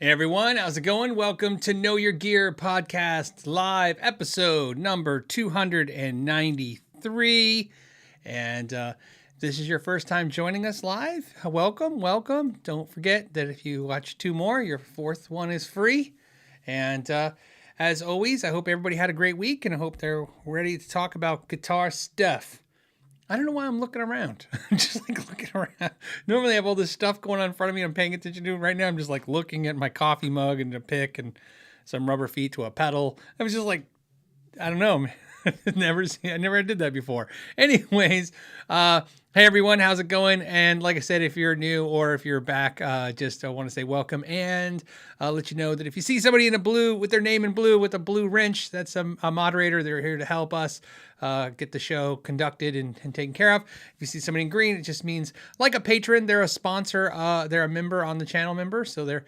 Hey everyone, how's it going? Welcome to Know Your Gear podcast live episode number 293. And this is your first time joining us live. Welcome. Don't forget that if you watch two more, your fourth one is free. And as always, I hope everybody had a great week and I hope they're ready to talk about guitar stuff. I don't know why I'm looking around. I'm just like looking around. Normally I have all this stuff going on in front of me I'm paying attention to. Right now I'm just like looking at my coffee mug and a pick and some rubber feet to a pedal. I was just like, I don't know. I never did that before. Anyways, hey everyone, how's it going? And like I said, if you're new or if you're back, just want to say welcome and let you know that if you see somebody in a blue with their name in blue with a blue wrench, that's a moderator. They're here to help us get the show conducted and taken care of. If you see somebody in green, it just means like a patron. They're a sponsor. They're a member on the channel member, so they're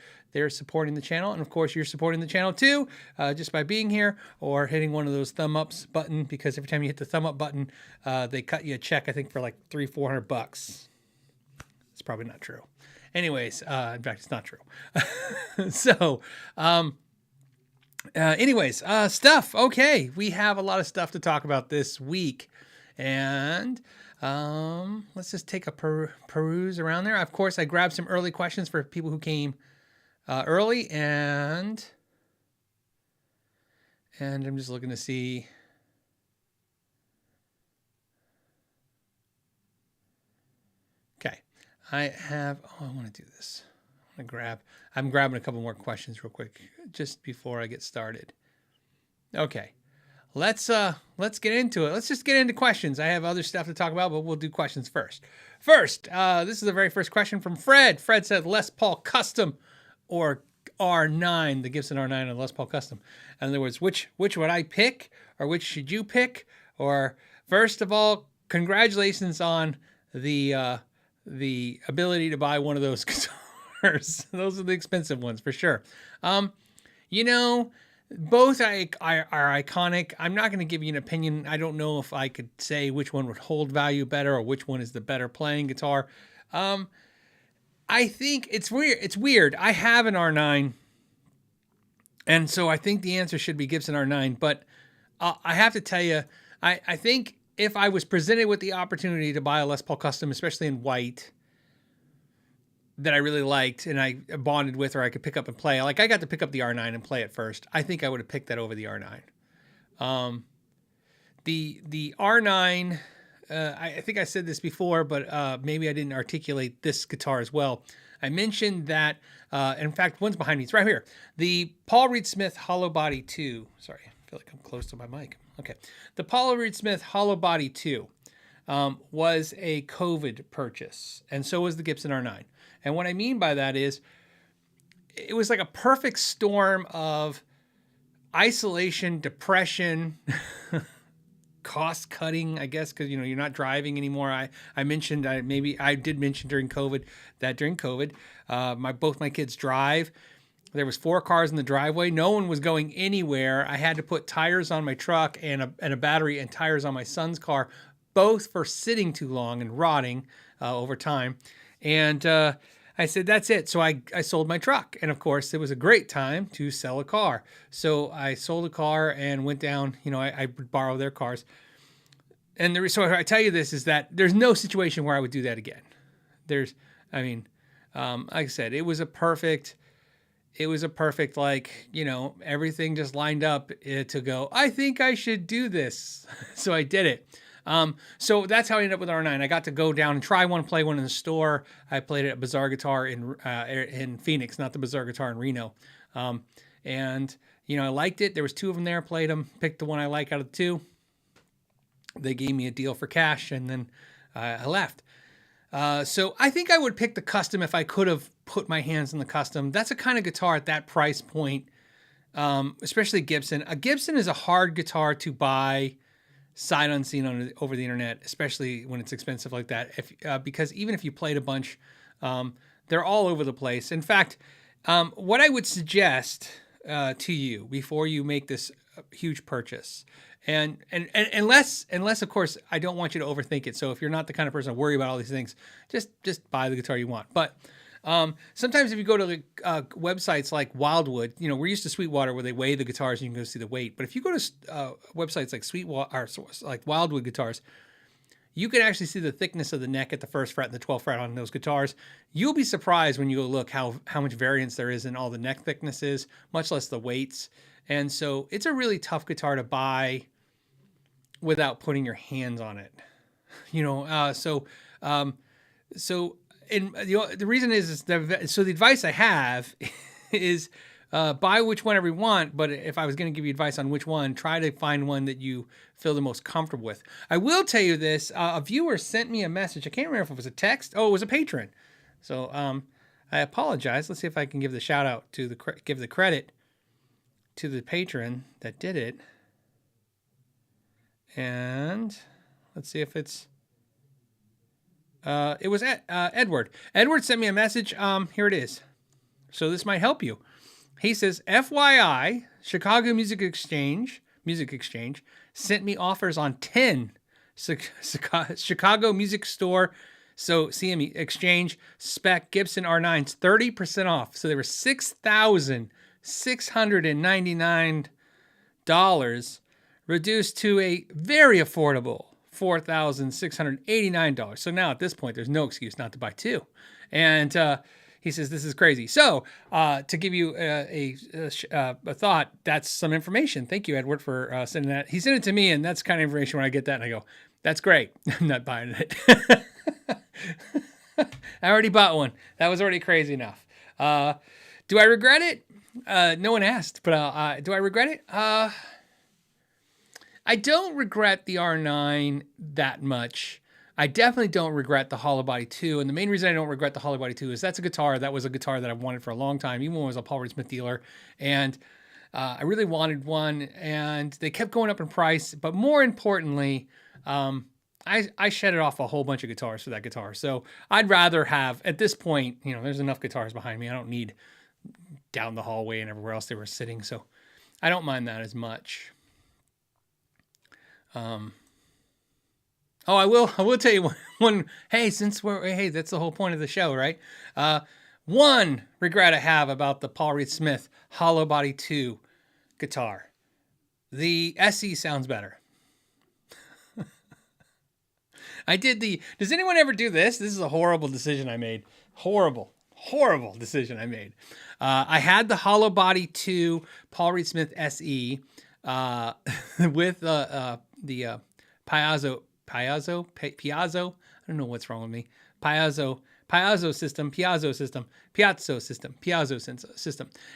supporting the channel. And of course, you're supporting the channel too, just by being here or hitting one of those thumb ups button, because every time you hit the thumb up button, they cut you a check, I think for like $300-400. It's probably not true. Anyways, in fact, it's not true. So, stuff. Okay. We have a lot of stuff to talk about this week, and let's just take a peruse around there. Of course, I grabbed some early questions for people who came early, and I'm just looking to see. Okay, I want to do this. I'm grabbing a couple more questions real quick just before I get started. Okay, let's get into it. Let's just get into questions. I have other stuff to talk about, but we'll do questions first. This is the very first question from Fred. Fred said Les Paul Custom or R9, the Gibson R9 and Les Paul Custom. In other words, which would I pick, or which should you pick? Or first of all, congratulations on the ability to buy one of those guitars. Those are the expensive ones for sure. Both are iconic. I'm not going to give you an opinion. I don't know if I could say which one would hold value better or which one is the better playing guitar. I think it's weird. It's weird. I have an R9, and so I think the answer should be Gibson R9. But I have to tell you, I think if I was presented with the opportunity to buy a Les Paul Custom, especially in white, that I really liked and I bonded with, or I could pick up and play, like I got to pick up the R9 and play it first, I think I would have picked that over the R9. The R9. I think I said this before, but maybe I didn't articulate this guitar as well. I mentioned that, in fact, one's behind me. It's right here. The Paul Reed Smith Hollowbody II. Sorry, I feel like I'm close to my mic. Okay. The Paul Reed Smith Hollowbody II was a COVID purchase, and so was the Gibson R9. And what I mean by that is it was like a perfect storm of isolation, depression, cost cutting, I guess, because you're not driving anymore. I did mention during COVID that during COVID, both my kids drive. There was 4 cars in the driveway. No one was going anywhere. I had to put tires on my truck and a battery and tires on my son's car, both for sitting too long and rotting over time. And I said, that's it. So I sold my truck. And of course, it was a great time to sell a car. So I sold a car and went down, I would borrow their cars. And so I tell you this is that there's no situation where I would do that again. Like I said, it was a perfect, like, everything just lined up to go, I think I should do this. So I did it. So that's how I ended up with R9. I got to go down and try one, play one in the store. I played it at Bazaar Guitar in Phoenix, not the Bazaar Guitar in Reno. And I liked it. There was 2 of them there, played them, picked the one I like out of the 2. They gave me a deal for cash, and then I left. So I think I would pick the Custom if I could have put my hands on the Custom. That's a kind of guitar at that price point, especially Gibson. A Gibson is a hard guitar to buy sight unseen over the internet, especially when it's expensive like that. Because even if you played a bunch, they're all over the place. In fact, what I would suggest to you before you make this huge purchase, and unless of course I don't want you to overthink it. So if you're not the kind of person to worry about all these things, just buy the guitar you want. But Sometimes if you go to websites like Wildwood, you know, we're used to Sweetwater where they weigh the guitars and you can go see the weight. But if you go to websites like Sweetwater, or like Wildwood guitars, you can actually see the thickness of the neck at the 1st fret and the 12th fret on those guitars. You'll be surprised when you go look how much variance there is in all the neck thicknesses, much less the weights. And so it's a really tough guitar to buy without putting your hands on it. You know, and the reason is so the advice I have is buy which one you want, but if I was going to give you advice on which one, try to find one that you feel the most comfortable with. I will tell you this, a viewer sent me a message. I can't remember if it was a text. Oh, it was a patron. So I apologize. Let's see if I can give the shout out to give the credit to the patron that did it. And let's see if it's... it was Edward. Edward sent me a message. Here it is. So this might help you. He says, FYI, Chicago Music Exchange sent me offers on 10 Chicago Music Store. So CME Exchange spec Gibson R9s, 30% off. So they were $6,699 reduced to a very affordable $4,689. So now at this point, there's no excuse not to buy two. And he says, this is crazy. So to give you a thought, that's some information. Thank you, Edward, for sending that. He sent it to me, and that's kind of information when I get that, and I go, that's great. I'm not buying it. I already bought one. That was already crazy enough. Do I regret it? No one asked, but do I regret it? I don't regret the R9 that much. I definitely don't regret the Hollowbody II. And the main reason I don't regret the Hollowbody II is that was a guitar that I've wanted for a long time, even when I was a Paul Reed Smith dealer. And I really wanted one, and they kept going up in price. But more importantly, I shedded off a whole bunch of guitars for that guitar. So I'd rather have, at this point, you know, there's enough guitars behind me. I don't need down the hallway and everywhere else they were sitting. So I don't mind that as much. I will tell you one. Hey, that's the whole point of the show, right? One regret I have about the Paul Reed Smith Hollowbody II guitar. The SE sounds better. Does anyone ever do this? This is a horrible decision I made. Horrible decision I made. I had the Hollowbody II Paul Reed Smith SE with the Piazzo. I don't know what's wrong with me. Piazzo system.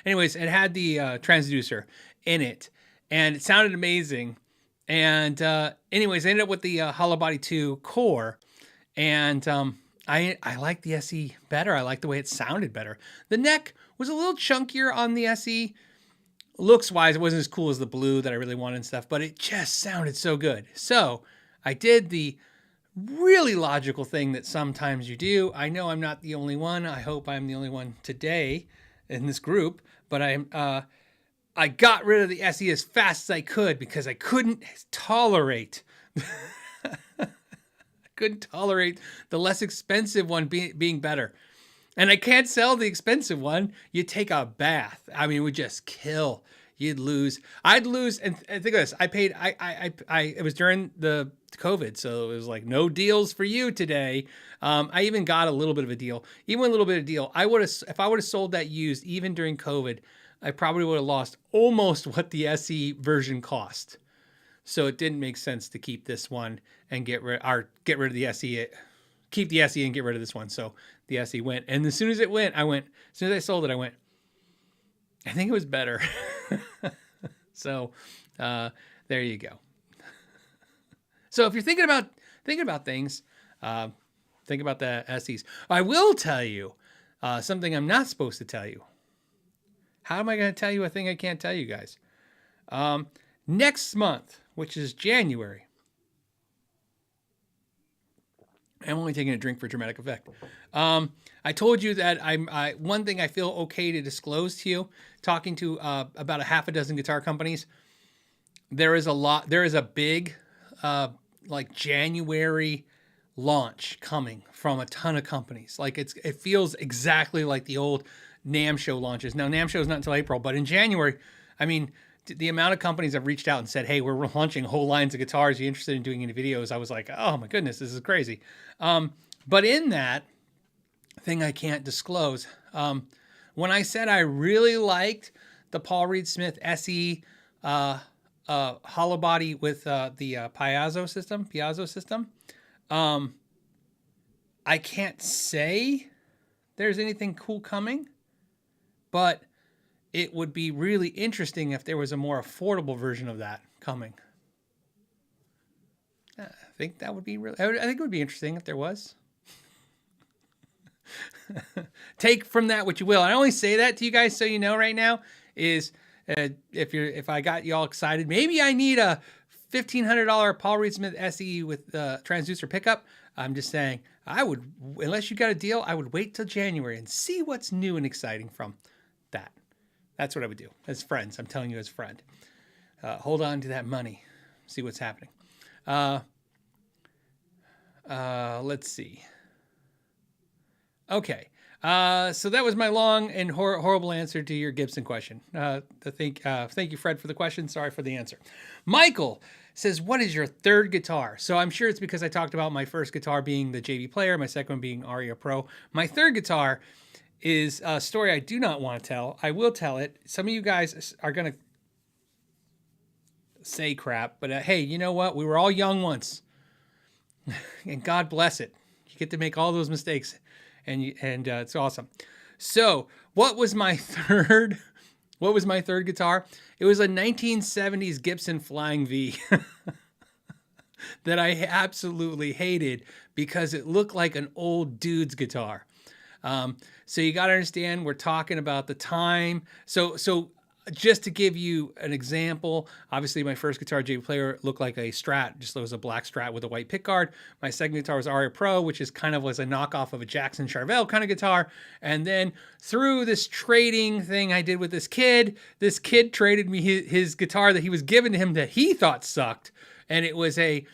Anyways, it had the transducer in it, and it sounded amazing. And anyways, I ended up with the Hollowbody II core, and I liked the SE better. I liked the way it sounded better. The neck was a little chunkier on the SE. Looks wise, it wasn't as cool as the blue that I really wanted and stuff, but it just sounded so good. So I did the really logical thing that sometimes you do. I know I'm not the only one. I hope I'm the only one today in this group, but I got rid of the SE as fast as I could because I couldn't tolerate the less expensive one being better. And I can't sell the expensive one. You take a bath. I mean, it would just kill. You'd lose. I'd lose. And think of this. I paid. It was during the COVID, so it was like no deals for you today. I even got a little bit of a deal. Even a little bit of a deal. If I would have sold that used, even during COVID, I probably would have lost almost what the SE version cost. So it didn't make sense to keep this one and get rid of the SE. Keep the SE and get rid of this one. So the SE went. And as soon as it went, as soon as I sold it, I went, I think it was better. So there you go. So if you're thinking about things, think about the SEs. I will tell you something I'm not supposed to tell you. How am I going to tell you a thing I can't tell you guys? Next month, which is January, I'm only taking a drink for dramatic effect. I told you that one thing I feel okay to disclose to you, talking to about a half a dozen guitar companies. There is a big like January launch coming from a ton of companies. Like it feels exactly like the old NAMM show launches. Now NAMM show is not until April, but in January, I mean, the amount of companies have reached out and said, "Hey, we're launching whole lines of guitars. Are you interested in doing any videos?" I was like, "Oh my goodness, this is crazy." But in that thing, I can't disclose. When I said I really liked the Paul Reed Smith SE Hollowbody with the Piazzo system, I can't say there's anything cool coming, but it would be really interesting if there was a more affordable version of that coming. I think that would be I think it would be interesting if there was. Take from that what you will. I only say that to you guys so you know right now is if I got you all excited, maybe I need a $1,500 Paul Reed Smith SE with transducer pickup. I'm just saying I would, unless you got a deal, I would wait till January and see what's new and exciting from that. That's what I would do as friends. I'm telling you as a friend. Hold on to that money. See what's happening. Let's see. Okay. So that was my long and horrible answer to your Gibson question. Thank you, Fred, for the question. Sorry for the answer. Michael says, what is your third guitar? So I'm sure it's because I talked about my first guitar being the JV Player, my second one being Aria Pro. My third guitar is a story I do not want to tell. I will tell it. Some of you guys are going to say crap, but hey, you know what? We were all young once. And God bless it. You get to make all those mistakes. And it's awesome. So what was my third guitar? It was a 1970s Gibson Flying V that I absolutely hated because it looked like an old dude's guitar. So you got to understand, we're talking about the time. So just to give you an example, obviously my first guitar, JV Player, looked like a Strat, just was a black Strat with a white pickguard. My second guitar was Aria Pro, which is kind of was a knockoff of a Jackson Charvel kind of guitar. And then through this trading thing I did with this kid traded me his guitar that he was given to him that he thought sucked. And it was a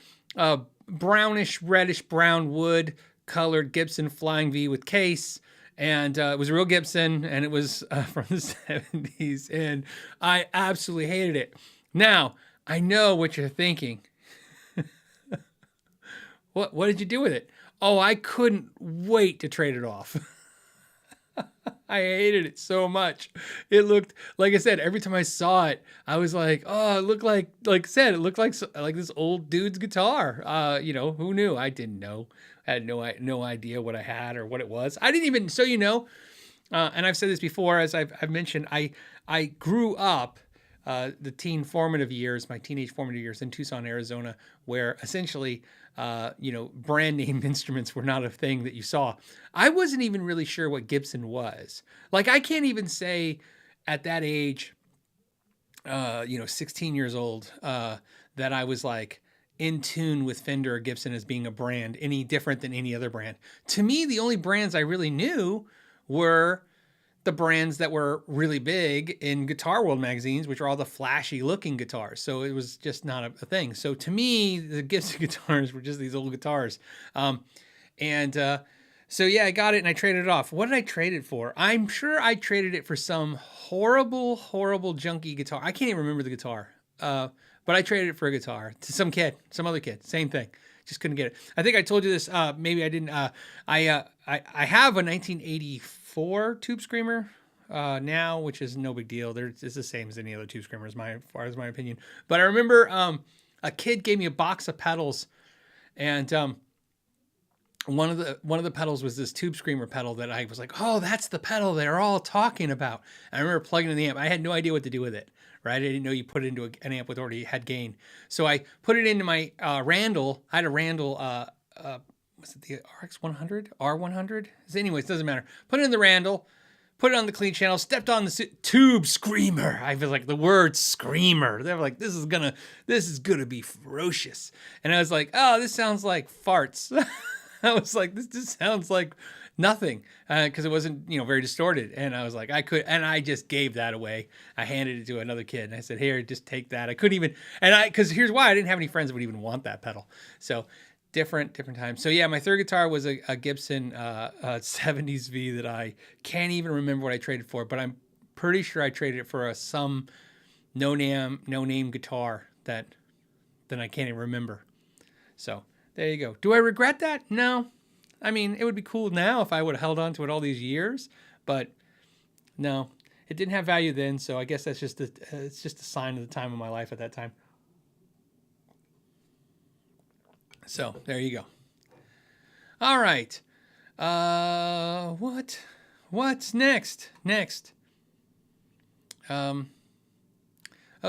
brownish, reddish brown wood colored Gibson Flying V with case. And it was a real Gibson, and it was from the 70s, and I absolutely hated it. Now, I know what you're thinking. What did you do with it? Oh, I couldn't wait to trade it off. I hated it so much. It looked, like I said, every time I saw it, I was like, oh, it looked like I said, it looked like this old dude's guitar. Who knew? I didn't know. I had no idea what I had or what it was. I didn't even, so and I've said this before, as I've mentioned, I grew up my teenage formative years in Tucson, Arizona, where essentially, brand name instruments were not a thing that you saw. I wasn't even really sure what Gibson was. Like, I can't even say at that age, 16 years old, that I was like in tune with Fender or Gibson as being a brand any different than any other brand. To me, the only brands I really knew were the brands that were really big in Guitar World magazines, which are all the flashy looking guitars. So it was just not a thing. So to me, the Gibson guitars were just these old guitars. So yeah, I got it and I traded it off. What did I trade it for? I'm sure I traded it for some horrible, horrible junky guitar. I can't even remember the guitar. But I traded it for a guitar to some other kid, same thing. Just couldn't get it. I think I told you this. Maybe I didn't. I have a 1984 Tube Screamer now, which is no big deal. It's the same as any other Tube Screamer, as far as my opinion. But I remember a kid gave me a box of pedals, and one of the pedals was this Tube Screamer pedal that I was like, oh, that's the pedal they're all talking about. And I remember plugging in the amp. I had no idea what to do with it. Right? I didn't know you put it into an amp with already had gain. So I put it into my Randall. I had a Randall, was it the RX100? R100? Anyways, doesn't matter. Put it in the Randall, put it on the clean channel, stepped on the Tube Screamer. I was like, the word screamer. They were like, this is gonna be ferocious. And I was like, oh, this sounds like farts. I was like, this just sounds like nothing, because it wasn't, very distorted. And I was like, I just gave that away. I handed it to another kid and I said, here, just take that. I couldn't even, because here's why, I didn't have any friends that would even want that pedal. So different times. So yeah, my third guitar was a Gibson 70s V that I can't even remember what I traded for, but I'm pretty sure I traded it for some no name guitar that then I can't even remember. So there you go. Do I regret that? No. I mean, it would be cool now if I would have held on to it all these years, but no, it didn't have value then. So I guess that's just it's just a sign of the time of my life at that time. So there you go. All right. What's next? Oh,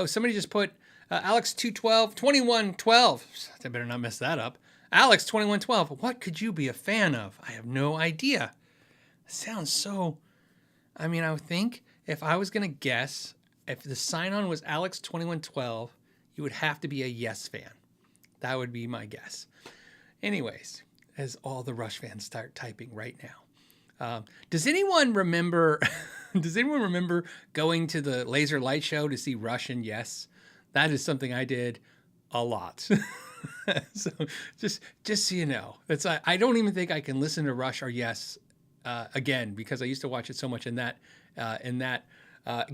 somebody just put Alex 2112. I better not mess that up. Alex 2112. What could you be a fan of? I have no idea. It sounds so. I mean, I would think if I was gonna guess, if the sign-on was Alex 2112, you would have to be a Yes fan. That would be my guess. Anyways, as all the Rush fans start typing right now. Does anyone remember? Does anyone remember going to the Laser Light Show to see Rush and Yes? That is something I did a lot. So just so you know, I don't even think I can listen to Rush or Yes again because I used to watch it so much in that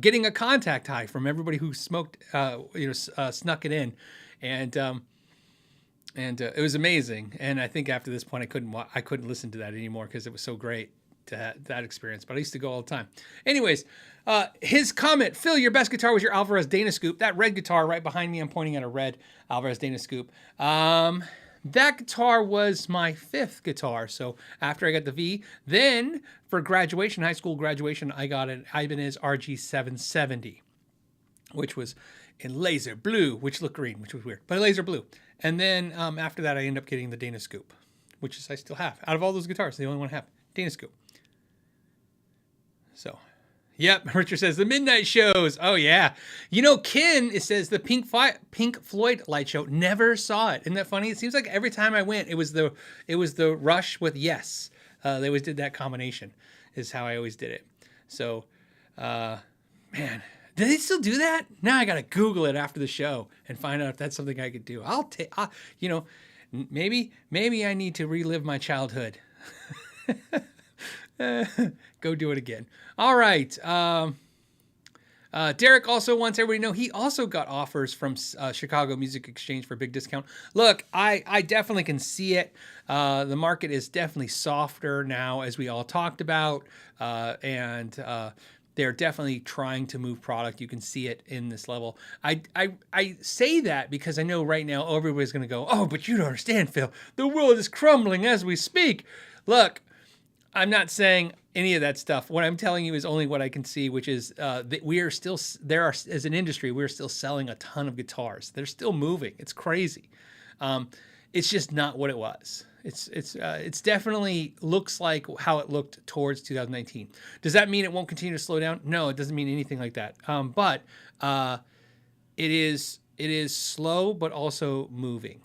getting a contact high from everybody who smoked, snuck it in, and it was amazing. And I think after this point, I couldn't listen to that anymore because it was so great to have that experience. But I used to go all the time. Anyways, his comment: Phil, your best guitar was your Alvarez Dana Scoop. That red guitar right behind me. I'm pointing at a red Alvarez Dana Scoop. That guitar was my fifth guitar. So after I got the V, then for graduation, high school graduation, I got an Ibanez RG770, which was in laser blue, which looked green, which was weird, but laser blue. And then after that, I ended up getting the Dana Scoop, which I still have. Out of all those guitars, the only one I have, Dana Scoop. So, yep, Richard says the midnight shows. Oh yeah, Ken, it says the Pink Floyd light show. Never saw it. Isn't that funny? It seems like every time I went, it was the Rush with Yes. They always did that combination. Is how I always did it. So, man, do they still do that? Now I gotta Google it after the show and find out if that's something I could do. Maybe I need to relive my childhood. Go do it again. All right. Derek also wants everybody to know he also got offers from Chicago Music Exchange for a big discount. Look, I definitely can see it. The market is definitely softer now, as we all talked about, and they're definitely trying to move product. You can see it in this level. I say that because I know right now everybody's going to go, oh, but you don't understand, Phil. The world is crumbling as we speak. Look, I'm not saying any of that stuff. What I'm telling you is only what I can see, which is that we are still, as an industry, we're still selling a ton of guitars. They're still moving. It's crazy. It's just not what it was. It's definitely looks like how it looked towards 2019. Does that mean it won't continue to slow down? No, it doesn't mean anything like that. But it is slow, but also moving.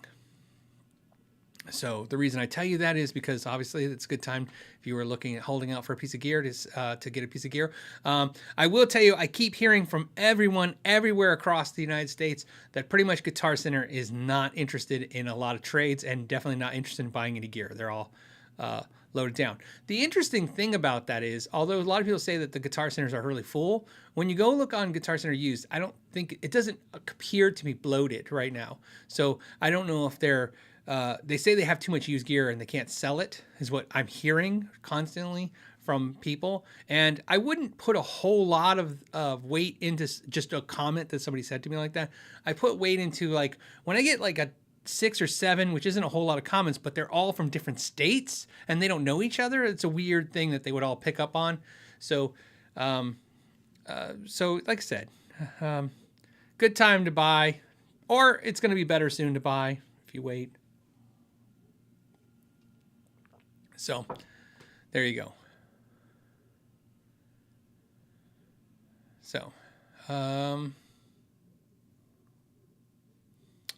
So the reason I tell you that is because obviously it's a good time if you were looking at holding out for a piece of gear to get a piece of gear. I will tell you, I keep hearing from everyone everywhere across the United States that pretty much Guitar Center is not interested in a lot of trades and definitely not interested in buying any gear. They're all loaded down. The interesting thing about that is, although a lot of people say that the Guitar Centers are really full, when you go look on Guitar Center used, I don't think it doesn't appear to be bloated right now. So I don't know if they say they have too much used gear and they can't sell it, is what I'm hearing constantly from people. And I wouldn't put a whole lot of weight into just a comment that somebody said to me like that. I put weight into, like, when I get like a 6 or 7, which isn't a whole lot of comments, but they're all from different states and they don't know each other. It's a weird thing that they would all pick up on. So, like I said, good time to buy, or it's going to be better soon to buy if you wait. So there you go. So,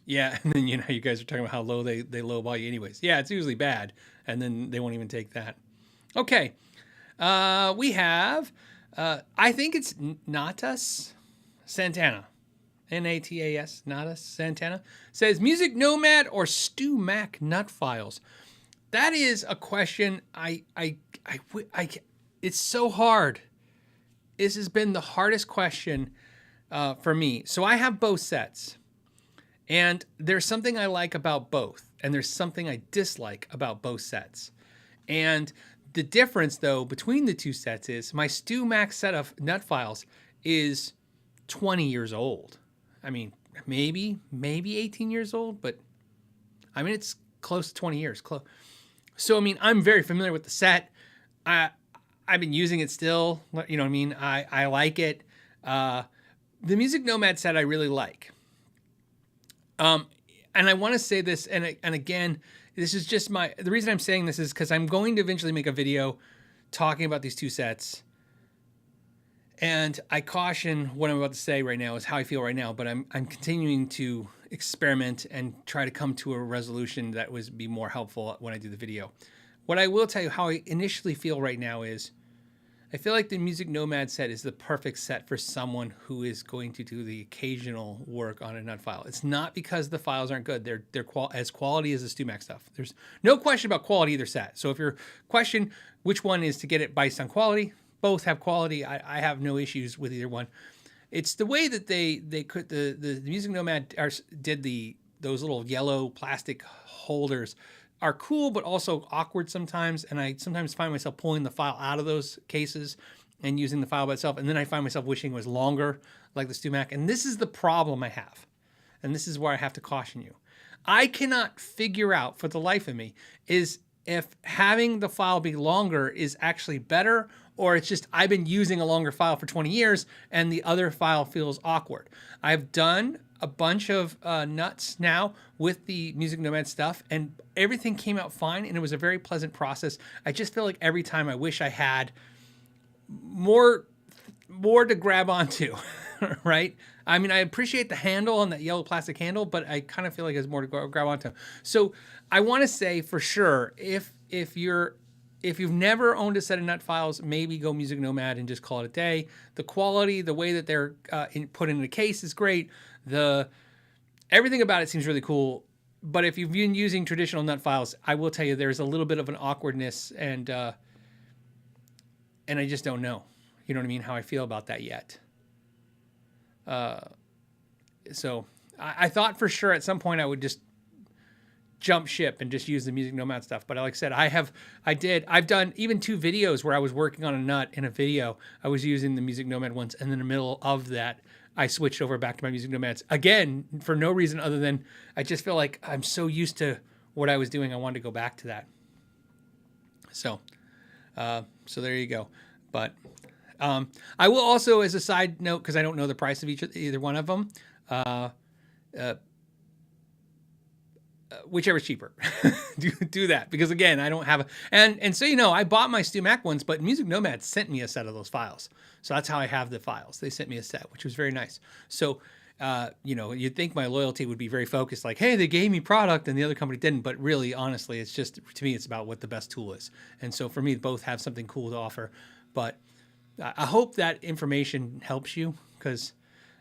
yeah. And then, you guys are talking about how low they lowball you anyways. Yeah, it's usually bad. And then they won't even take that. Okay. We have, I think it's Natas Santana. Natas, Nada Santana, says Music Nomad or Stewmac nut files. That is a question it's so hard. This has been the hardest question for me. So I have both sets, and there's something I like about both, and there's something I dislike about both sets. And the difference, though, between the two sets is my Stewmac set of nut files is 20 years old. I mean, maybe 18 years old, but I mean, it's close to 20 years. So, I mean, I'm very familiar with the set. I've been using it still. You know what I mean? I like it. The Music Nomad set I really like. And I want to say this, and again, this is just the reason I'm saying this is because I'm going to eventually make a video talking about these two sets. And I caution what I'm about to say right now is how I feel right now, but I'm continuing to experiment and try to come to a resolution that would be more helpful when I do the video. What I will tell you how I initially feel right now is I feel like the Music Nomad set is the perfect set for someone who is going to do the occasional work on a nut file. It's not because the files aren't good. They're as quality as the Stewmac stuff. There's no question about quality either set. So if you're question which one is to get it based on quality, both have quality. I have no issues with either one. It's the way that they could the Music Nomad did those little yellow plastic holders are cool, but also awkward sometimes. And I sometimes find myself pulling the file out of those cases and using the file by itself. And then I find myself wishing it was longer, like the Stewmac. And this is the problem I have. And this is where I have to caution you. I cannot figure out for the life of me is if having the file be longer is actually better, or it's just I've been using a longer file for 20 years and the other file feels awkward. I've done a bunch of nuts now with the Music Nomad stuff, and everything came out fine, and it was a very pleasant process. I just feel like every time I wish I had more to grab onto, right? I mean, I appreciate the handle on that yellow plastic handle, but I kind of feel like there's more to grab onto. So I want to say for sure, if you've never owned a set of nut files, maybe go Music Nomad and just call it a day. The quality, the way that they're put in the case is great. Everything about it seems really cool. But if you've been using traditional nut files, I will tell you there's a little bit of an awkwardness, and I just don't know. You know what I mean? How I feel about that yet. So I thought for sure at some point I would just jump ship and just use the Music Nomad stuff. But like I said, I've done even 2 videos where I was working on a nut in a video. I was using the Music Nomad ones, and in the middle of that, I switched over back to my Music Nomads again for no reason other than I just feel like I'm so used to what I was doing. I wanted to go back to that. So there you go. But I will also, as a side note, because I don't know the price of either one of them, whichever's cheaper, do that. Because again, I don't have and so, I bought my Stewmac ones, but Music Nomad sent me a set of those files. So that's how I have the files. They sent me a set, which was very nice. So, you'd think my loyalty would be very focused, like, hey, they gave me product and the other company didn't. But really, honestly, it's just, to me, it's about what the best tool is. And so for me, both have something cool to offer. But I hope that information helps you, because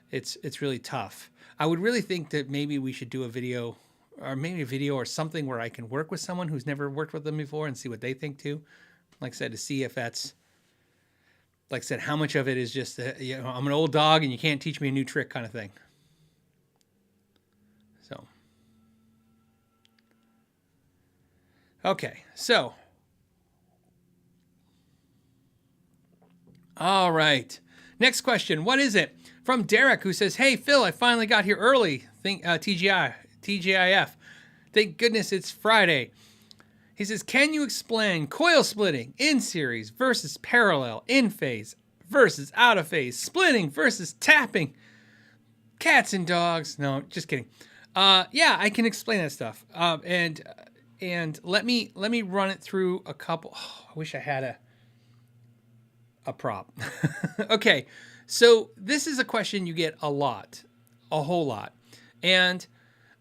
it's really tough. I would really think that maybe we should do a video, or maybe a video or something where I can work with someone who's never worked with them before and see what they think too. Like I said, to see if that's, like I said, how much of it is just, I'm an old dog and you can't teach me a new trick kind of thing. So, okay. So, all right. Next question. What is it? From Derek, who says, hey, Phil, I finally got here early. TGIF. Thank goodness it's Friday. He says, can you explain coil splitting in series versus parallel, in phase versus out of phase, splitting versus tapping, cats and dogs? No, just kidding. Yeah, I can explain that stuff. And let me run it through a couple. Oh, I wish I had a prop. Okay. So this is a question you get a whole lot. And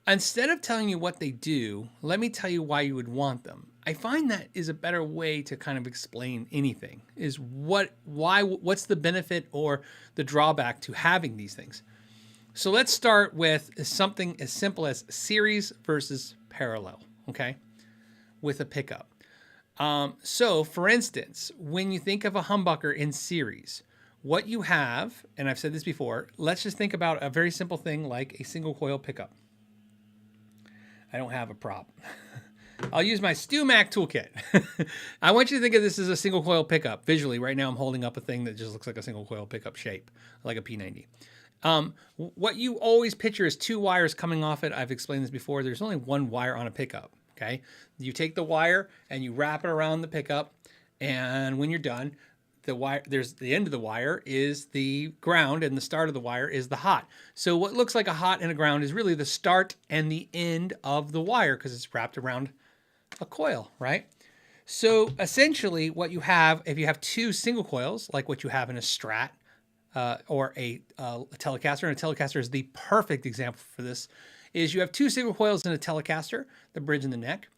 instead of telling you what they do, let me tell you why you would want them. I find that is a better way to kind of explain anything, is what's the benefit or the drawback to having these things. So let's start with something as simple as series versus parallel, okay, with a pickup. So for instance, when you think of a humbucker in series, what you have, and I've said this before, let's just think about a very simple thing like a single coil pickup. I don't have a prop. I'll use my Stewmac toolkit. I want you to think of this as a single coil pickup. Visually, right now I'm holding up a thing that just looks like a single coil pickup shape, like a P90. What you always picture is two wires coming off it. I've explained this before. There's only one wire on a pickup, okay? You take the wire and you wrap it around the pickup, and when you're done, the wire, there's the end of the wire is the ground and the start of the wire is the hot. So what looks like a hot and a ground is really the start and the end of the wire because it's wrapped around a coil, right? So essentially what you have, if you have two single coils, like what you have in a Strat or a Telecaster, and a Telecaster is the perfect example for this, is you have two single coils in a Telecaster, the bridge and the neck,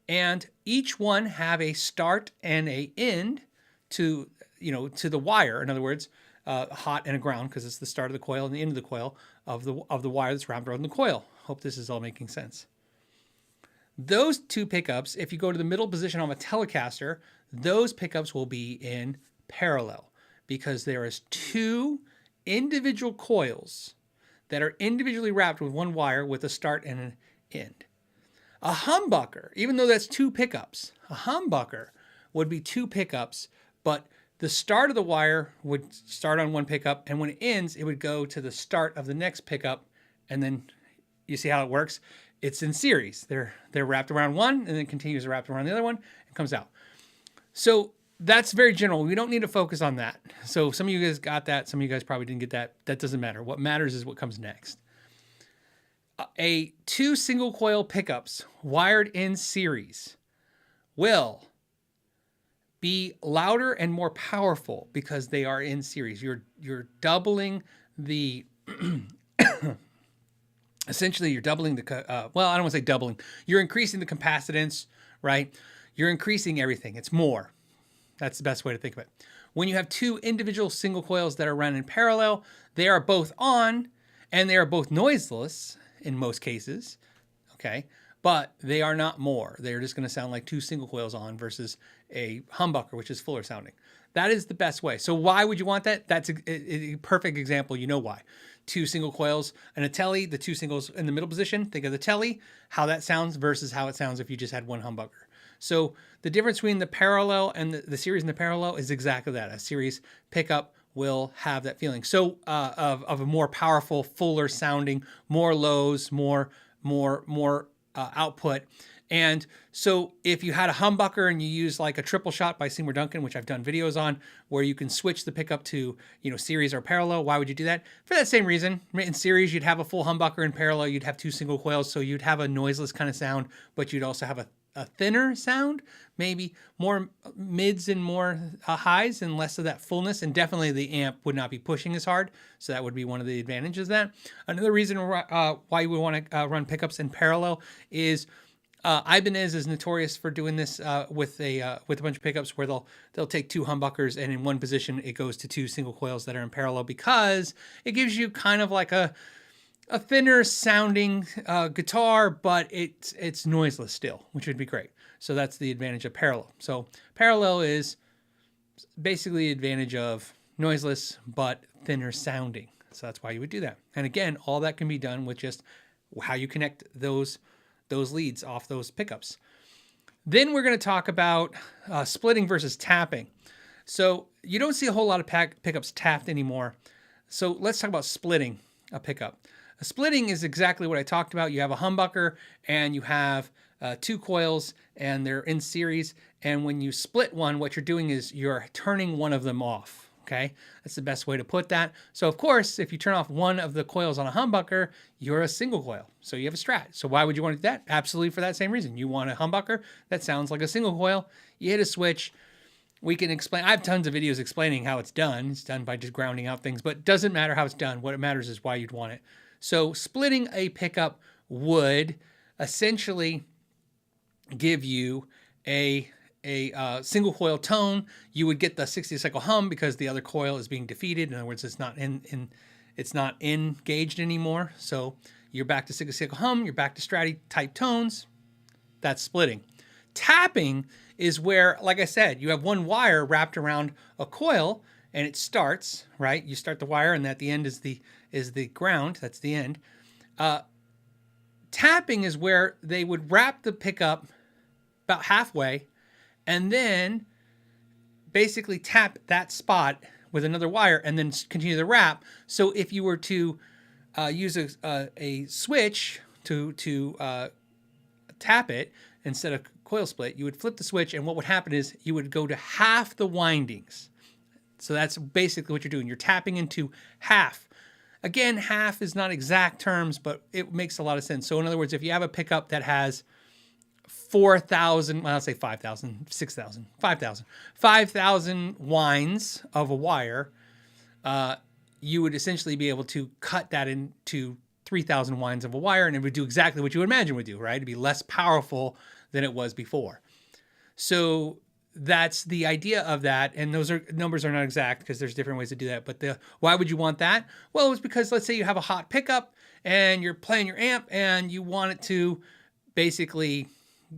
and each one have a start and a end to, to the wire. In other words, hot and a ground because it's the start of the coil and the end of the coil of the wire that's wrapped around the coil. Hope this is all making sense. Those two pickups, if you go to the middle position on a Telecaster, those pickups will be in parallel because there is two individual coils that are individually wrapped with one wire with a start and an end. A humbucker, even though that's two pickups, a humbucker would be two pickups, but the start of the wire would start on one pickup, and when it ends, it would go to the start of the next pickup, and then you see how it works? It's in series. They're wrapped around one, and then continues to wrap around the other one, and comes out. So that's very general. We don't need to focus on that. So some of you guys got that. Some of you guys probably didn't get that. That doesn't matter. What matters is what comes next. Two single coil pickups wired in series will be louder and more powerful because they are in series. You're doubling the essentially you're doubling the well, I don't want to say doubling. You're increasing the capacitance, right? You're increasing everything. It's more. That's the best way to think of it. When you have two individual single coils that are run in parallel, they are both on and they are both noiseless in most cases, okay? But they are not more. They're just going to sound like two single coils on versus a humbucker, which is fuller sounding. That is the best way. So why would you want that? That's a perfect example. You know why. Two single coils and a telly, the two singles in the middle position. Think of the telly, how that sounds versus how it sounds if you just had one humbucker. So the difference between the parallel and the series and the parallel is exactly that. A series pickup will have that feeling. So of a more powerful, fuller sounding, more lows, more output. And so if you had a humbucker and you use like a triple shot by Seymour Duncan, which I've done videos on, where you can switch the pickup to, series or parallel, why would you do that? For that same reason. In series, you'd have a full humbucker. In parallel, you'd have two single coils. So you'd have a noiseless kind of sound, but you'd also have a thinner sound, maybe more mids and more highs and less of that fullness. And definitely the amp would not be pushing as hard. So that would be one of the advantages of that. Another reason why you would want to run pickups in parallel is Ibanez is notorious for doing this with a bunch of pickups where they'll take two humbuckers and in one position it goes to two single coils that are in parallel because it gives you kind of like a thinner sounding guitar, but it's noiseless still, which would be great. So that's the advantage of parallel. So parallel is basically the advantage of noiseless but thinner sounding. So that's why you would do that. And again, all that can be done with just how you connect those leads off those pickups. Then we're going to talk about splitting versus tapping. So you don't see a whole lot of pickups tapped anymore. So let's talk about splitting a pickup. Splitting is exactly what I talked about. You have a humbucker and you have two coils and they're in series. And when you split one, what you're doing is you're turning one of them off. Okay, that's the best way to put that. So of course, if you turn off one of the coils on a humbucker, you're a single coil. So you have a Strat. So why would you want to do that? Absolutely for that same reason. You want a humbucker that sounds like a single coil. You hit a switch. We can explain. I have tons of videos explaining how it's done. It's done by just grounding out things, but it doesn't matter how it's done. What it matters is why you'd want it. So splitting a pickup would essentially give you a single coil tone. You would get the 60 cycle hum because the other coil is being defeated. In other words, it's not in it's not engaged anymore. So you're back to single sickle hum, you're back to stratty type tones. That's splitting. Tapping is where, like I said, you have one wire wrapped around a coil and it starts, right? You start the wire and at the end is the ground. That's the end. Tapping is where they would wrap the pickup about halfway and then basically tap that spot with another wire and then continue the wrap. So if you were to use a switch to tap it instead of coil split, you would flip the switch, and what would happen is you would go to half the windings. So that's basically what you're doing. You're tapping into half. Again, half is not exact terms, but it makes a lot of sense. So in other words, if you have a pickup that has 4,000, well, I'll say 5,000, 6,000, 5,000 winds of a wire, you would essentially be able to cut that into 3,000 winds of a wire, and it would do exactly what you would imagine would do, right? It'd be less powerful than it was before. So that's the idea of that, and those numbers are not exact because there's different ways to do that. But why would you want that? Well, it's because let's say you have a hot pickup and you're playing your amp and you want it to basically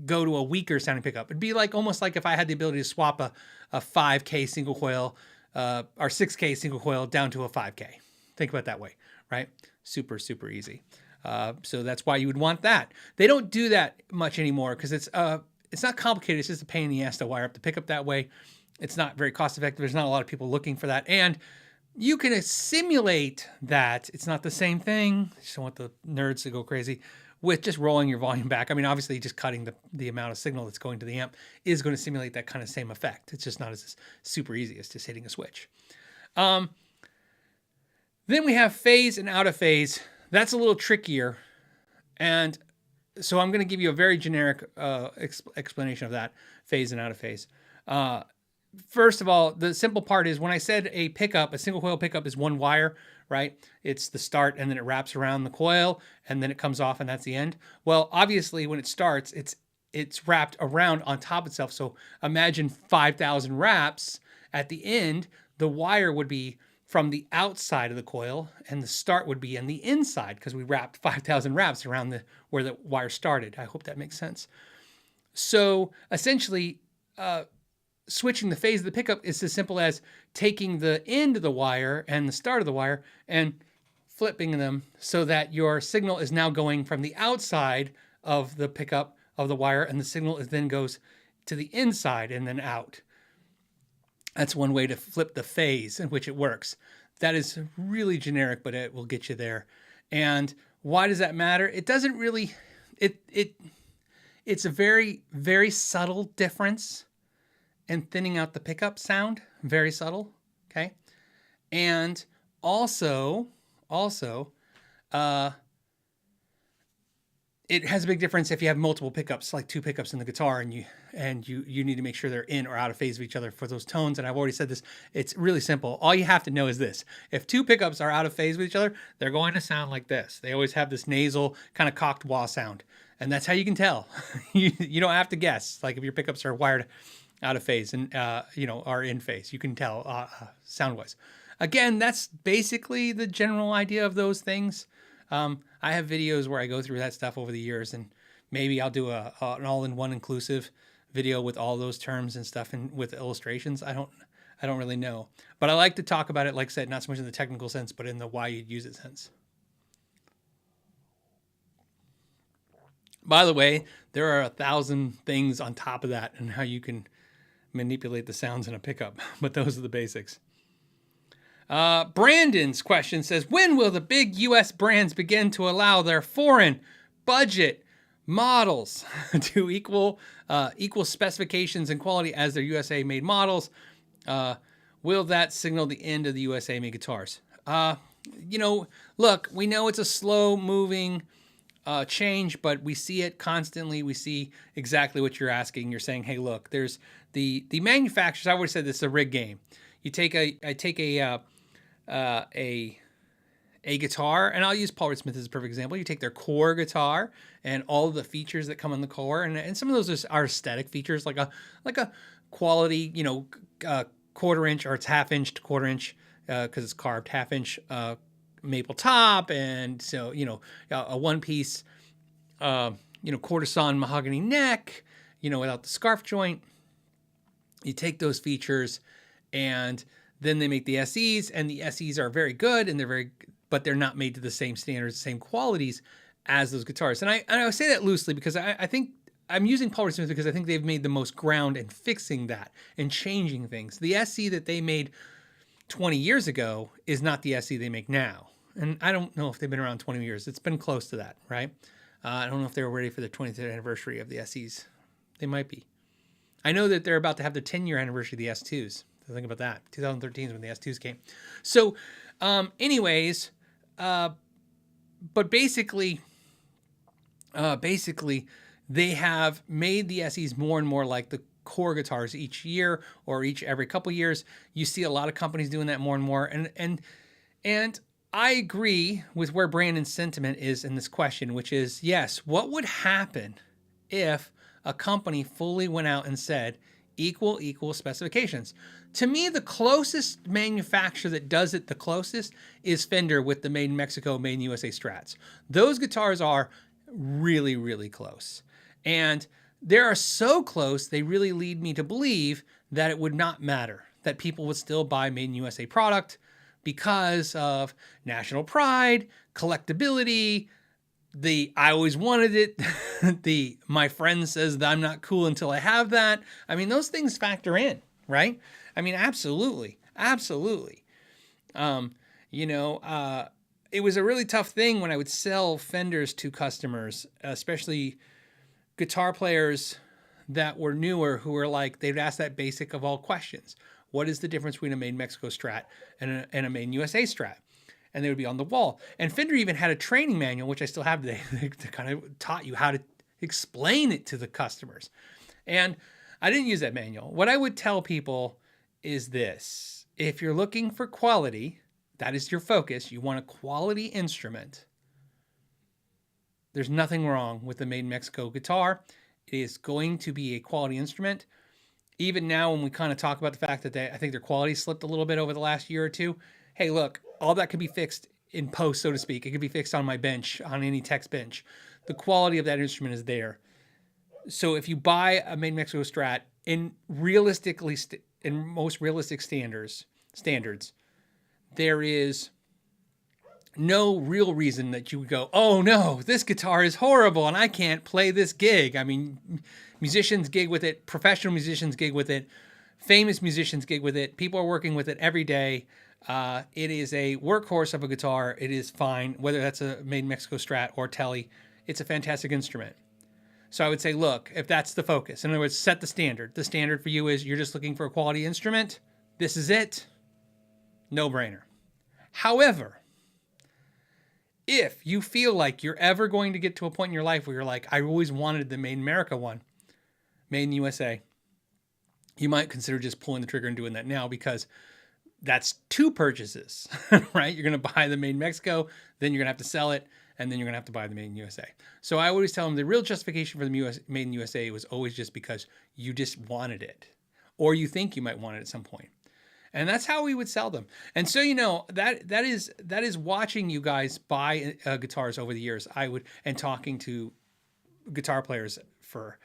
go to a weaker sounding pickup. It'd be like almost like if I had the ability to swap a 5K single coil or 6K single coil down to a 5K. Think about it that way, right? Super, super easy. So that's why you would want that. They don't do that much anymore because it's not complicated. It's just a pain in the ass to wire up the pickup that way. It's not very cost effective. There's not a lot of people looking for that. And you can simulate that. It's not the same thing. I just don't want the nerds to go crazy with just rolling your volume back. I mean, obviously just cutting the amount of signal that's going to the amp is going to simulate that kind of same effect. It's just not as super easy as just hitting a switch. Then we have phase and out of phase. That's a little trickier. And so I'm going to give you a very generic explanation of that, phase and out of phase. First of all, the simple part is when I said a single coil pickup is one wire, right? It's the start and then it wraps around the coil and then it comes off and that's the end. Well, obviously when it starts, it's wrapped around on top itself. So imagine 5,000 wraps. At the end, the wire would be from the outside of the coil and the start would be on the inside because we wrapped 5,000 wraps around where the wire started. I hope that makes sense. So essentially, switching the phase of the pickup is as simple as taking the end of the wire and the start of the wire and flipping them so that your signal is now going from the outside of the pickup of the wire and the signal then goes to the inside and then out. That's one way to flip the phase in which it works. That is really generic, but it will get you there. And why does that matter? It doesn't really, it's a very, very subtle difference in thinning out the pickup sound. Very subtle, okay? And also, it has a big difference if you have multiple pickups, like two pickups in the guitar, and you need to make sure they're in or out of phase of each other for those tones. And I've already said this, it's really simple. All you have to know is this. If two pickups are out of phase with each other, they're going to sound like this. They always have this nasal kind of cocked wah sound. And that's how you can tell. You don't have to guess. Like if your pickups are wired out of phase and are in phase, you can tell sound-wise. Again, that's basically the general idea of those things. I have videos where I go through that stuff over the years, and maybe I'll do an all-in-one inclusive video with all those terms and stuff and with illustrations. I don't really know, but I like to talk about it, like I said, not so much in the technical sense, but in the why you'd use it sense. By the way, there are 1,000 things on top of that and how you can manipulate the sounds in a pickup, but those are the basics. Brandon's question says, when will the big US brands begin to allow their foreign budget models to equal specifications and quality as their USA made models? Will that signal the end of the USA made guitars? Look, we know it's a slow moving change, but we see it constantly. We see exactly what you're asking. You're saying, hey, look, there's the manufacturers. I always said this is a rig game. You take a guitar, and I'll use Paul Reed Smith as a perfect example. You take their core guitar and all of the features that come in the core, and some of those are aesthetic features, like a quality, quarter inch, or it's half inch to quarter inch because it's carved, half inch maple top, and so, a one-piece, quarter-sawn mahogany neck, without the scarf joint. You take those features, and then they make the SEs, and the SEs are very good, and but they're not made to the same standards, same qualities as those guitars. And I say that loosely because I think I'm using Paul Reed Smith because I think they've made the most ground in fixing that and changing things. The SE that they made 20 years ago is not the SE they make now. And I don't know if they've been around 20 years. It's been close to that, right? I don't know if they were ready for the 20th anniversary of the SEs. They might be. I know that they're about to have their 10-year anniversary of the S2s. So think about that. 2013 is when the S2s came. So, anyways, but basically, they have made the SEs more and more like the core guitars each year or every couple years. You see a lot of companies doing that more and more. And I agree with where Brandon's sentiment is in this question, which is, yes, what would happen if a company fully went out and said equal specifications? To me, the closest manufacturer that does it the closest is Fender with the Made in Mexico, Made in USA Strats. Those guitars are really, really close. And they are so close, they really lead me to believe that it would not matter, that people would still buy Made in USA product because of national pride, collectability, I always wanted it, my friend says that I'm not cool until I have that. I mean, those things factor in, right? I mean, absolutely. It was a really tough thing when I would sell Fenders to customers, especially guitar players that were newer who were like, they'd ask that basic of all questions. What is the difference between a Made in Mexico Strat and a Made in USA Strat? And they would be on the wall. And Fender even had a training manual, which I still have today, that kind of taught you how to explain it to the customers. And I didn't use that manual. What I would tell people is this: if you're looking for quality, that is your focus, you want a quality instrument, there's nothing wrong with the Made in Mexico guitar. It is going to be a quality instrument. Even now, when we kind of talk about the fact that I think their quality slipped a little bit over the last year or two, hey, look, all that can be fixed in post, so to speak. It can be fixed on my bench, on any tech's bench. The quality of that instrument is there. So if you buy a Made in Mexico Strat, in most realistic standards, there is no real reason that you would go, oh no, this guitar is horrible and I can't play this gig. I mean, musicians gig with it, professional musicians gig with it, famous musicians gig with it. People are working with it every day. It is a workhorse of a guitar. It is fine, whether that's a Made in Mexico Strat or Tele. It's a fantastic instrument. So I would say, look, if that's the focus, in other words, set the standard. The standard for you is you're just looking for a quality instrument. This is it. No brainer. However, if you feel like you're ever going to get to a point in your life where you're like, I always wanted the Made in America one, Made in USA, you might consider just pulling the trigger and doing that now, because that's two purchases, right? You're going to buy the Made in Mexico, then you're going to have to sell it, and then you're going to have to buy the Made in USA. So I always tell them the real justification for the Made in USA was always just because you just wanted it, or you think you might want it at some point. And that's how we would sell them. And so, that is watching you guys buy guitars over the years. And talking to guitar players for,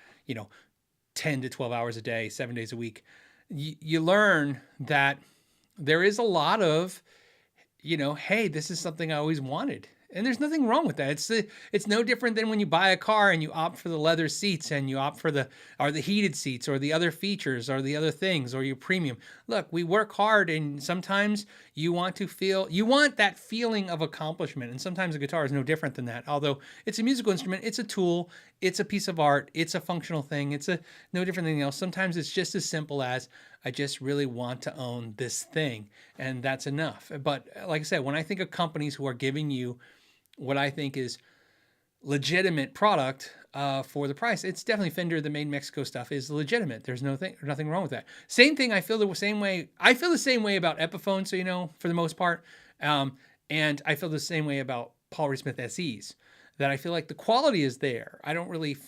10 to 12 hours a day, 7 days a week. You learn that there is a lot of, hey, this is something I always wanted. And there's nothing wrong with that. It's no different than when you buy a car and you opt for the leather seats and you opt for the heated seats or the other features or the other things or your premium. Look, we work hard, and sometimes you want that feeling of accomplishment. And sometimes a guitar is no different than that. Although it's a musical instrument, it's a tool, it's a piece of art, it's a functional thing. It's no different than anything else. Sometimes it's just as simple as, I just really want to own this thing, and that's enough. But like I said, when I think of companies who are giving you what I think is legitimate product for the price, it's definitely Fender. The Made in Mexico stuff is legitimate. There's nothing wrong with that. Same thing. I feel the same way about Epiphone. So, for the most part, and I feel the same way about Paul Reed Smith SEs. That I feel like the quality is there. I don't really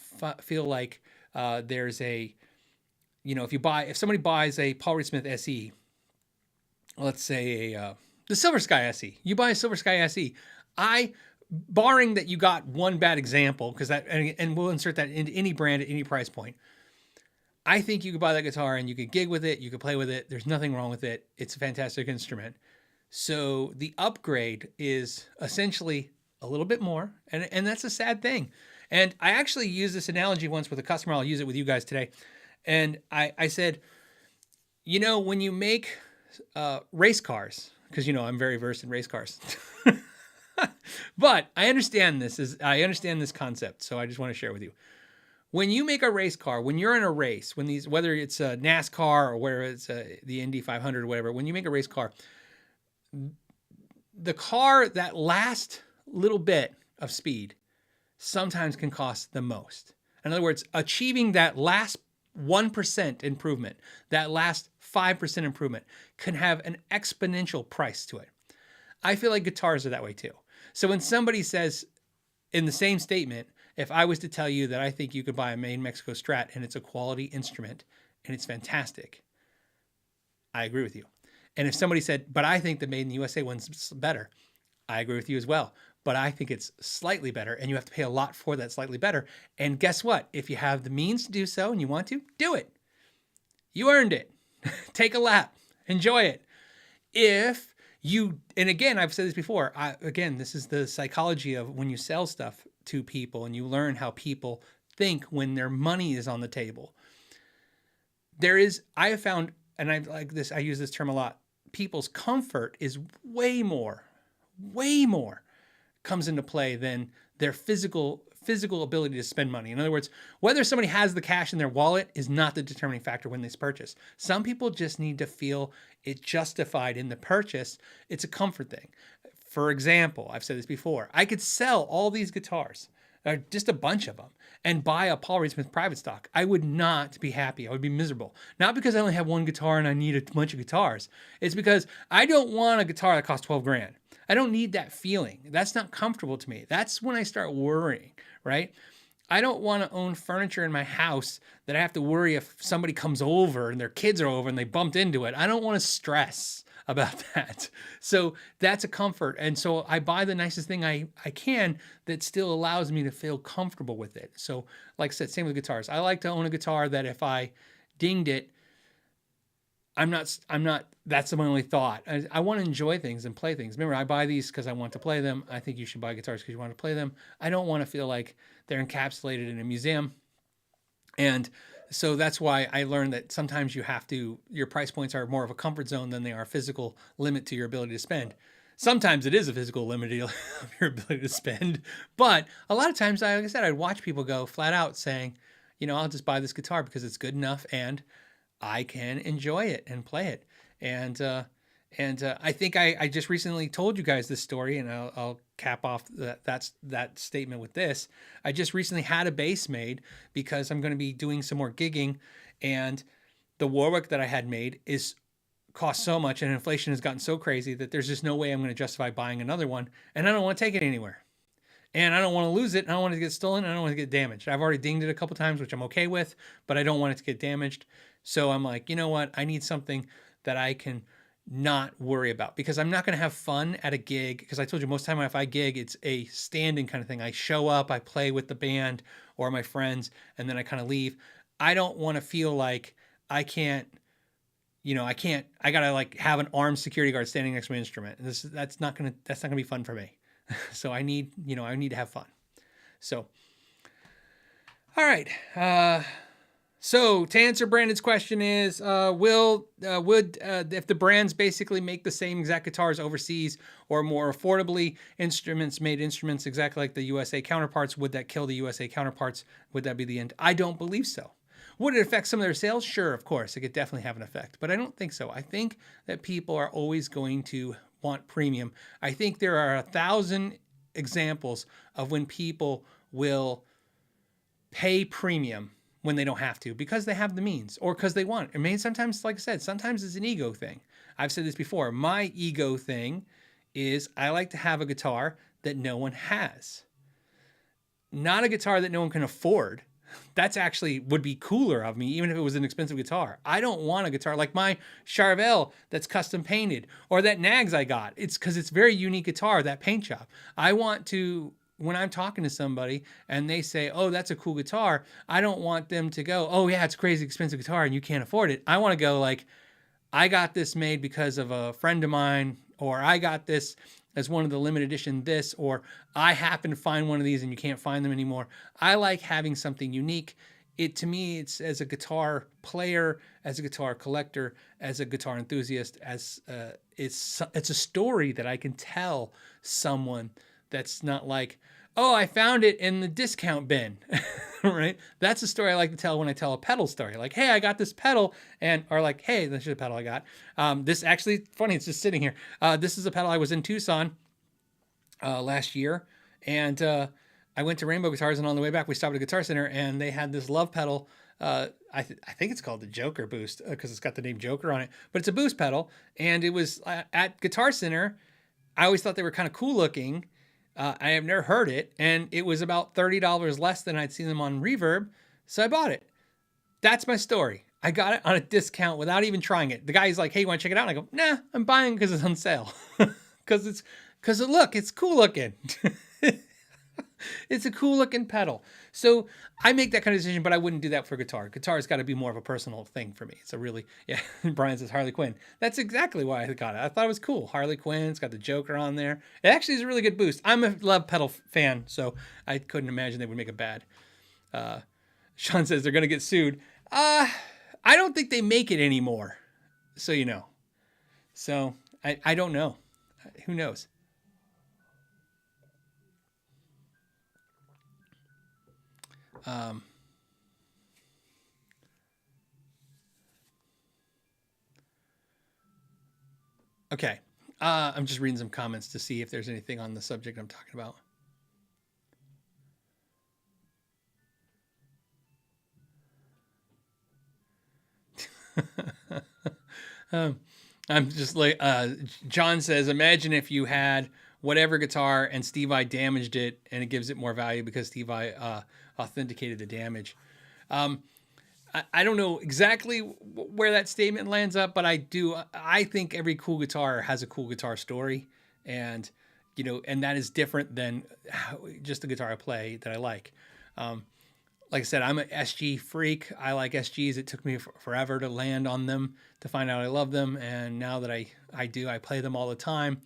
feel like there's a, if somebody buys a Paul Reed Smith SE, let's say The Silver Sky SE. You buy a Silver Sky SE. Barring that you got one bad example, because and we'll insert that into any brand at any price point. I think you could buy that guitar and you could gig with it, you could play with it. There's nothing wrong with it. It's a fantastic instrument. So the upgrade is essentially a little bit more, and that's a sad thing. And I actually used this analogy once with a customer. I'll use it with you guys today. And I said, you know, when you make race cars, because, you know, I'm very versed in race cars. But I understand this concept, so I just want to share it with you. When you make a race car, when you're in a race, whether it's a NASCAR or whether it's the Indy 500 or whatever, when you make a race car, the car, that last little bit of speed sometimes can cost the most. In other words, achieving that last 1% improvement, that last 5% improvement can have an exponential price to it. I feel like guitars are that way too. So when somebody says in the same statement, if I was to tell you that I think you could buy a Made in Mexico Strat and it's a quality instrument and it's fantastic, I agree with you. And if somebody said, but I think the Made in the USA one's better, I agree with you as well. But I think it's slightly better, and you have to pay a lot for that slightly better. And guess what? If you have the means to do so and you want to, do it. You earned it. Take a lap. Enjoy it. If you, and again, I've said this before, this is the psychology of when you sell stuff to people and you learn how people think when their money is on the table. I have found, and I use this term a lot, people's comfort is way more comes into play than their physical ability to spend money. In other words, whether somebody has the cash in their wallet is not the determining factor when they purchase. Some people just need to feel it justified in the purchase. It's a comfort thing. For example, I've said this before, I could sell all these guitars, or just a bunch of them, and buy a Paul Reed Smith private stock. I would not be happy. I would be miserable. Not because I only have one guitar and I need a bunch of guitars. It's because I don't want a guitar that costs 12 grand. I don't need that feeling. That's not comfortable to me. That's when I start worrying, right? I don't want to own furniture in my house that I have to worry if somebody comes over and their kids are over and they bumped into it. I don't want to stress about that. So that's a comfort. And so I buy the nicest thing I can that still allows me to feel comfortable with it. So like I said, same with guitars. I like to own a guitar that if I dinged it, I'm not, that's my only thought. I want to enjoy things and play things. Remember, I buy these because I want to play them. I think you should buy guitars because you want to play them. I don't want to feel like they're encapsulated in a museum. And so that's why I learned that sometimes your price points are more of a comfort zone than they are a physical limit to your ability to spend. Sometimes it is a physical limit of your ability to spend. But a lot of times, like I said, I'd watch people go flat out saying, you know, I'll just buy this guitar because it's good enough and I can enjoy it and play it. And I think I just recently told you guys this story, and I'll cap off that statement with this. I just recently had a bass made because I'm going to be doing some more gigging, and the Warwick that I had made cost so much, and inflation has gotten so crazy that there's just no way I'm going to justify buying another one, and I don't want to take it anywhere. And I don't want to lose it. I don't want it to get stolen. I don't want it to get damaged. I've already dinged it a couple times, which I'm okay with, but I don't want it to get damaged. So I'm like, you know what? I need something that I can not worry about, because I'm not going to have fun at a gig. Because I told you, most of the time if I gig, it's a standing kind of thing. I show up, I play with the band or my friends, and then I kind of leave. I don't want to feel like I gotta like have an armed security guard standing next to my instrument. That's not gonna be fun for me. So I need to have fun. So, all right. So to answer Brandon's question is, would if the brands basically make the same exact guitars overseas or more affordably made instruments exactly like the USA counterparts, would that kill the USA counterparts? Would that be the end? I don't believe so. Would it affect some of their sales? Sure, of course. It could definitely have an effect, but I don't think so. I think that people are always going to want premium. I think there are 1,000 examples of when people will pay premium when they don't have to, because they have the means or because they want. I mean, sometimes, like I said, sometimes it's an ego thing. I've said this before. My ego thing is I like to have a guitar that no one has. Not a guitar that no one can afford. that's actually would be cooler of me, even if it was an expensive guitar. I don't want a guitar like my Charvel that's custom painted, or that Nags I got. It's because it's very unique guitar, that paint job. I want to, when I'm talking to somebody and they say, oh, that's a cool guitar, I don't want them to go, oh yeah, it's a crazy expensive guitar and you can't afford it. I want to go like, I got this made because of a friend of mine, or I got this as one of the limited edition this, or I happen to find one of these and you can't find them anymore. I like having something unique. To me, it's as a guitar player, as a guitar collector, as a guitar enthusiast, it's a story that I can tell someone that's not like, oh, I found it in the discount bin, right? That's a story I like to tell when I tell a pedal story. Like, hey, I got this pedal, or like, hey, this is a pedal I got. This actually, funny, it's just sitting here. This is a pedal I was in Tucson last year, and I went to Rainbow Guitars, and on the way back, we stopped at a Guitar Center, and they had this Love pedal. I think it's called the Joker Boost because it's got the name Joker on it, but it's a boost pedal, and it was at Guitar Center. I always thought they were kind of cool looking. I have never heard it, and it was about $30 less than I'd seen them on Reverb, so I bought it. That's my story. I got it on a discount without even trying it. The guy's like, hey, you want to check it out? And I go, nah, I'm buying it because it's on sale. Because it's cool looking. It's a cool looking pedal. So I make that kind of decision, but I wouldn't do that for guitar. Guitar's got to be more of a personal thing for me. It's a really, yeah, Brian says Harley Quinn. That's exactly why I got it. I thought it was cool. Harley Quinn, it's got the Joker on there. It actually is a really good boost. I'm a Love pedal fan, so I couldn't imagine they would make it bad. Sean says they're going to get sued. I don't think they make it anymore. So, you know. So I don't know. Who knows? Okay. I'm just reading some comments to see if there's anything on the subject I'm talking about. I'm just like, John says, imagine if you had whatever guitar and Steve Vai damaged it and it gives it more value because Steve Vai authenticated the damage. I don't know exactly where that statement lands up, but I think every cool guitar has a cool guitar story, and you know, and that is different than just the guitar I play that I like. Like I said, I'm an SG freak. I like SGs. It took me forever to land on them, to find out I love them, and now that I do, I play them all the time.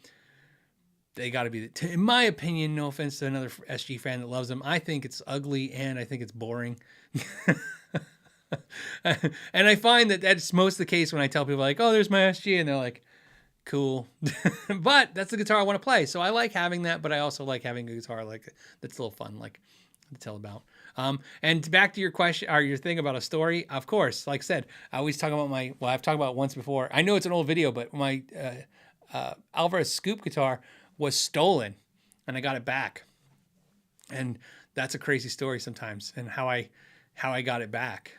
They got to be, in my opinion, no offense to another SG fan that loves them, I think it's ugly and I think it's boring. And I find that that's most of the case when I tell people like, oh, there's my SG, and they're like, cool. But that's the guitar I want to play. So I like having that, but I also like having a guitar like that's a little fun, like to tell about. And back to your question or your thing about a story, of course, like I said, I always talk about I've talked about it once before. I know it's an old video, but my Alvarez Scoop guitar was stolen and I got it back. And that's a crazy story sometimes, and how I got it back.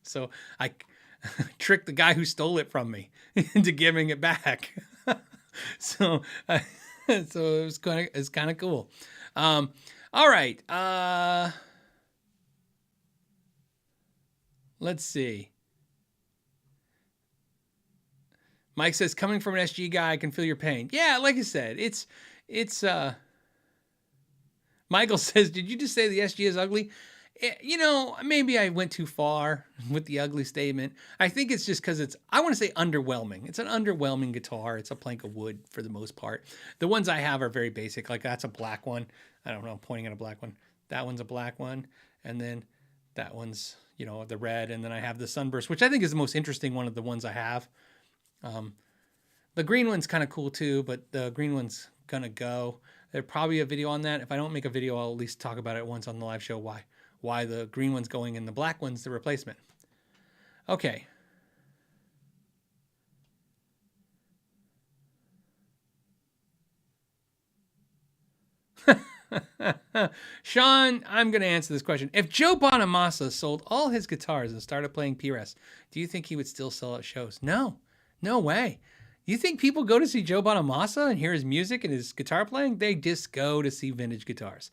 So I tricked the guy who stole it from me into giving it back. So it was kind of cool. All right. Let's see. Mike says, coming from an SG guy, I can feel your pain. Yeah, like I said, it's Michael says, did you just say the SG is ugly? You know, maybe I went too far with the ugly statement. I think it's just because I want to say underwhelming. It's an underwhelming guitar. It's a plank of wood for the most part. The ones I have are very basic. Like that's a black one. I don't know, I'm pointing at a black one. That one's a black one. And then that one's, you know, the red. And then I have the Sunburst, which I think is the most interesting one of the ones I have. The green one's kind of cool too, but the green one's gonna go. There'll probably be a video on that. If I don't make a video, I'll at least talk about it once on the live show, why the green one's going and the black one's the replacement. Okay. Sean, I'm going to answer this question. If Joe Bonamassa sold all his guitars and started playing PRS, do you think he would still sell at shows? No way. You think people go to see Joe Bonamassa and hear his music and his guitar playing? They just go to see vintage guitars.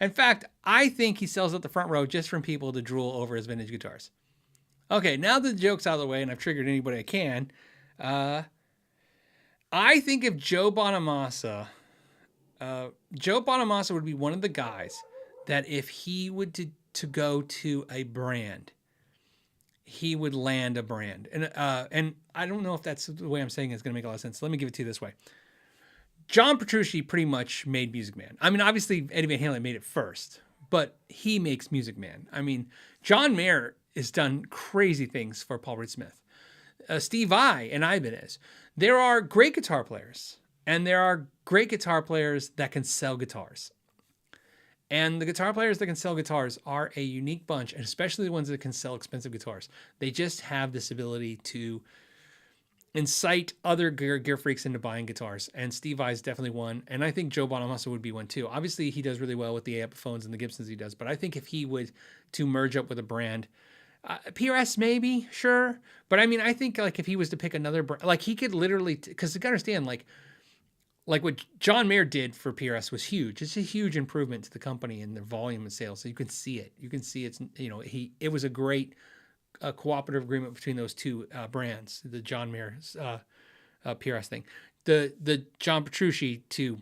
In fact, I think he sells out the front row just from people to drool over his vintage guitars. Okay, now that the joke's out of the way and I've triggered anybody I can, I think if Joe Bonamassa would be one of the guys that if he would to go to a brand, he would land a brand. And I don't know if that's the way I'm saying it's going to make a lot of sense. Let me give it to you this way. John Petrucci pretty much made Music Man. I mean, obviously Eddie Van Halen made it first, but he makes Music Man. I mean, John Mayer has done crazy things for Paul Reed Smith. Steve Vai and Ibanez. There are great guitar players, and there are great guitar players that can sell guitars. And the guitar players that can sell guitars are a unique bunch, and especially the ones that can sell expensive guitars. They just have this ability to incite other gear freaks into buying guitars. And Steve Vai is definitely one. And I think Joe Bonamassa would be one too. Obviously, he does really well with the Epiphones and the Gibsons he does. But I think if he would to merge up with a brand, PRS maybe, sure. But I mean, I think like if he was to pick another brand, like he could literally, because you got to understand, like what John Mayer did for PRS was huge. It's a huge improvement to the company and their volume of sales. So you can see it. You can see it's, it was a great cooperative agreement between those two brands, the John Mayer PRS thing. The John Petrucci to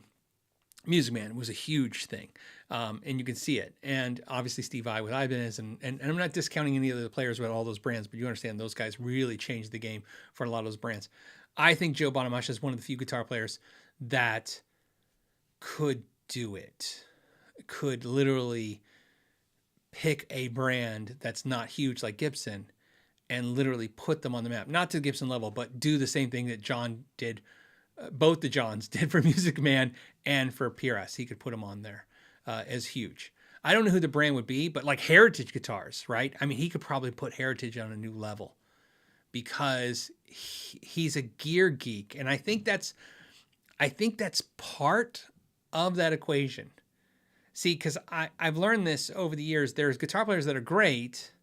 Music Man was a huge thing. And you can see it. And obviously Steve Vai with Ibanez, and I'm not discounting any of the players with all those brands, but you understand those guys really changed the game for a lot of those brands. I think Joe Bonamassa is one of the few guitar players that could do it, could literally pick a brand that's not huge like Gibson and literally put them on the map. Not to the Gibson level, but do the same thing that John did, both the Johns did for Music Man and for PRS. He could put them on there as huge. I don't know who the brand would be, but like Heritage guitars, right? I mean, he could probably put Heritage on a new level because he's a gear geek. And I think that's part of that equation. See, because I've learned this over the years. There's guitar players that are great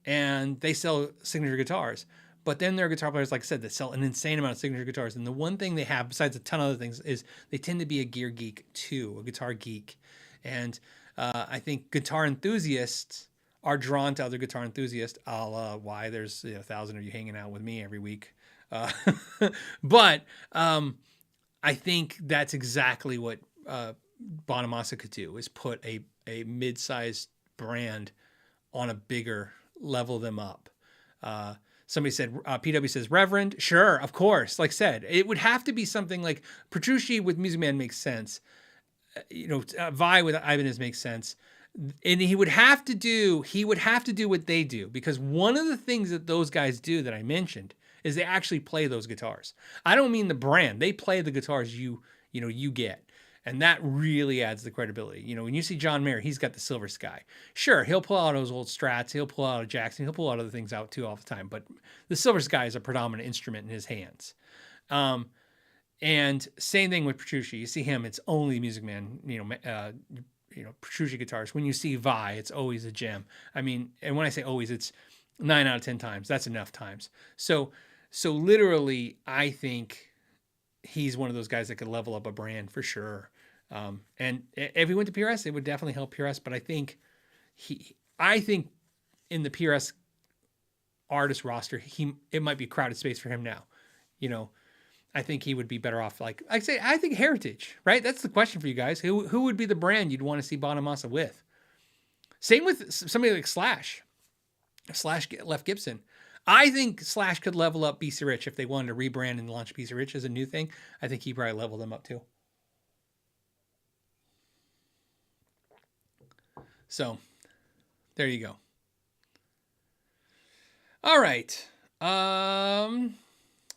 and they sell signature guitars. But then there are guitar players, like I said, that sell an insane amount of signature guitars. And the one thing they have, besides a ton of other things, is they tend to be a gear geek too, a guitar geek. And I think guitar enthusiasts are drawn to other guitar enthusiasts, a la why there's 1,000 of you hanging out with me every week. But I think that's exactly what Bonamassa could do, is put a mid-sized brand on a bigger, level them up. Somebody said, PW says, Reverend. Sure, of course. Like I said, it would have to be something like Petrucci with Music Man makes sense. Vai with Ibanez makes sense. And he would have to do what they do, because one of the things that those guys do that I mentioned is they actually play those guitars. I don't mean the brand. They play the guitars you get. And that really adds the credibility. When you see John Mayer, he's got the Silver Sky. Sure, he'll pull out those old Strats. He'll pull out a Jackson. He'll pull out other things out too all the time. But the Silver Sky is a predominant instrument in his hands. And same thing with Petrucci. You see him, it's only Music Man, Petrucci guitars. When you see Vai, it's always a gem. I mean, and when I say always, it's 9 out of 10 times. That's enough times. So literally, I think he's one of those guys that could level up a brand for sure. And if he went to PRS, it would definitely help PRS. But I think in the PRS artist roster, it might be crowded space for him now. I think he would be better off. I think Heritage, right? That's the question for you guys. Who would be the brand you'd want to see Bonamassa with? Same with somebody like Slash. If Slash left Gibson, I think Slash could level up BC Rich if they wanted to rebrand and launch BC Rich as a new thing. I think he probably leveled them up too. So, there you go. All right.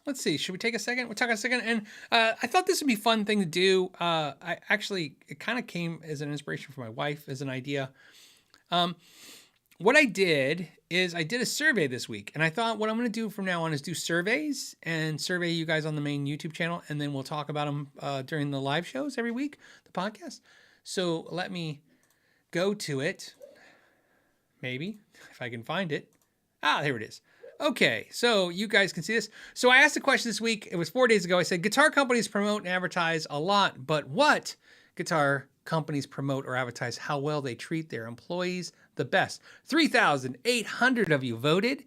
Let's see. Should we take a second? We'll talk a second. And I thought this would be a fun thing to do. It kind of came as an inspiration for my wife as an idea. What I did is I did a survey this week. And I thought what I'm going to do from now on is do surveys and survey you guys on the main YouTube channel. And then we'll talk about them during the live shows every week, the podcast. So let me go to it. Maybe, if I can find it. Here it is. Okay, so you guys can see this. So I asked a question this week. It was 4 days ago. I said, guitar companies promote and advertise a lot, but what guitar companies promote or advertise how well they treat their employees the best? 3,800 of you voted.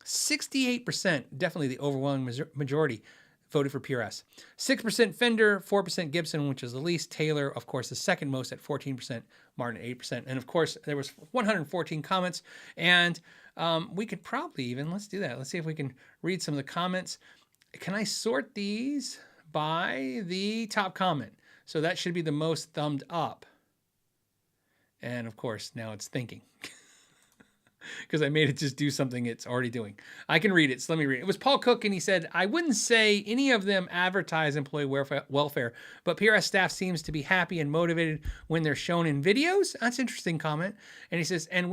68%, definitely the overwhelming majority, voted for PRS. 6% Fender, 4% Gibson, which is the least. Taylor, of course, the second most at 14%, Martin 8%. And of course, there was 114 comments. And we could probably even, let's do that. Let's see if we can read some of the comments. Can I sort these by the top comment? So that should be the most thumbed up. And of course, now it's thinking. Because I made it just do something it's already doing. I can read it, so let me read it. It was Paul Cook, and he said, I wouldn't say any of them advertise employee welfare, but PRS staff seems to be happy and motivated when they're shown in videos. That's an interesting comment. And he says, and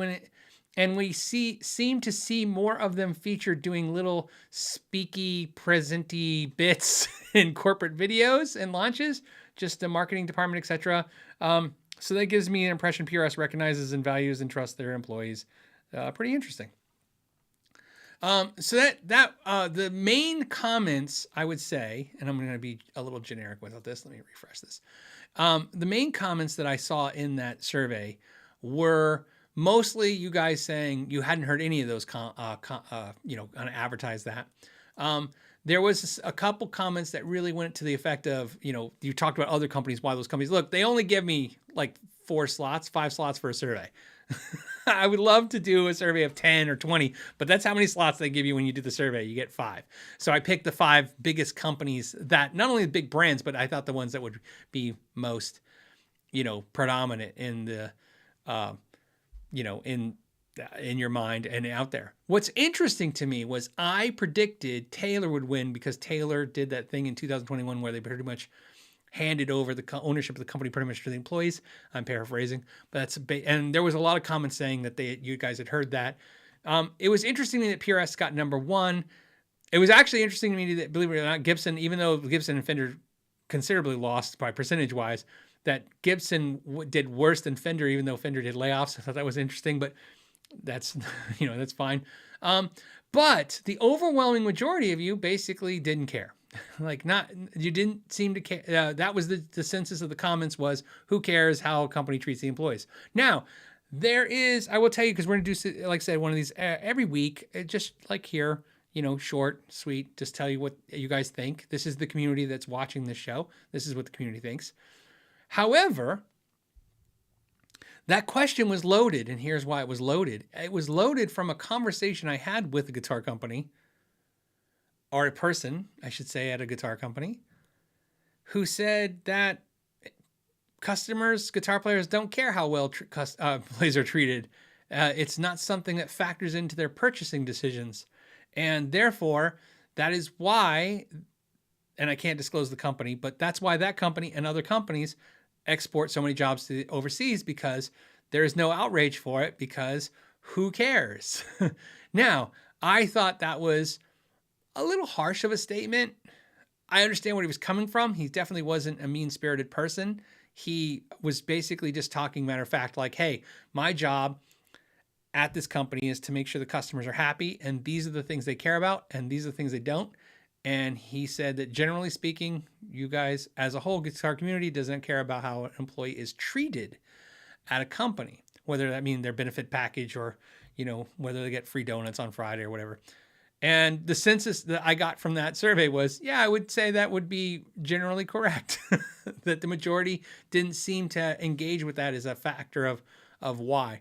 we seem to see more of them featured doing little speaky, presenty bits in corporate videos and launches, just the marketing department, etc. So that gives me an impression PRS recognizes and values and trusts their employees. Pretty interesting. So the main comments, I would say, and I'm going to be a little generic without this. Let me refresh this. The main comments that I saw in that survey were mostly you guys saying you hadn't heard any of those, kind of advertise that. There was a couple comments that really went to the effect of, you talked about other companies, why those companies, look, they only give me like 5 slots for a survey. I would love to do a survey of 10 or 20, but that's how many slots they give you when you do the survey. You get 5. So I picked the 5 biggest companies that, not only the big brands, but I thought the ones that would be most, predominant in the, in your mind and out there. What's interesting to me was I predicted Taylor would win because Taylor did that thing in 2021 where they pretty much handed over the ownership of the company pretty much to the employees. I'm paraphrasing, but and there was a lot of comments saying that you guys had heard that. It was interesting to me that PRS got number 1. It was actually interesting to me that, believe it or not, Gibson, even though Gibson and Fender considerably lost by percentage wise, that Gibson did worse than Fender, even though Fender did layoffs. I thought that was interesting, but that's, that's fine. But the overwhelming majority of you basically didn't care. You didn't seem to care. That was the census of the comments was, who cares how a company treats the employees? Now, I will tell you, because we're going to do, like I said, one of these every week, just like here, short, sweet, just tell you what you guys think. This is the community that's watching this show. This is what the community thinks. However, that question was loaded, and here's why it was loaded. It was loaded from a conversation I had with a guitar company, or a person, I should say, at a guitar company, who said that guitar players don't care how well employees are treated. It's not something that factors into their purchasing decisions. And therefore, that is why, and I can't disclose the company, but that's why that company and other companies export so many jobs to overseas, because there is no outrage for it, because who cares? Now, I thought that was a little harsh of a statement. I understand where he was coming from. He definitely wasn't a mean-spirited person. He was basically just talking matter of fact, like, hey, my job at this company is to make sure the customers are happy, and these are the things they care about, and these are the things they don't. And he said that generally speaking, you guys as a whole guitar community doesn't care about how an employee is treated at a company, whether that means their benefit package or, whether they get free donuts on Friday or whatever. And the census that I got from that survey was, yeah, I would say that would be generally correct, that the majority didn't seem to engage with that as a factor of why.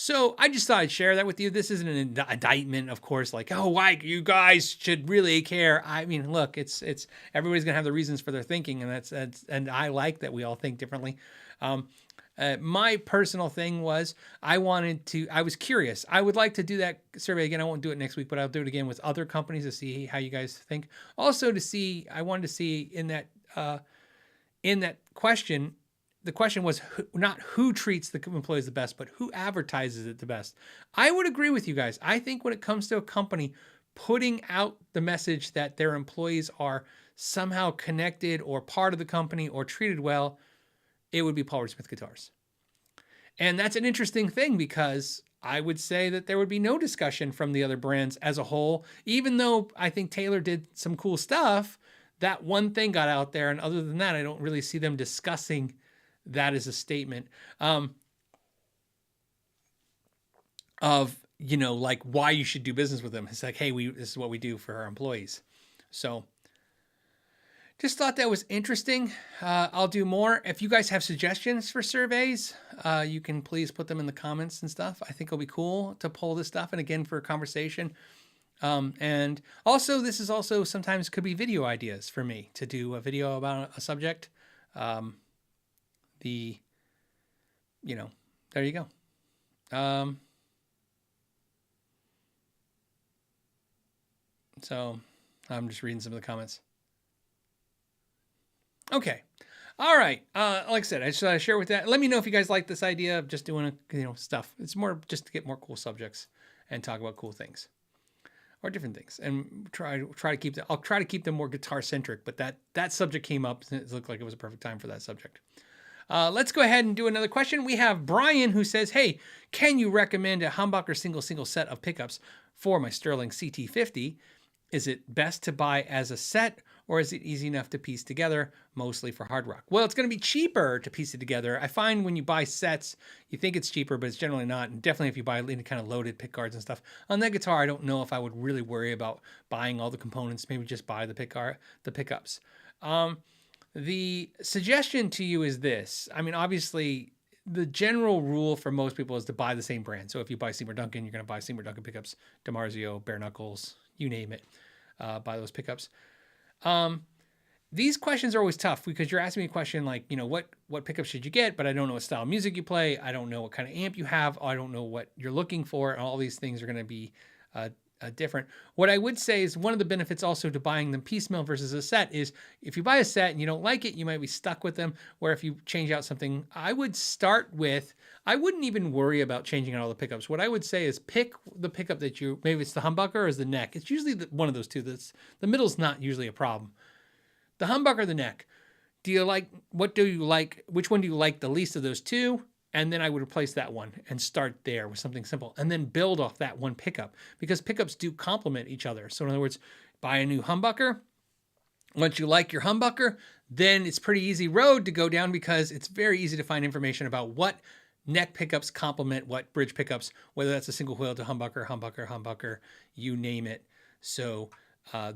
So I just thought I'd share that with you. This isn't an indictment, of course, like, oh, why you guys should really care. I mean, look, it's everybody's gonna have the reasons for their thinking, and and I like that we all think differently. My personal thing was I was curious. I would like to do that survey again. I won't do it next week, but I'll do it again with other companies to see how you guys think. Also I wanted to see in that question, the question was not who treats the employees the best, but who advertises it the best. I would agree with you guys. I think when it comes to a company putting out the message that their employees are somehow connected or part of the company or treated well, it would be Paul Reed Smith Guitars. And that's an interesting thing, because I would say that there would be no discussion from the other brands as a whole, even though I think Taylor did some cool stuff. That one thing got out there, and other than that, I don't really see them discussing that is a statement of, you know, like why you should do business with them. It's like, hey, this is what we do for our employees. So just thought that was interesting. I'll do more. If you guys have suggestions for surveys, you can please put them in the comments and stuff. I think it'll be cool to pull this stuff. And again, for a conversation. And also, this is also sometimes could be video ideas for me to do a video about a subject. You know, there you go. So I'm just reading some of the comments. Okay. All right. Like I said, I just share with that. Let me know if you guys like this idea of just doing, stuff. It's more just to get more cool subjects and talk about cool things or different things, and try to keep that. I'll try to keep them more guitar centric, but that subject came up and it looked like it was a perfect time for that subject. Let's go ahead and do another question. We have Brian who says, hey, can you recommend a humbucker single set of pickups for my Sterling CT50? Is it best to buy as a set, or is it easy enough to piece together, mostly for hard rock? Well, it's going to be cheaper to piece it together. I find when you buy sets, you think it's cheaper, but it's generally not. And definitely if you buy any kind of loaded pick guards and stuff. On that guitar, I don't know if I would really worry about buying all the components. Maybe just buy the pickups. The suggestion to you is this. I mean, obviously, the general rule for most people is to buy the same brand. So if you buy Seymour Duncan, you're going to buy Seymour Duncan pickups, DiMarzio, Bare Knuckles, you name it. Buy those pickups. These questions are always tough because you're asking me a question like, what pickups should you get? But I don't know what style of music you play. I don't know what kind of amp you have. I don't know what you're looking for. And all these things are going to be different. What I would say is one of the benefits also to buying them piecemeal versus a set is if you buy a set and you don't like it, you might be stuck with them. Where if you change out something, I would start with, I wouldn't even worry about changing out all the pickups. What I would say is pick the pickup that maybe it's the humbucker or is the neck. It's usually one of those two. The middle's not usually a problem. The humbucker or the neck. Which one do you like the least of those two? And then I would replace that one and start there with something simple and then build off that one pickup because pickups do complement each other. So in other words, buy a new humbucker. Once you like your humbucker, then it's pretty easy road to go down because it's very easy to find information about what neck pickups complement what bridge pickups, whether that's a single wheel to humbucker, you name it. So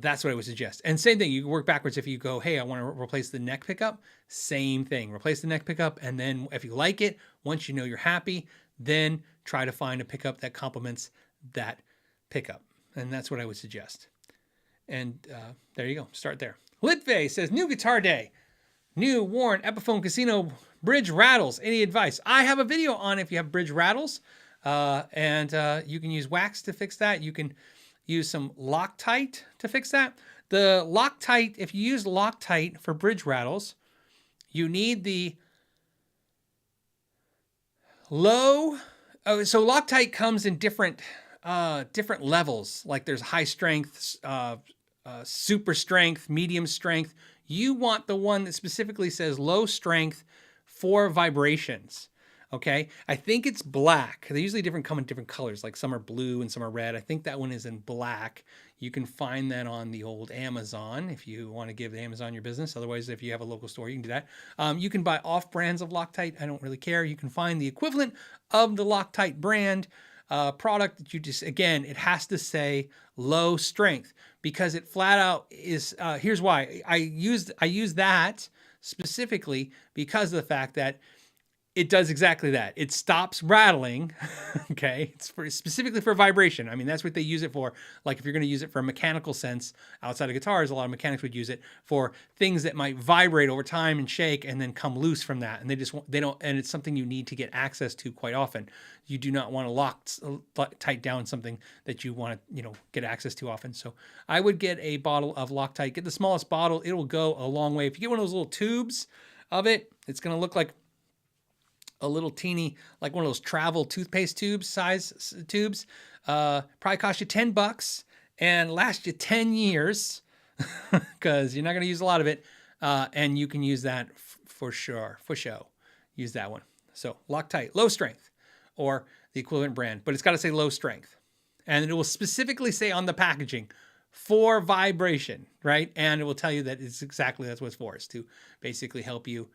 that's what I would suggest. And same thing, you work backwards. If you go, hey, I want to replace the neck pickup, same thing. Replace the neck pickup. And then if you like it, once you know you're happy, then try to find a pickup that complements that pickup. And that's what I would suggest. And there you go. Start there. Litve says, new guitar day. New worn Epiphone Casino bridge rattles. Any advice? I have a video on if you have bridge rattles. And you can use wax to fix that. You can use some Loctite to fix that. The Loctite, if you use Loctite for bridge rattles, you need the low. So Loctite comes in different levels. Like there's high strength, super strength, medium strength. You want the one that specifically says low strength for vibrations. Okay, I think it's black. They usually come in different colors, like some are blue and some are red. I think that one is in black. You can find that on the old Amazon if you want to give Amazon your business. Otherwise, if you have a local store, you can do that. You can buy off brands of Loctite. I don't really care. You can find the equivalent of the Loctite brand product that you just, again, it has to say low strength because it flat out is, here's why. I use that specifically because of the fact that it does exactly that. It stops rattling, okay? It's specifically for vibration. I mean, that's what they use it for. Like if you're going to use it for a mechanical sense outside of guitars, a lot of mechanics would use it for things that might vibrate over time and shake and then come loose from that. And and it's something you need to get access to quite often. You do not want to lock tight down something that you want to, get access to often. So I would get a bottle of Loctite. Get the smallest bottle. It will go a long way. If you get one of those little tubes of it, it's going to look like a little teeny, like one of those travel toothpaste size tubes, probably cost you $10 and last you 10 years because you're not going to use a lot of it. And you can use that for sure, for show. Use that one. So Loctite, low strength or the equivalent brand, but it's got to say low strength. And it will specifically say on the packaging for vibration, right? And it will tell you that that's what it's for. It's to basically help you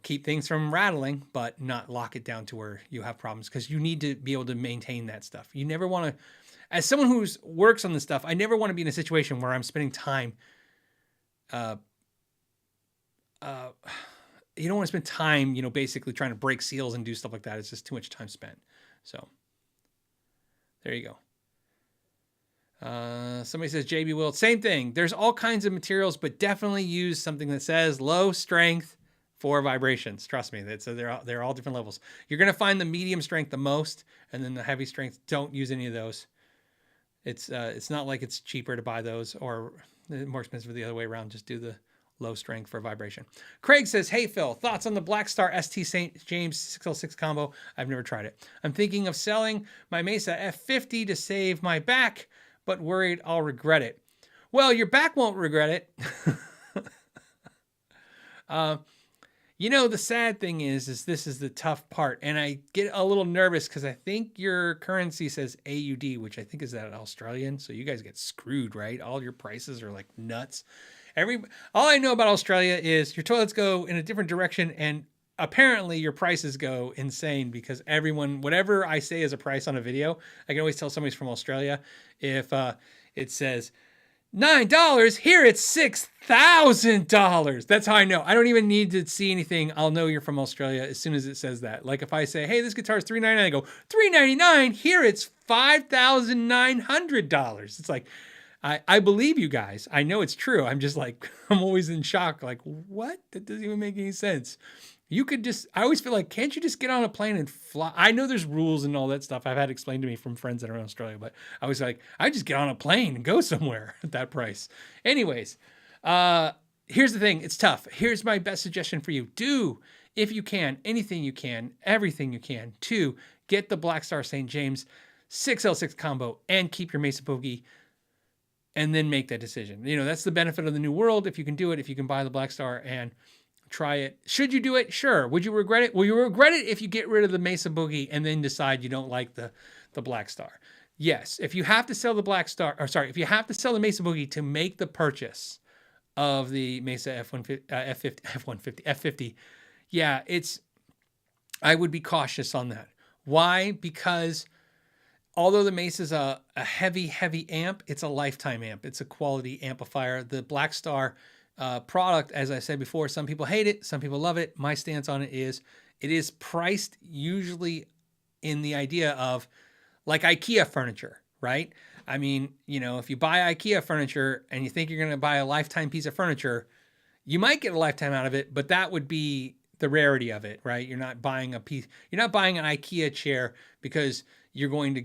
keep things from rattling, but not lock it down to where you have problems, because you need to be able to maintain that stuff. You never want to, as someone who works on this stuff, I never want to be in a situation where I'm spending time. You don't want to spend time, basically trying to break seals and do stuff like that. It's just too much time spent. So there you go. Somebody says JB Will, same thing. There's all kinds of materials, but definitely use something that says low strength for vibrations. Trust me, they're all different levels. You're going to find the medium strength the most, and then the heavy strength. Don't use any of those. It's not like it's cheaper to buy those or more expensive the other way around. Just do the low strength for vibration. Craig says, hey Phil, thoughts on the Blackstar ST St. James 606 combo? I've never tried it. I'm thinking of selling my Mesa F50 to save my back, but worried I'll regret it. Well, your back won't regret it. The sad thing is this is the tough part. And I get a little nervous because I think your currency says AUD, which I think is that Australian. So you guys get screwed, right? All your prices are like nuts. All I know about Australia is your toilets go in a different direction, and apparently your prices go insane because everyone, whatever I say as a price on a video, I can always tell somebody's from Australia. If it says $9, here it's $6,000. That's how I know. I don't even need to see anything. I'll know you're from Australia as soon as it says that. Like if I say, hey, this guitar is $399, I go, $399, here it's $5,900. It's like, I believe you guys. I know it's true. I'm just like, I'm always in shock. Like, what? That doesn't even make any sense. I always feel like, can't you just get on a plane and fly? I know there's rules and all that stuff. I've had explained to me from friends that are in Australia, but I was like, I just get on a plane and go somewhere at that price. Anyways, here's the thing. It's tough. Here's my best suggestion for you. Do, if you can, anything you can, everything you can to get the Blackstar St. James 6L6 combo and keep your Mesa Boogie, and then make that decision. That's the benefit of the new world. If you can do it, if you can buy the Blackstar and try it. Should you do it? Sure. Would you regret it? Well, you regret it if you get rid of the Mesa Boogie and then decide you don't like the Blackstar. Yes. If you have to sell the if you have to sell the Mesa Boogie to make the purchase of the Mesa F50, yeah, I would be cautious on that. Why? Because although the Mesa's a heavy, heavy amp, it's a lifetime amp. It's a quality amplifier. The Blackstar product, as I said before, some people hate it, some people love it. My stance on it is priced usually in the idea of like IKEA furniture, right? I mean, if you buy IKEA furniture and you think you're going to buy a lifetime piece of furniture, you might get a lifetime out of it, but that would be the rarity of it, right? You're not buying an IKEA chair because you're going to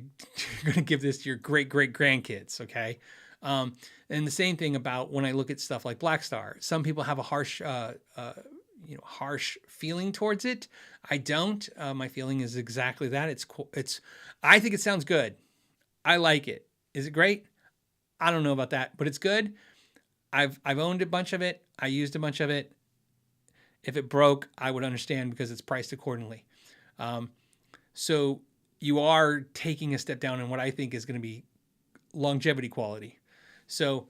give this to your great grandkids, okay? And the same thing about when I look at stuff like Blackstar. Some people have a harsh feeling towards it. I don't. My feeling is exactly that. I think it sounds good. I like it. Is it great? I don't know about that, but it's good. I've owned a bunch of it. I used a bunch of it. If it broke, I would understand because it's priced accordingly. So you are taking a step down in what I think is going to be longevity quality. So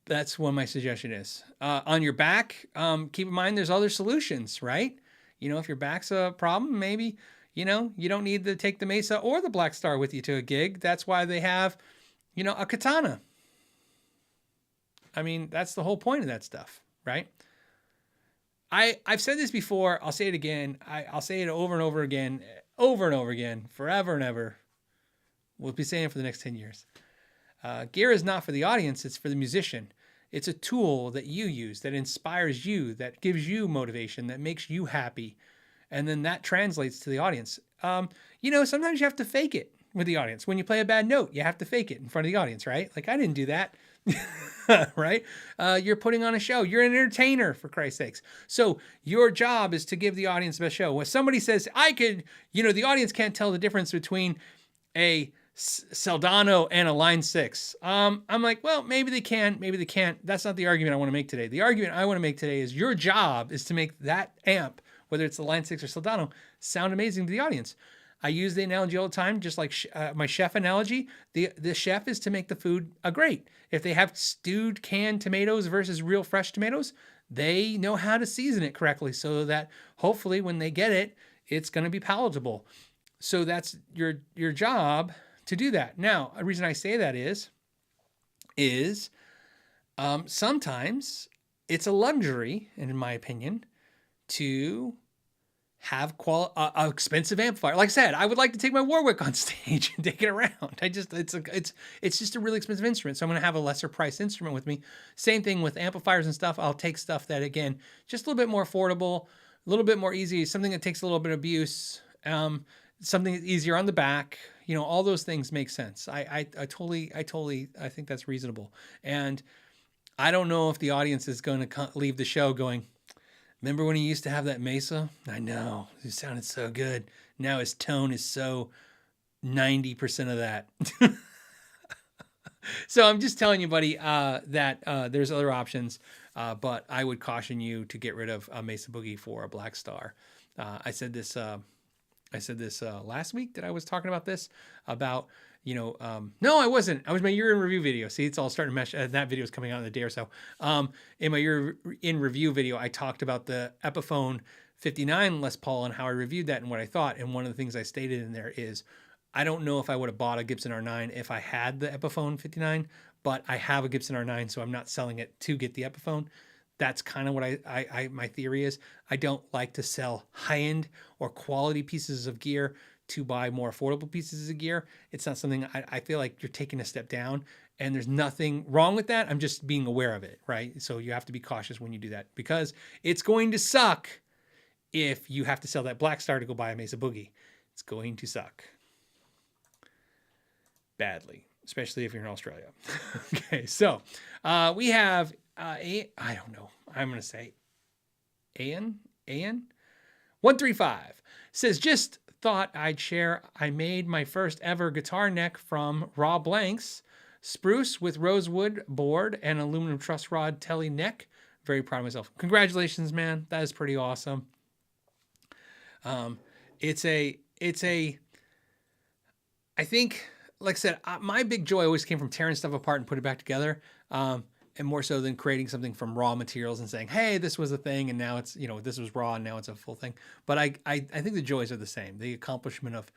that's what my suggestion is. On your back, keep in mind there's other solutions, right? If your back's a problem, maybe, you don't need to take the Mesa or the Blackstar with you to a gig. That's why they have, a katana. I mean, that's the whole point of that stuff, right? I've said this before. I'll say it again. I'll say it over and over again, forever and ever. We'll be saying it for the next 10 years. Gear is not for the audience. It's for the musician. It's a tool that you use, that inspires you, that gives you motivation, that makes you happy. And then that translates to the audience. Sometimes you have to fake it with the audience. When you play a bad note, you have to fake it in front of the audience, right? Like, I didn't do that. Right? You're putting on a show. You're an entertainer, for Christ's sakes. So your job is to give the audience the best show. When somebody says, the audience can't tell the difference between a Soldano and a Line 6. I'm like, well, maybe they can, maybe they can't. That's not the argument I want to make today. The argument I want to make today is your job is to make that amp, whether it's the Line 6 or Soldano, sound amazing to the audience. I use the analogy all the time, just like my chef analogy. The chef is to make the food great. If they have stewed canned tomatoes versus real fresh tomatoes, they know how to season it correctly so that hopefully when they get it, it's going to be palatable. So that's your job to do that. Now, the reason I say that is sometimes it's a luxury, and in my opinion, to have expensive amplifier. Like I said, I would like to take my Warwick on stage and take it around. It's just a really expensive instrument, so I'm going to have a lesser price instrument with me. Same thing with amplifiers and stuff. I'll take stuff that, again, just a little bit more affordable, a little bit more easy, something that takes a little bit of abuse, something easier on the back. You know, all those things make sense. I totally think that's reasonable. And I don't know if the audience is going to leave the show going, remember when he used to have that Mesa? I know, it sounded so good. Now his tone is so 90% of that. So I'm just telling you, buddy, that there's other options, but I would caution you to get rid of a Mesa Boogie for a Blackstar. I said this last week that I was talking about this, about, no, I wasn't. I was my year in review video. See, it's all starting to mesh. That video is coming out in a day or so. In my year in review video, I talked about the Epiphone 59 Les Paul and how I reviewed that and what I thought. And one of the things I stated in there is, I don't know if I would have bought a Gibson R9 if I had the Epiphone 59, but I have a Gibson R9, so I'm not selling it to get the Epiphone. That's kind of what my theory is. I don't like to sell high-end or quality pieces of gear to buy more affordable pieces of gear. It's not something I feel like you're taking a step down, and there's nothing wrong with that. I'm just being aware of it, right? So you have to be cautious when you do that, because it's going to suck if you have to sell that Blackstar to go buy a Mesa Boogie. It's going to suck badly, especially if you're in Australia. Okay, so we have I don't know. I'm going to say An 135 says, just thought I'd share. I made my first ever guitar neck from raw blanks, spruce with rosewood board and aluminum truss rod telly neck. Very proud of myself. Congratulations, man. That is pretty awesome. It's a, I think, like I said, my big joy always came from tearing stuff apart and putting it back together. And more so than creating something from raw materials and saying, hey, this was a thing, and now it's, this was raw and now it's a full thing. But I think the joys are the same. The accomplishment of,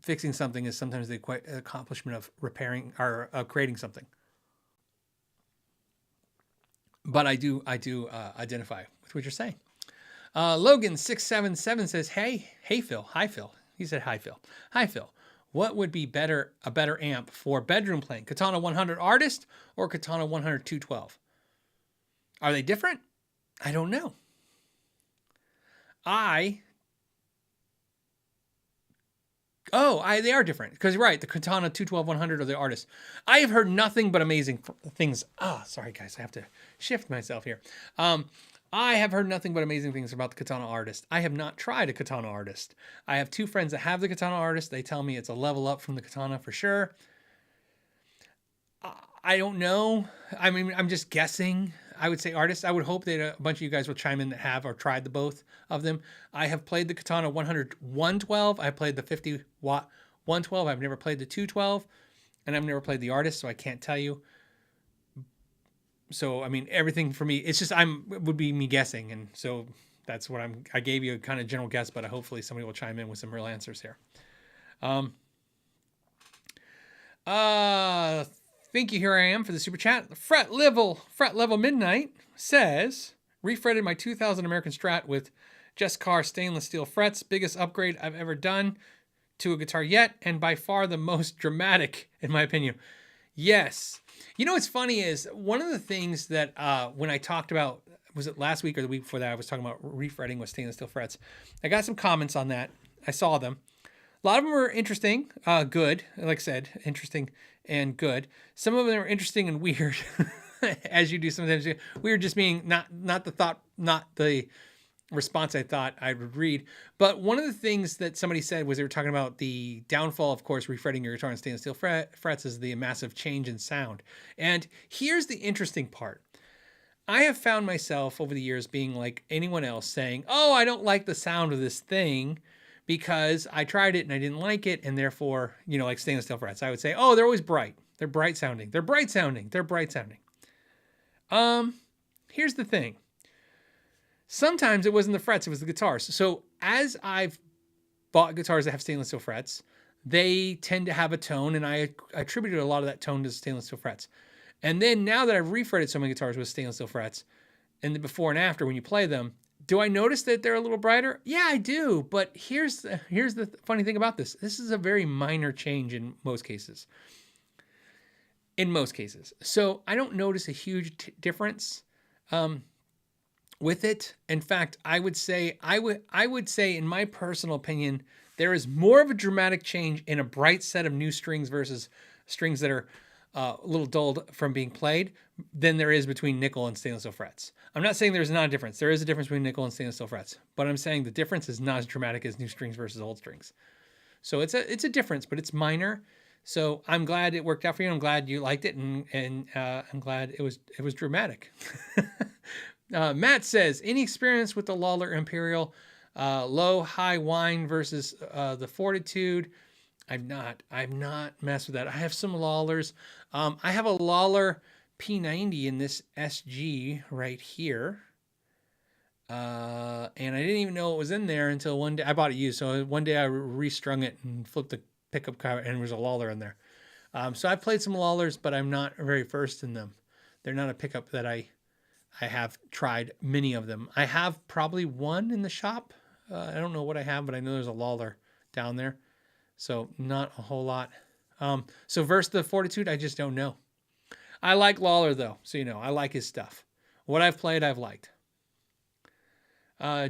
fixing something is sometimes the accomplishment of repairing or creating something. But I do identify with what you're saying. Logan677 says, hey Phil. Hi Phil. He said hi Phil. Hi Phil. What would be a better amp for bedroom playing? Katana 100 Artist or Katana 100 212? Are they different? I don't know. They are different. Because you're right, the Katana 212 100 are the Artist. I have heard nothing but amazing things. Sorry guys, I have to shift myself here. I have heard nothing but amazing things about the Katana Artist. I have not tried a Katana Artist. I have two friends that have the Katana Artist. They tell me it's a level up from the Katana for sure. I don't know. I mean, I'm just guessing. I would say Artist. I would hope that a bunch of you guys will chime in that have or tried the both of them. I have played the Katana 100 112. I played the 50 watt 112. I've never played the 212. And I've never played the Artist, so I can't tell you. So, I mean, everything for me, it's just, would be me guessing. And so that's what I gave you a kind of general guess, but hopefully somebody will chime in with some real answers here. Thank you. Here I am for the super chat. Fret level midnight says, refretted my 2000 American Strat with Jesscar stainless steel frets. Biggest upgrade I've ever done to a guitar yet, and by far the most dramatic, in my opinion. Yes. What's funny is one of the things that when I talked about, was it last week or the week before that, I was talking about refretting with stainless steel frets. I got some comments on that. I saw them. A lot of them were interesting, good. Like I said, interesting and good. Some of them are interesting and weird, as you do sometimes. Weird just being not the thought, not the response I thought I would read. But one of the things that somebody said was they were talking about the downfall, of course, refretting your guitar on stainless steel frets is the massive change in sound. And here's the interesting part. I have found myself over the years being like anyone else saying, oh, I don't like the sound of this thing because I tried it and I didn't like it, and therefore, like stainless steel frets, I would say, oh, they're always bright. They're bright sounding. They're bright sounding. They're bright sounding. Here's the thing. Sometimes it wasn't the frets, it was the guitars. So as I've bought guitars that have stainless steel frets, they tend to have a tone, and I attributed a lot of that tone to stainless steel frets. And then now that I've refretted so many guitars with stainless steel frets, and the before and after when you play them, do I notice that they're a little brighter? Yeah, I do. But here's the funny thing about this. This is a very minor change in most cases. In most cases. So I don't notice a huge difference with it. In fact, I would say in my personal opinion, there is more of a dramatic change in a bright set of new strings versus strings that are a little dulled from being played than there is between nickel and stainless steel frets. I'm not saying there's not a difference. There is a difference between nickel and stainless steel frets, but I'm saying the difference is not as dramatic as new strings versus old strings. So it's a difference, but it's minor. So I'm glad it worked out for you. I'm glad you liked it, and I'm glad it was dramatic. Matt says, any experience with the Lawler Imperial low high whine versus the Fortitude? I've not messed with that. I have some Lawlers. I have a Lawler P90 in this SG right here. And I didn't even know it was in there until one day. I bought it used, so one day I restrung it and flipped the pickup cover, and there was a Lawler in there. So I played some Lawlers, but I'm not very versed in them. They're not a pickup that I have tried many of them. I have probably one in the shop. I don't know what I have, but I know there's a Lawler down there. So not a whole lot. So versus the Fortitude, I just don't know. I like Lawler though. So, I like his stuff. What I've played, I've liked.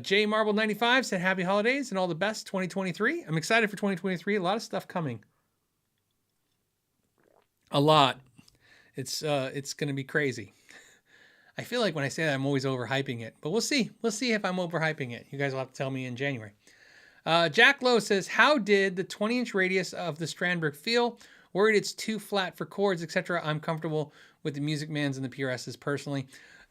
J Marble 95 said happy holidays and all the best 2023. I'm excited for 2023. A lot of stuff coming. A lot. It's going to be crazy. I feel like when I say that, I'm always overhyping it, but we'll see. We'll see if I'm overhyping it. You guys will have to tell me in January. Jack Lowe says, how did the 20-inch radius of the Strandberg feel? Worried it's too flat for chords, etc. I'm comfortable with the Music Mans and the PRSs personally.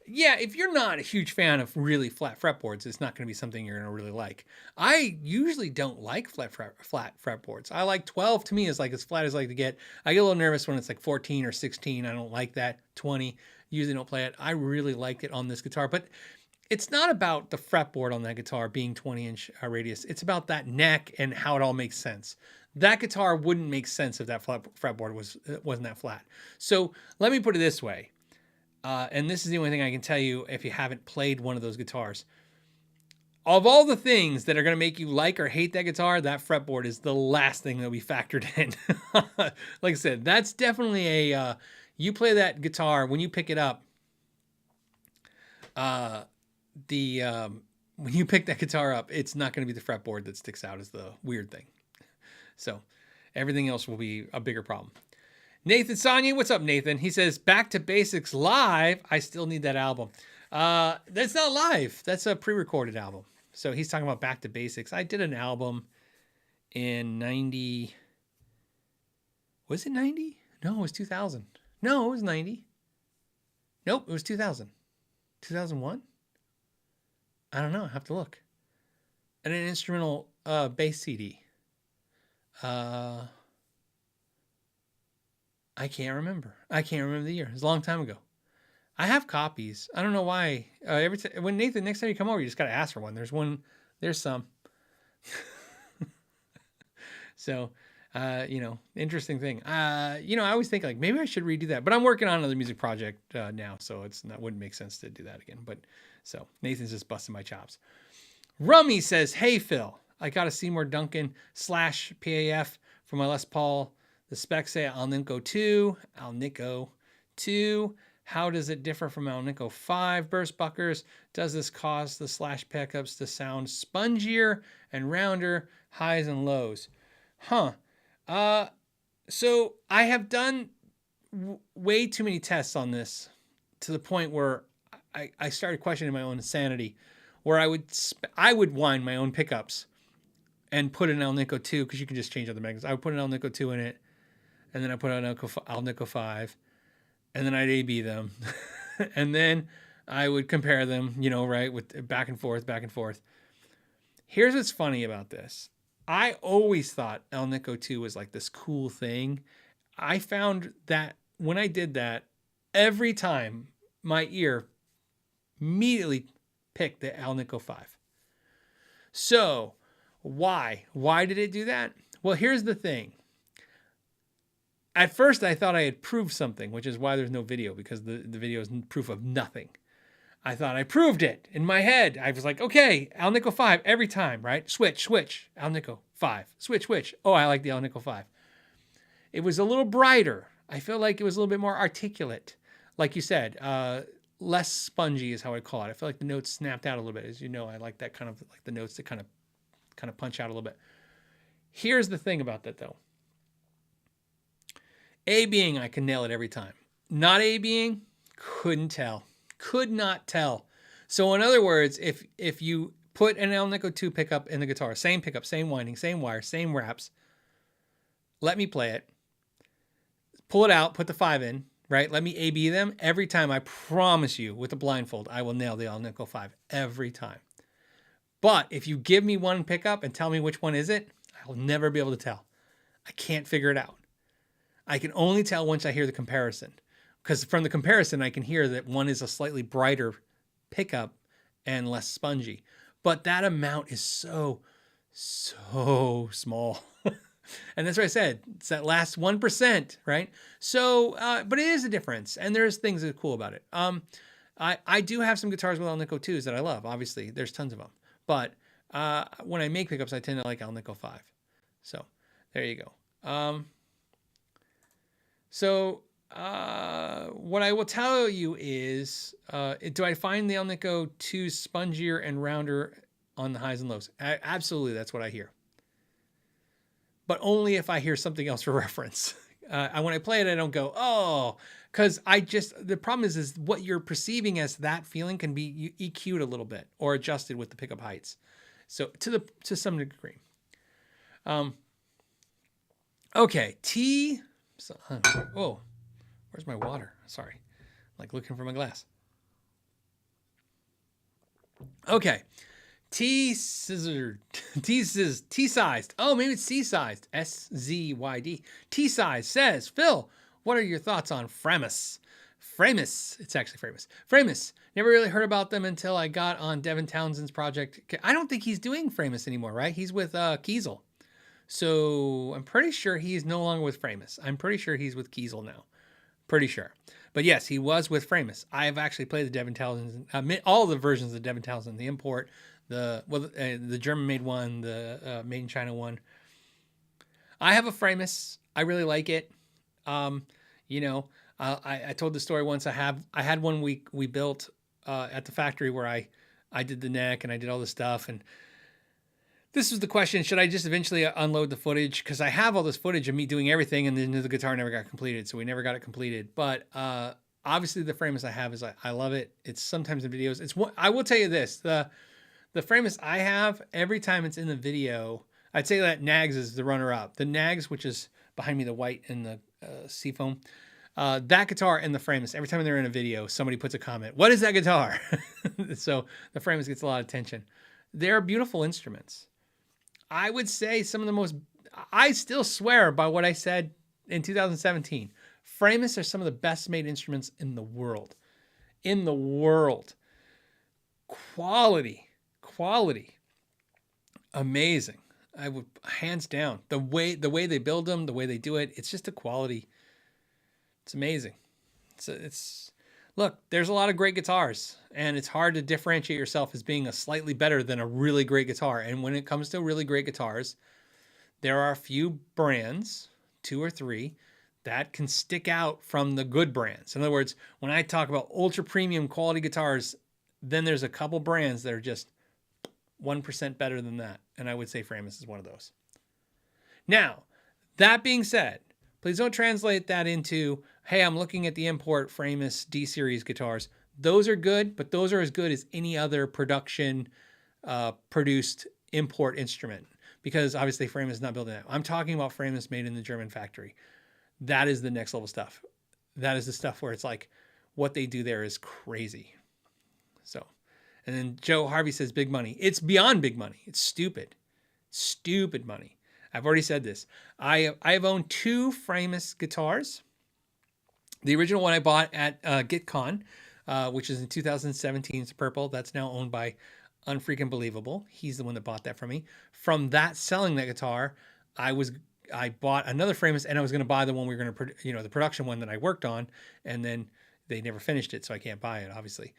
Yeah, if you're not a huge fan of really flat fretboards, it's not going to be something you're going to really like. I usually don't like flat fretboards. I like 12 to me is like as flat as I like to get. I get a little nervous when it's like 14 or 16. I don't like that. 20, usually don't play it. I really like it on this guitar, but it's not about the fretboard on that guitar being 20-inch radius. It's about that neck and how it all makes sense. That guitar wouldn't make sense if that fretboard wasn't that flat. So let me put it this way. And this is the only thing I can tell you if you haven't played one of those guitars. Of all the things that are going to make you like or hate that guitar, that fretboard is the last thing that we factored in. Like I said, that's definitely you play that guitar, when you pick it up, when you pick that guitar up, it's not going to be the fretboard that sticks out as the weird thing. So everything else will be a bigger problem. Nathan Sonia, what's up, Nathan? He says, Back to Basics live. I still need that album. That's not live. That's a pre-recorded album. So he's talking about Back to Basics. I did an album in 90. Was it 90? No, it was 2000. No, it was 90. Nope, it was 2000. 2001? I don't know. I have to look. And an instrumental bass CD. I can't remember. I can't remember the year. It was a long time ago. I have copies. I don't know why. When Nathan, next time you come over, you just got to ask for one. There's some. So, interesting thing. I always think like maybe I should redo that, but I'm working on another music project now, so wouldn't make sense to do that again. But so Nathan's just busting my chops. Rummy says, hey Phil, I got a Seymour Duncan /PAF for my Les Paul. The specs say Alnico 2. How does it differ from Alnico 5 burst buckers? Does this cause the slash pickups to sound spongier and rounder, highs and lows? So I have done way too many tests on this to the point where I started questioning my own sanity, where I would wind my own pickups and put an Alnico 2, because you can just change other magnets. I would put an Alnico 2 in it, and then I put an Alnico 5, and then I'd A/B them, and then I would compare them, right, with back and forth. Here's what's funny about this. I always thought Alnico 2 was like this cool thing. I found that when I did that, every time my ear immediately picked the Alnico 5. So why? Why did it do that? Well, here's the thing. At first, I thought I had proved something, which is why there's no video, because the video is proof of nothing. I thought I proved it in my head. I was like, okay, Alnico 5 every time, right? Switch, Alnico 5. Switch. Oh, I like the Alnico 5. It was a little brighter. I feel like it was a little bit more articulate. Like you said, less spongy is how I call it. I feel like the notes snapped out a little bit. As you know, I like that kind of like the notes that kind of punch out a little bit. Here's the thing about that though. A being, I can nail it every time. Not A being, couldn't tell. Could not tell. So in other words, if you put an Alnico 2 pickup in the guitar, same pickup, same winding, same wire, same wraps, let me play it, pull it out, put the 5 in, right? Let me A-B them. Every time, I promise you, with a blindfold, I will nail the Alnico 5 every time. But if you give me one pickup and tell me which one is it, I'll never be able to tell. I can't figure it out. I can only tell once I hear the comparison. Because from the comparison, I can hear that one is a slightly brighter pickup and less spongy. But that amount is so small. And that's what I said. It's that last 1%, right? So, but it is a difference. And there's things that are cool about it. I do have some guitars with Alnico 2s that I love. Obviously, there's tons of them. But when I make pickups, I tend to like Alnico 5. So, there you go. What I will tell you is, do I find the Alnico 2 spongier and rounder on the highs and lows? Absolutely, that's what I hear. But only if I hear something else for reference. When I play it, I don't go, oh, because the problem is what you're perceiving as that feeling can be EQ'd a little bit or adjusted with the pickup heights. So to some degree. Okay, oh, where's my water? Sorry, like looking for my glass. Okay, T-sized. Oh, maybe it's C-sized. S-Z-Y-D. T-sized says, Phil, what are your thoughts on Framus? It's actually Framus. Framus. Never really heard about them until I got on Devin Townsend's project. I don't think he's doing Framus anymore, right? He's with Kiesel. So I'm pretty sure he's no longer with Framus. I'm pretty sure he's with Kiesel now. Pretty sure. But yes, he was with Framus. I have actually played the Devin Townsend, all the versions of Devin Townsend, the import, the German-made one, the made in China one. I have a Framus. I really like it. I told the story once. I had one we built at the factory where I did the neck and I did all the stuff. And this was the question: should I just eventually unload the footage? Because I have all this footage of me doing everything, and then the guitar never got completed, so we never got it completed. But obviously, the Framus I have is I love it. It's sometimes in videos. I will tell you this: the Framus I have, every time it's in the video, I'd say that Nags is the runner-up. The Nags, which is behind me, the white and the seafoam, that guitar and the Framus, every time they're in a video, somebody puts a comment, what is that guitar? So the Framus gets a lot of attention. They're beautiful instruments. I would say I still swear by what I said in 2017. Framus are some of the best made instruments in the world. In the world. Quality. Amazing. I would, hands down. The way they build them, the way they do it, it's just a quality. It's amazing. Look, there's a lot of great guitars, and it's hard to differentiate yourself as being a slightly better than a really great guitar. And when it comes to really great guitars, there are a few brands, 2 or 3, that can stick out from the good brands. In other words, when I talk about ultra premium quality guitars, then there's a couple brands that are just 1% better than that. And I would say Framus is one of those. Now, that being said, please don't translate that into, hey, I'm looking at the import Framus D-Series guitars. Those are good, but those are as good as any other production produced import instrument, because obviously Framus is not building that. I'm talking about Framus made in the German factory. That is the next level stuff. That is the stuff where it's like what they do there is crazy. So, and then Joe Harvey says big money. It's beyond big money. It's stupid. Stupid money. I've already said this. I've owned 2 Framus guitars. The original one I bought at GitCon, which is in 2017. It's purple. That's now owned by Unfreaking Believable. He's the one that bought that from me. From that, selling that guitar, I bought another Framus, and I was going to buy the one we were going to, the production one that I worked on, and then they never finished it, so I can't buy it, obviously.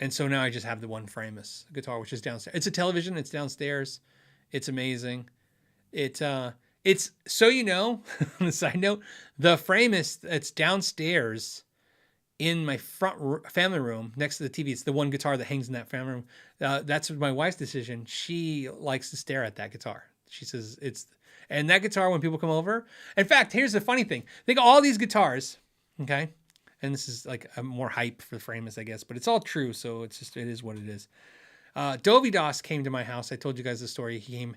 And so now I just have the one Framus guitar, which is downstairs. It's a television. It's downstairs. It's amazing. It's so on a side note, the Framus that's downstairs in my front family room next to the TV. It's the one guitar that hangs in that family room. That's my wife's decision. She likes to stare at that guitar. She says and that guitar, when people come over, in fact, here's the funny thing. Think of all these guitars, okay? And this is like a more hype for the Framus, I guess, but it's all true. So it is what it is. Dovey Doss came to my house. I told you guys the story. He came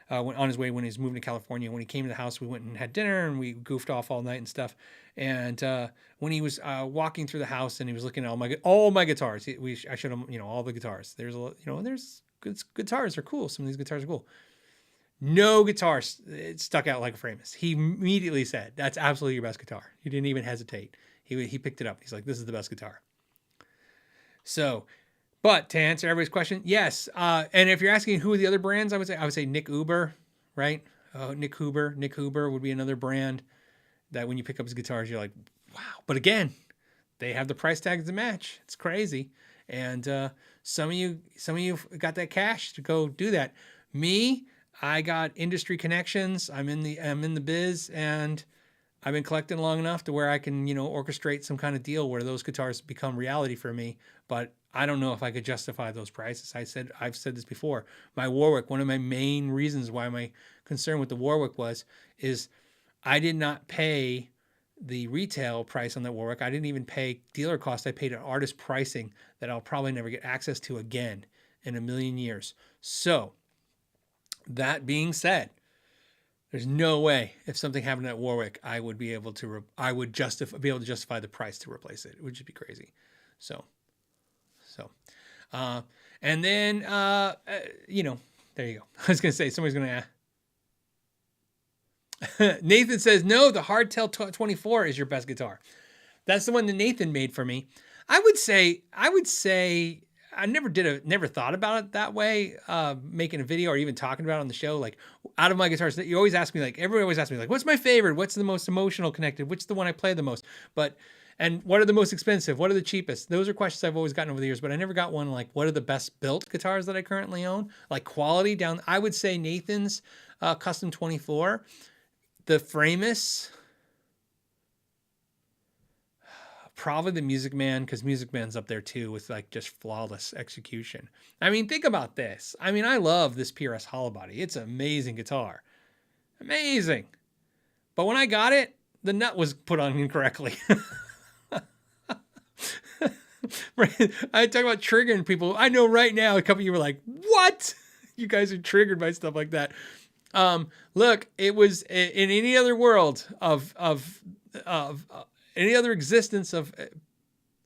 on his way when he was moving to California. When he came to the house, we went and had dinner and we goofed off all night and stuff. And when he was walking through the house and he was looking at all my guitars, I showed him, all the guitars. There's there's good guitars are cool. Some of these guitars are cool. No guitar stuck out like a Framus. He immediately said, "That's absolutely your best guitar." He didn't even hesitate. He picked it up. He's like, "This is the best guitar." So, but to answer everybody's question, yes. And if you're asking who are the other brands, I would say Nick Huber, right? Nick Huber would be another brand that when you pick up his guitars, you're like, wow. But again, they have the price tags to match. It's crazy. And some of you got that cash to go do that. Me, I got industry connections. I'm in the biz, and I've been collecting long enough to where I can, orchestrate some kind of deal where those guitars become reality for me. But I don't know if I could justify those prices. I've said this before. My Warwick, one of my main reasons why my concern with the Warwick is I did not pay the retail price on that Warwick. I didn't even pay dealer cost. I paid an artist pricing that I'll probably never get access to again in a million years. So that being said, there's no way if something happened at Warwick, I would be able to be able to justify the price to replace it. It would just be crazy. So, and then, there you go. I was going to say, somebody's going to ask. Nathan says, no, the Hardtail 24 is your best guitar. That's the one that Nathan made for me. I would say I never thought about it that way, making a video or even talking about it on the show. Like, out of my guitars, you always ask me, everybody always asks me, what's my favorite? What's the most emotional connected? Which is the one I play the most? And what are the most expensive? What are the cheapest? Those are questions I've always gotten over the years, but I never got one what are the best built guitars that I currently own? Like quality down. I would say Nathan's Custom 24, the Framus, probably the Music Man, because Music Man's up there too with just flawless execution. I mean, think about this. I mean, I love this PRS Hollowbody. It's an amazing guitar. Amazing. But when I got it, the nut was put on incorrectly. I talk about triggering people. I know right now a couple of you were like, what? You guys are triggered by stuff like that. Look, it was in any other world of any other existence of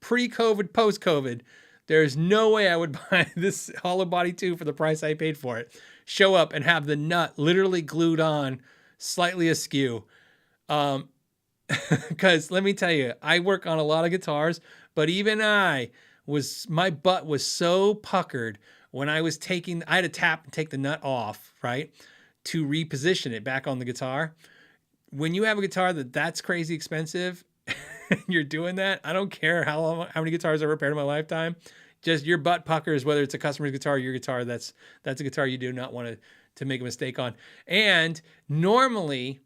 pre-COVID, post-COVID, there's no way I would buy this Hollowbody II for the price I paid for it. Show up and have the nut literally glued on slightly askew. Because let me tell you, I work on a lot of guitars, but even my butt was so puckered when I had to tap and take the nut off, right? To reposition it back on the guitar. When you have a guitar that's crazy expensive, you're doing that, I don't care how many guitars I repaired in my lifetime, just your butt puckers, whether it's a customer's guitar or your guitar, that's a guitar you do not want to make a mistake on. And normally,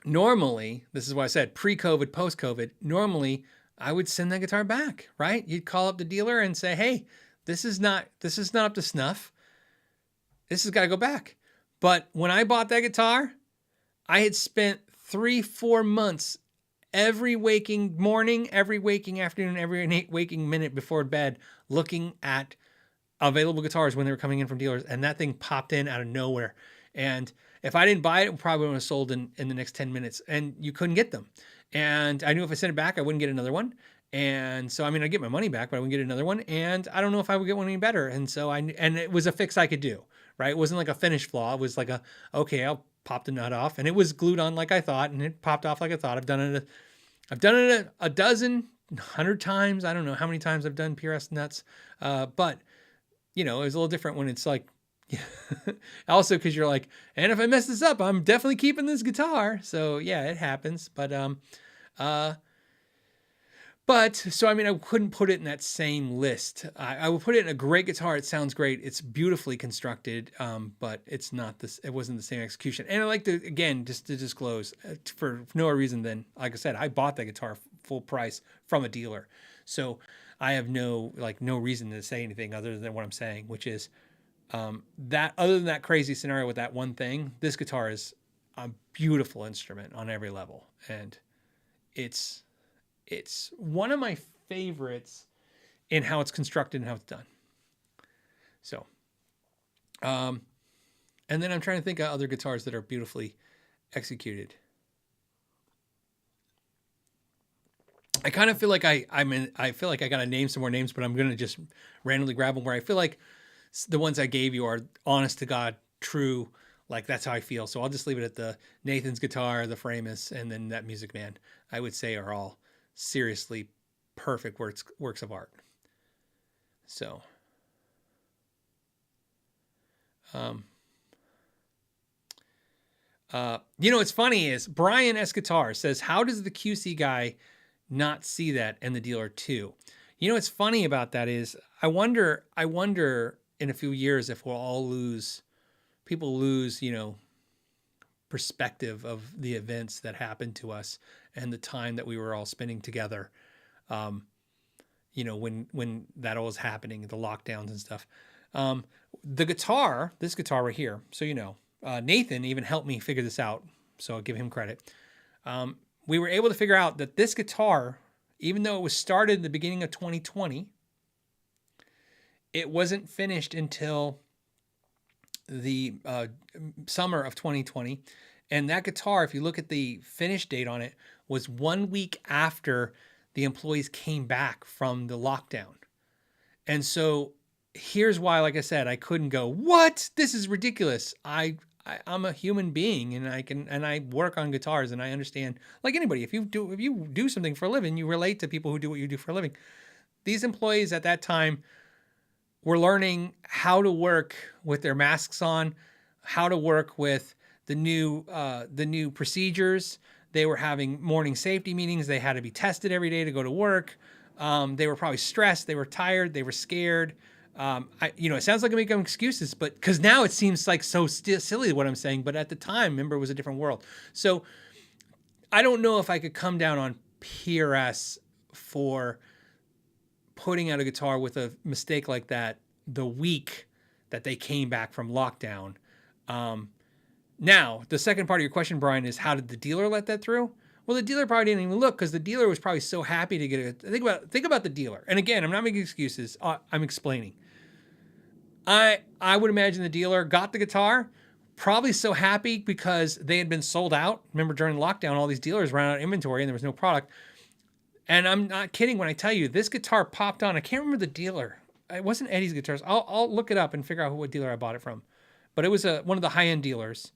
this is why I said pre-COVID, post-COVID, normally I would send that guitar back, right? You'd call up the dealer and say, hey, this is not up to snuff. This has got to go back. But when I bought that guitar, I had spent 3-4 months every waking morning, every waking afternoon, every waking minute before bed, looking at available guitars when they were coming in from dealers. And that thing popped in out of nowhere. And if I didn't buy it, it probably would have sold in the next 10 minutes. And you couldn't get them. And I knew if I sent it back, I wouldn't get another one. And so, I mean, I get my money back, but I wouldn't get another one. And I don't know if I would get one any better. And so and it was a fix I could do, right? It wasn't like a finish flaw. It was like okay, I'll pop the nut off, and it was glued on like I thought, and it popped off like I thought. I've done it a dozen, 100 times. I don't know how many times I've done PRS nuts. But it was a little different when it's like, also because you're like, and if I mess this up, I'm definitely keeping this guitar. So yeah, it happens. But so, I mean, I couldn't put it in that same list. I would put it in a great guitar. It sounds great. It's beautifully constructed, but it's not this. It wasn't the same execution. And I like to, again, just to disclose, for no other reason than, like I said, I bought that guitar full price from a dealer. So I have no reason to say anything other than what I'm saying, which is that other than that crazy scenario with that one thing, this guitar is a beautiful instrument on every level. And it's one of my favorites in how it's constructed and how it's done. So, and then I'm trying to think of other guitars that are beautifully executed. I kind of feel like I feel like I got to name some more names, but I'm going to just randomly grab them where I feel like the ones I gave you are honest to God, true. Like that's how I feel. So I'll just leave it at the Nathan's guitar, the Framus, and then that Music Man, I would say are all seriously perfect works of art. So, what's funny is Brian S. Guitar says, how does the QC guy not see that and the dealer too? What's funny about that is I wonder in a few years if people lose, perspective of the events that happened to us and the time that we were all spending together. When that all was happening, the lockdowns and stuff. This guitar right here. So, Nathan even helped me figure this out. So I'll give him credit. We were able to figure out that this guitar, even though it was started in the beginning of 2020, it wasn't finished until the summer of 2020. And that guitar, if you look at the finish date on it, was 1 week after the employees came back from the lockdown. And so here's why, like I said, I couldn't go, what? This is ridiculous. I'm a human being and I work on guitars and I understand, like anybody, if you do something for a living, you relate to people who do what you do for a living. These employees at that time were learning how to work with their masks on, how to work with the new procedures. They were having morning safety meetings. They had to be tested every day to go to work. They were probably stressed. They were tired. They were scared. It sounds like I'm making excuses, but because now it seems like so silly what I'm saying. But at the time, remember, it was a different world. So I don't know if I could come down on PRS for putting out a guitar with a mistake like that the week that they came back from lockdown. Now, the second part of your question, Brian, is how did the dealer let that through? Well, the dealer probably didn't even look because the dealer was probably so happy to get it. Think about the dealer. And again, I'm not making excuses. I'm explaining. I would imagine the dealer got the guitar, probably so happy because they had been sold out. Remember, during lockdown, all these dealers ran out of inventory and there was no product. And I'm not kidding when I tell you this guitar popped on. I can't remember the dealer. It wasn't Eddie's Guitars. I'll look it up and figure out what dealer I bought it from. But it was one of the high-end dealers.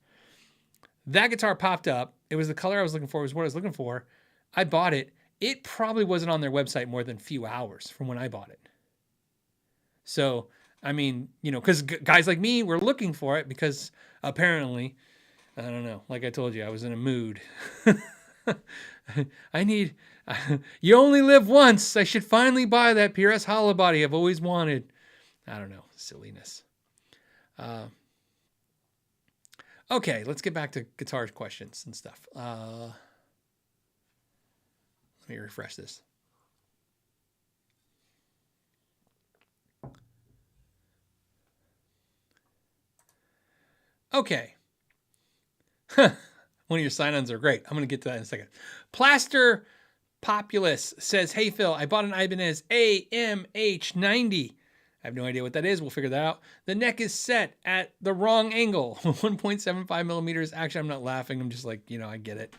That guitar popped up. It was the color I was looking for. It was what I was looking for. I bought it. It probably wasn't on their website more than a few hours from when I bought it. So, I mean, because guys like me were looking for it because apparently, I don't know, like I told you, I was in a mood. You only live once. I should finally buy that PRS Hollowbody I've always wanted. I don't know, silliness. Okay, let's get back to guitar questions and stuff. Let me refresh this. Okay. One of your sign-ons are great. I'm going to get to that in a second. Plaster Populous says, hey, Phil, I bought an Ibanez AMH90. I have no idea what that is. We'll figure that out. The neck is set at the wrong angle, 1.75 millimeters. Actually, I'm not laughing. I'm just like, I get it.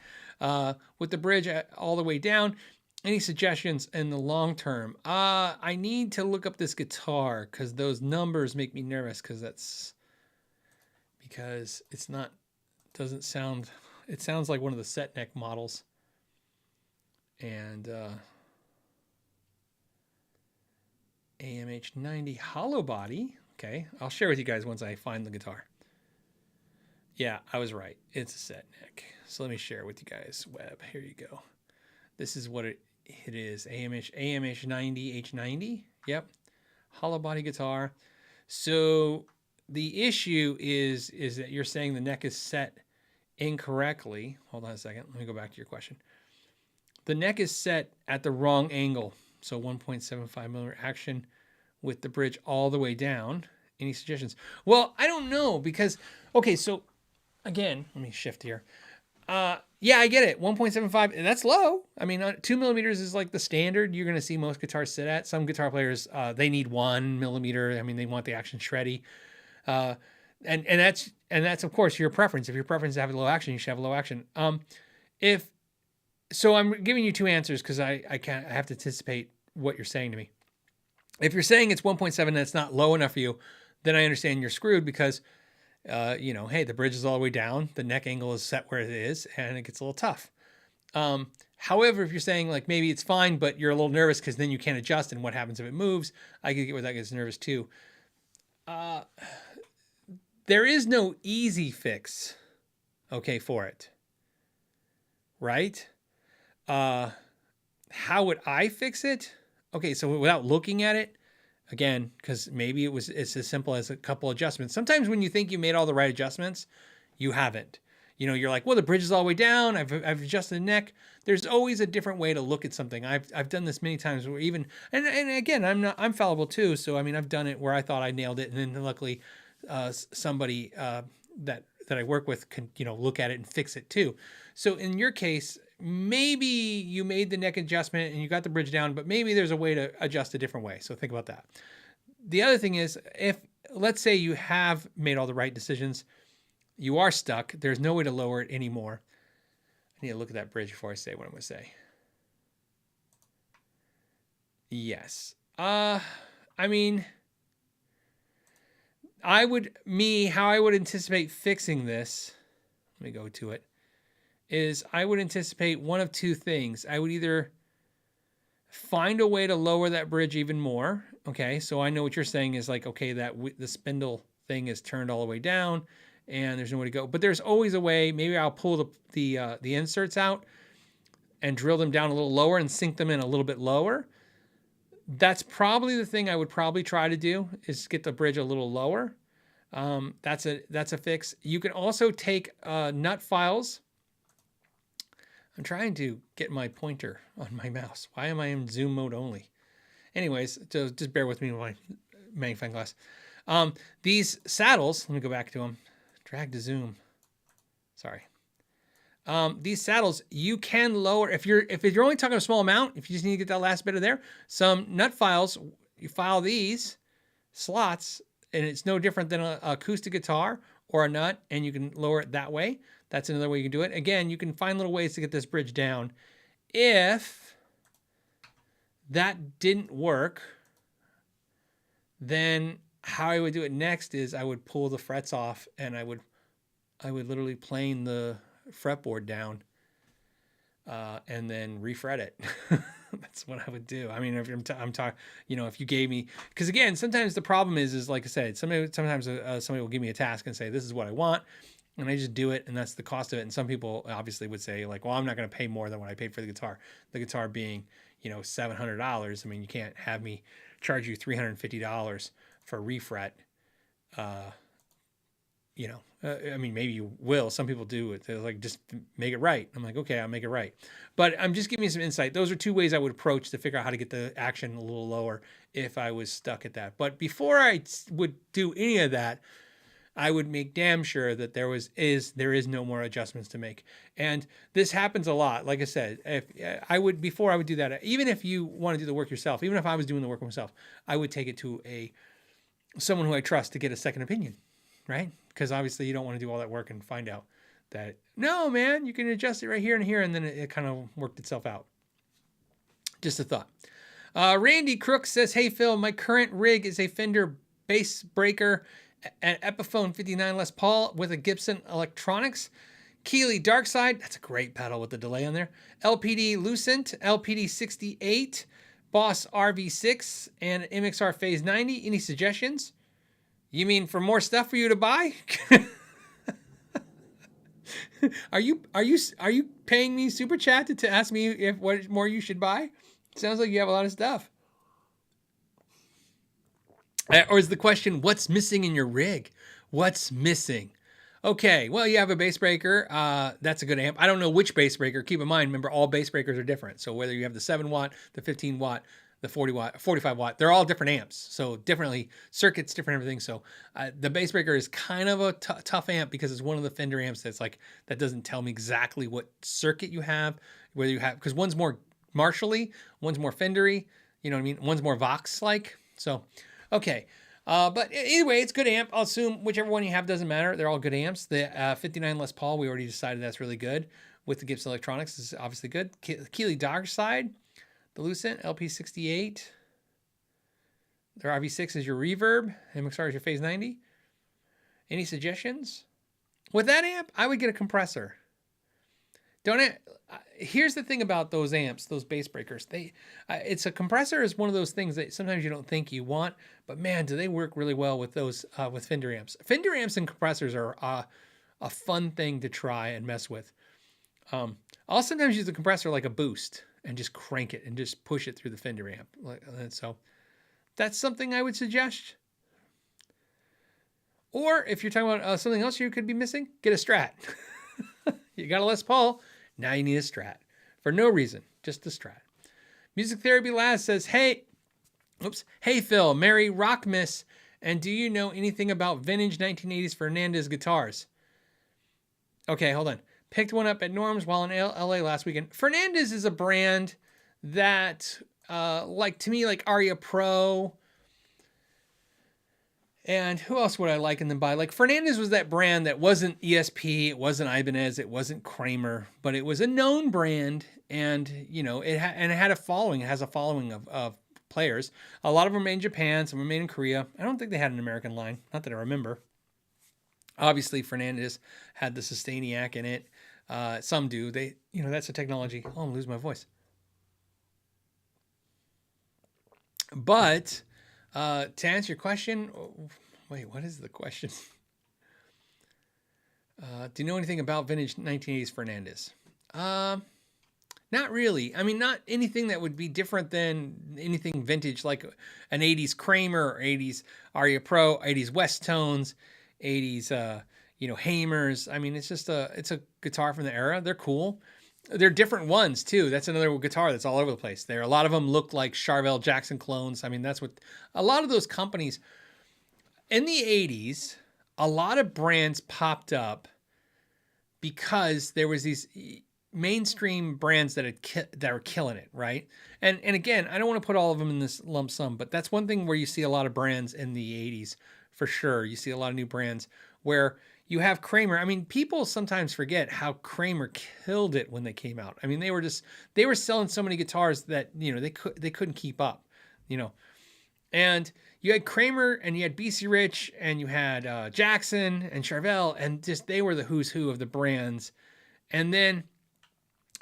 With the bridge all the way down. Any suggestions in the long term? I need to look up this guitar because those numbers make me nervous because it's not, doesn't sound, it sounds like one of the set neck models. And AMH90 Hollowbody. Okay, I'll share with you guys once I find the guitar. Yeah, I was right. It's a set neck. So let me share with you guys. Web, here you go. This is what it is. AMH90 H90. Yep, Hollowbody guitar. So the issue is that you're saying the neck is set incorrectly. Hold on a second. Let me go back to your question. The neck is set at the wrong angle. So 1.75 millimeter action with the bridge all the way down. Any suggestions? Well, I don't know because, okay, so again, let me shift here. Yeah, I get it. 1.75, that's low. I mean, 2 millimeters is like the standard you're going to see most guitars sit at. Some guitar players, they need 1 millimeter. I mean, they want the action shreddy. And that's of course your preference. If your preference is to have low action, you should have low action. So I'm giving you two answers because I have to anticipate what you're saying to me. If you're saying it's 1.7 and it's not low enough for you, then I understand you're screwed because, hey, the bridge is all the way down, the neck angle is set where it is, and it gets a little tough. However, if you're saying like maybe it's fine, but you're a little nervous because then you can't adjust, and what happens if it moves? I could get where that gets nervous too. There is no easy fix, okay, for it, right? How would I fix it? Okay, so without looking at it, again, because maybe it's as simple as a couple adjustments. Sometimes when you think you made all the right adjustments, you haven't. You know, you're like, well, the bridge is all the way down. I've adjusted the neck. There's always a different way to look at something. I've done this many times where even, and again, I'm fallible too. So, I mean, I've done it where I thought I nailed it. And then luckily somebody that I work with can, look at it and fix it too. So in your case, maybe you made the neck adjustment and you got the bridge down, but maybe there's a way to adjust a different way. So think about that. The other thing is, if let's say you have made all the right decisions, you are stuck, there's no way to lower it anymore. I need to look at that bridge before I say what I'm going to say. Yes. I mean, how I would anticipate fixing this, let me go to it, is I would anticipate one of two things. I would either find a way to lower that bridge even more. Okay, so I know what you're saying is like, okay, that the spindle thing is turned all the way down and there's no way to go. But there's always a way. Maybe I'll pull the inserts out and drill them down a little lower and sink them in a little bit lower. That's probably the thing I would probably try to do, is get the bridge a little lower. That's a fix. You can also take nut files. I'm trying to get my pointer on my mouse. Why am I in zoom mode only? Anyways, so just bear with me with my magnifying glass. These saddles, let me go back to them. Drag to zoom. Sorry. These saddles, you can lower, if you're only talking a small amount, if you just need to get that last bit of there, some nut files, you file these slots, and it's no different than an acoustic guitar or a nut, and you can lower it that way. That's another way you can do it. Again, you can find little ways to get this bridge down. If that didn't work, then how I would do it next is I would pull the frets off, and I would literally plane the fretboard down and then refret it. That's what I would do. I mean, if I'm talking, if you gave me, because again, sometimes the problem is like I said, sometimes somebody will give me a task and say, this is what I want. And I just do it, and that's the cost of it. And some people obviously would say like, well, I'm not going to pay more than what I paid for the guitar. The guitar being, $700. I mean, you can't have me charge you $350 for refret. I mean, maybe you will. Some people do it. They're like, just make it right. I'm like, okay, I'll make it right. But I'm just giving you some insight. Those are two ways I would approach to figure out how to get the action a little lower if I was stuck at that. But before I would do any of that, I would make damn sure that there is no more adjustments to make. And this happens a lot. Like I said, before I would do that, even if you want to do the work yourself, even if I was doing the work myself, I would take it to someone who I trust to get a second opinion, right? Because obviously you don't want to do all that work and find out that, no, man, you can adjust it right here and here, and then it kind of worked itself out. Just a thought. Randy Crook says, hey, Phil, my current rig is a Fender bass breaker, an Epiphone 59 Les Paul with a Gibson Electronics. Keeley Darkside, that's a great pedal with the delay on there. LPD Lucent, LPD 68, Boss RV6, and MXR Phase 90. Any suggestions? You mean for more stuff for you to buy? Are you paying me super chat to ask me if what more you should buy? Sounds like you have a lot of stuff. Or is the question, what's missing in your rig? What's missing? Okay, well, you have a bass breaker. That's a good amp. I don't know which bass breaker. Keep in mind, remember, all bass breakers are different. So whether you have the 7 watt, the 15 watt, the 40 watt, 45 watt, they're all different amps. So differently, circuits, different everything. So the bass breaker is kind of a tough amp because it's one of the Fender amps that's like, that doesn't tell me exactly what circuit you have, whether you have, because one's more Marshall-y, one's more Fender-y, you know what I mean? One's more Vox-like. So, okay. But either way, it's good amp. I'll assume whichever one you have doesn't matter. They're all good amps. The 59 Les Paul, we already decided that's really good. With the Gibson Electronics is obviously good. Keeley Darkside, the Lucent LP68. Their RV6 is your reverb. MXR is your Phase 90. Any suggestions? With that amp, I would get a compressor. Here's the thing about those amps, those bass breakers. It's a compressor is one of those things that sometimes you don't think you want, but man, do they work really well with those with Fender amps. Fender amps and compressors are a fun thing to try and mess with. I'll sometimes use the compressor like a boost and just crank it and just push it through the Fender amp. And so that's something I would suggest. Or if you're talking about something else you could be missing, get a Strat. You got a Les Paul, now you need a Strat. For no reason, just a Strat. Music Therapy Laz says, hey Phil, Merry Rockmas, and do you know anything about vintage 1980s Fernandez guitars? Okay, hold on. Picked one up at Norm's while in LA last weekend. Fernandez is a brand that, to me, like Aria Pro. And who else would I liken them by? Like Fernandez was that brand that wasn't ESP, it wasn't Ibanez, it wasn't Kramer, but it was a known brand, and it had a following. It has a following of players. A lot of them were made in Japan, some were made in Korea. I don't think they had an American line, not that I remember. Obviously, Fernandez had the Sustainiac in it. Some do. That's a technology. Oh, I'm gonna lose my voice. But to answer your question, wait, what is the question? Do you know anything about vintage 1980s Fernandez? Not really. I mean, not anything that would be different than anything vintage, like an 80s Kramer or 80s Aria Pro, 80s West Tones, 80s, Hamers. I mean, it's a guitar from the era. They're cool. They're different ones too. That's another guitar that's all over the place. A lot of them look like Charvel Jackson clones. I mean, that's what a lot of those companies in the 80s, a lot of brands popped up because there was these mainstream brands that were killing it, right? And again, I don't want to put all of them in this lump sum, but that's one thing where you see a lot of brands in the 80s for sure. You see a lot of new brands where you have Kramer. I mean, people sometimes forget how Kramer killed it when they came out. I mean, they were selling so many guitars that, they couldn't keep up, and you had Kramer and you had BC Rich and you had Jackson and Charvel, and just, they were the who's who of the brands. And then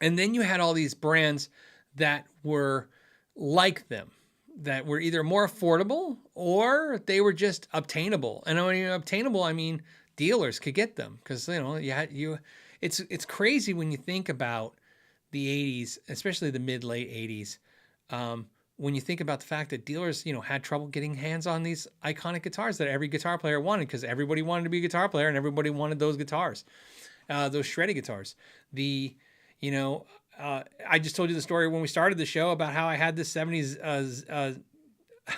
you had all these brands that were like them, that were either more affordable or they were just obtainable. And when you're obtainable, I mean, dealers could get them because it's crazy when you think about the 80s, especially the mid-late 80s, when you think about the fact that dealers had trouble getting hands on these iconic guitars that every guitar player wanted, because everybody wanted to be a guitar player and everybody wanted those guitars, those shreddy guitars. I just told you the story when we started the show about how I had this 70s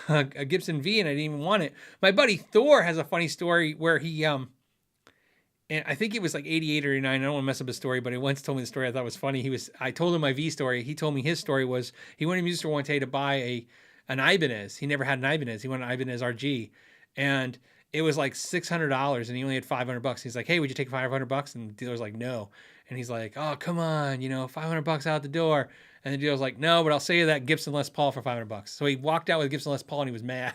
a Gibson V and I didn't even want it. My buddy Thor has a funny story where he and I think it was like 88 or 89. I don't want to mess up his story, but he once told me the story I thought was funny. I told him my V story. He told me his story was he went to a music store one day to buy an Ibanez. He never had an Ibanez. He wanted an Ibanez RG, and it was like $600, and he only had $500. He's like, "Hey, would you take $500?" And the dealer's like, "No." And he's like, "Oh, come on, $500 out the door." And the dealer's like, no, but I'll sell you that Gibson Les Paul for $500. So he walked out with a Gibson Les Paul and he was mad.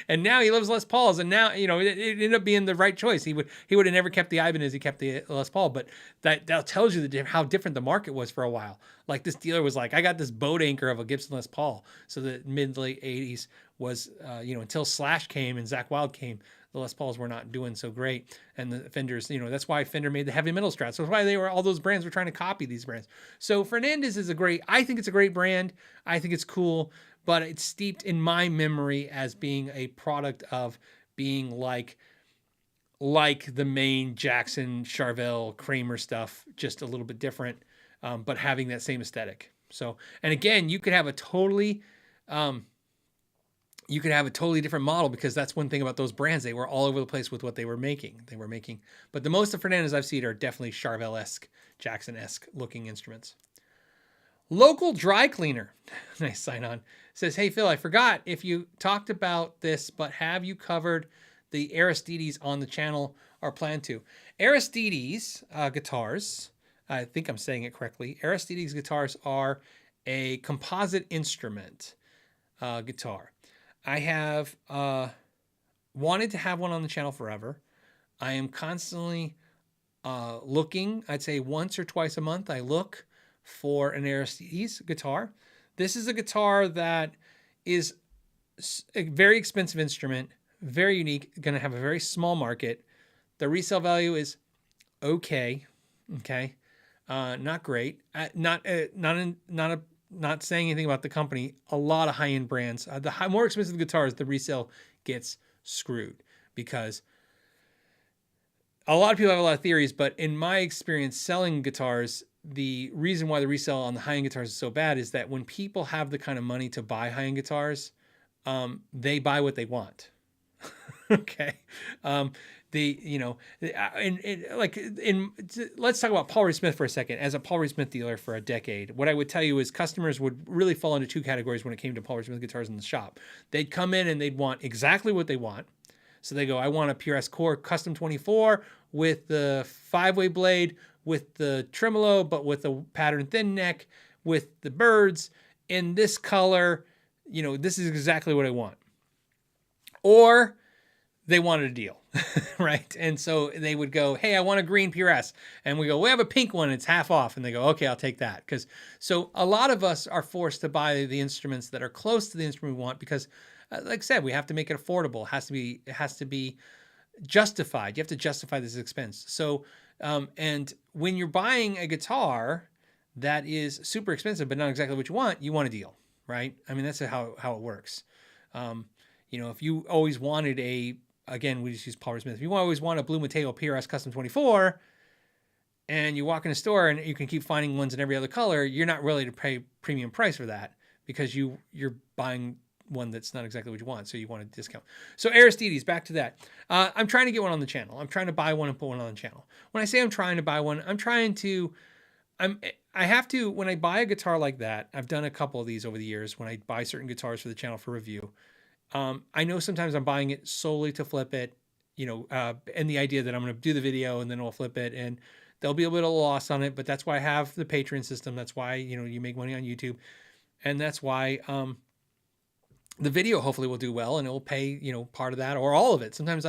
And now he loves Les Pauls, and now, you know, it ended up being the right choice. He would have never kept the Ibanez, he kept the Les Paul, but that tells you how different the market was for a while. Like, this dealer was like, I got this boat anchor of a Gibson Les Paul. So the mid late 80s was, you know, until Slash came and Zach Wild came, the Les Pauls were not doing so great. And the Fenders, you know, that's why Fender made the heavy metal Strats. So that's why all those brands were trying to copy these brands. So Fernandez is I think it's a great brand. I think it's cool, but it's steeped in my memory as being a product of being like the main Jackson, Charvel, Kramer stuff, just a little bit different, but having that same aesthetic. So, and again, you could have a totally different model, because that's one thing about those brands. They were all over the place with what they were making. But the most of Fernandez I've seen are definitely Charvel-esque, Jackson-esque looking instruments. Local dry cleaner, nice sign on, says, hey Phil, I forgot if you talked about this, but have you covered the Aristides on the channel or plan to? Aristides guitars, I think I'm saying it correctly. Aristides guitars are a composite instrument guitar. I have wanted to have one on the channel forever. I am constantly looking. I'd say once or twice a month I look for an Aristides guitar. This is a guitar that is a very expensive instrument, very unique, going to have a very small market. The resale value is okay, not great. Not saying anything about the company. A lot of high-end brands, the more expensive guitars, the resale gets screwed, because a lot of people have a lot of theories, but in my experience selling guitars, the reason why the resale on the high-end guitars is so bad is that when people have the kind of money to buy high-end guitars, they buy what they want. Okay. Let's talk about Paul Reed Smith for a second. As a Paul Reed Smith dealer for a decade, what I would tell you is customers would really fall into two categories when it came to Paul Reed Smith guitars in the shop. They'd come in and they'd want exactly what they want. So they go, I want a PRS Core Custom 24 with the 5-way blade, with the tremolo, but with a pattern thin neck, with the birds in this color. You know, this is exactly what I want. Or they wanted a deal, right? And so they would go, hey, I want a green PRS. And we go, we have a pink one, it's half off. And they go, okay, I'll take that. So a lot of us are forced to buy the instruments that are close to the instrument we want, because like I said, we have to make it affordable. It has to be justified. You have to justify this expense. So, and when you're buying a guitar that is super expensive, but not exactly what you want a deal, right? I mean, that's how it works. You know, if you always wanted again, we just use Paul Reed Smith. If you always want a Blue Mateo PRS Custom 24, and you walk in a store and you can keep finding ones in every other color, you're not really to pay premium price for that, because you're buying one that's not exactly what you want, so you want a discount. So Aristides, back to that. I'm trying to get one on the channel. I'm trying to buy one and put one on the channel. When I say I'm trying to buy one, I have to, when I buy a guitar like that, I've done a couple of these over the years when I buy certain guitars for the channel for review. I know sometimes I'm buying it solely to flip it, and the idea that I'm going to do the video and then I'll flip it, and there'll be a little loss on it, but that's why I have the Patreon system. That's why, you make money on YouTube, and that's why, the video hopefully will do well, and it will pay, part of that or all of it. Sometimes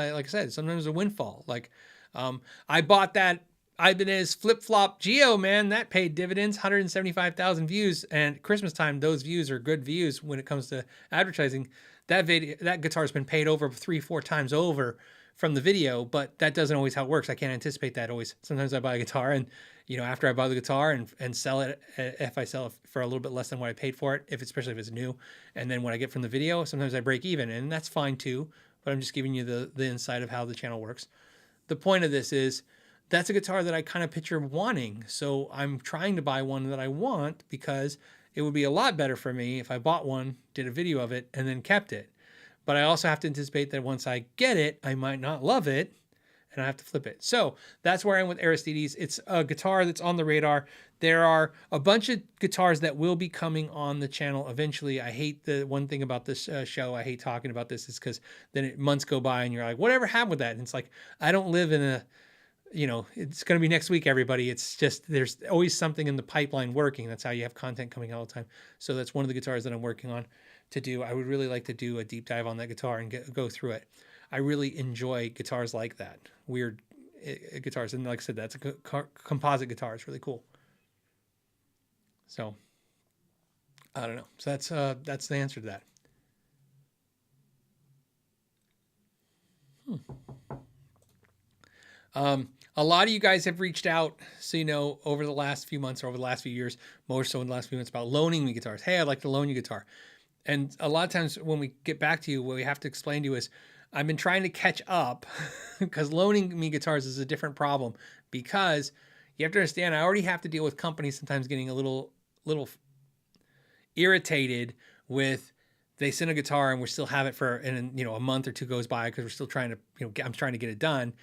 sometimes a windfall. Like, I bought that Ibanez flip-flop Geo, man, that paid dividends, 175,000 views, and Christmas time, those views are good views when it comes to advertising. That guitar's been paid over 3-4 times over from the video, but that doesn't always how it works. I can't anticipate that always. Sometimes I buy a guitar and, after I buy the guitar and sell it, if I sell it for a little bit less than what I paid for it, especially if it's new, and then what I get from the video, sometimes I break even, and that's fine too, but I'm just giving you the insight of how the channel works. The point of this is, that's a guitar that I kind of picture wanting. So I'm trying to buy one that I want, because it would be a lot better for me if I bought one, did a video of it, and then kept it. But I also have to anticipate that once I get it, I might not love it, and I have to flip it. So that's where I am with Aristides. It's a guitar that's on the radar. There are a bunch of guitars that will be coming on the channel eventually. I hate the one thing about this show, I hate talking about this, is because then months go by and you're like, whatever happened with that? And it's like, I don't live in it's going to be next week, everybody. It's just, there's always something in the pipeline working. That's how you have content coming all the time. So that's one of the guitars that I'm working on to do. I would really like to do a deep dive on that guitar and go through it. I really enjoy guitars like that. Weird guitars. And like I said, that's a composite guitar. It's really cool. So I don't know. So that's the answer to that. A lot of you guys have reached out, so over the last few months or over the last few years, more so in the last few months, about loaning me guitars. Hey, I'd like to loan you a guitar. And a lot of times when we get back to you, what we have to explain to you is I've been trying to catch up because loaning me guitars is a different problem, because you have to understand, I already have to deal with companies sometimes getting a little irritated with, they send a guitar and we still have it for, and a month or two goes by because we're still trying to, I'm trying to get it done.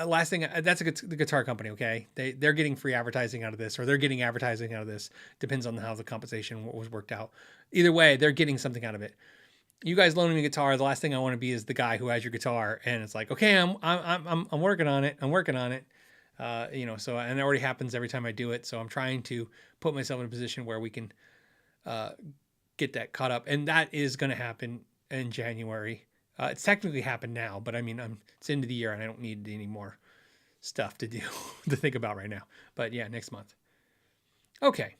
Last thing, that's the guitar company, okay? They're getting free advertising out of this, or they're getting advertising out of this. Depends on how the compensation was worked out. Either way, they're getting something out of it. You guys loaning me a guitar, the last thing I want to be is the guy who has your guitar and it's like, okay, I'm working on it. I'm working on it. So, and it already happens every time I do it. So I'm trying to put myself in a position where we can get that caught up, and that is going to happen in January. It's technically happened now, but I mean, it's into the year and I don't need any more stuff to do to think about right now. But yeah, next month. Okay.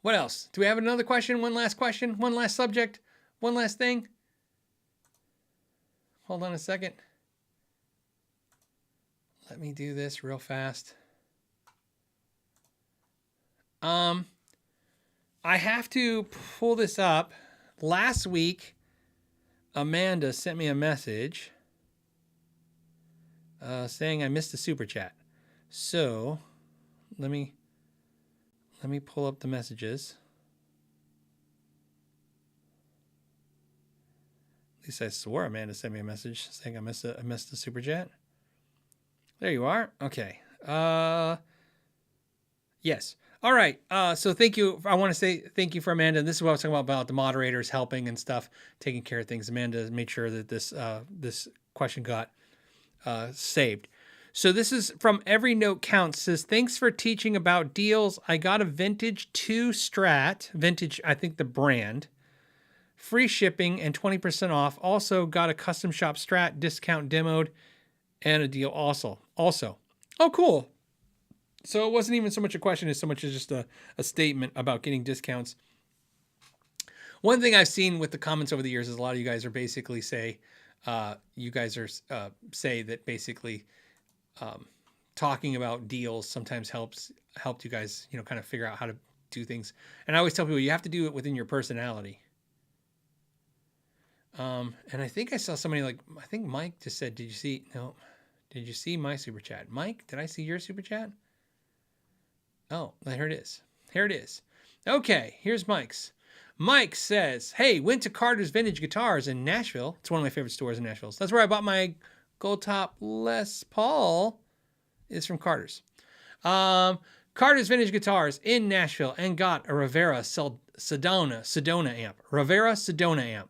What else? Do we have another question? One last subject, one last thing. Hold on a second. Let me do this real fast. I have to pull this up. Last week, Amanda sent me a message saying I missed a super chat. So let me pull up the messages. At least I swore Amanda sent me a message saying I missed a super chat. There you are. Okay. Yes. All right. So thank you. I want to say thank you for Amanda. And this is what I was talking about the moderators helping and stuff, taking care of things. Amanda made sure that this question got saved. So this is from Every Note Counts. It says, thanks for teaching about deals. I got a vintage 2 Strat, vintage, I think the brand, free shipping and 20% off. Also got a custom shop Strat discount demoed and a deal also. Oh, cool. So it wasn't even so much a question as so much as just a statement about getting discounts. One thing I've seen with the comments over the years is a lot of you guys are basically say that basically talking about deals sometimes helped you guys, kind of figure out how to do things. And I always tell people you have to do it within your personality. And I think I saw somebody I think Mike just said, did you see my super chat? Mike, did I see your super chat? Oh, here it is. Here it is. Okay, here's Mike's. Mike says, hey, went to Carter's Vintage Guitars in Nashville. It's one of my favorite stores in Nashville. So that's where I bought my Gold Top Les Paul. It's from Carter's. Carter's Vintage Guitars in Nashville, and got a Rivera Sedona amp. Rivera Sedona amp.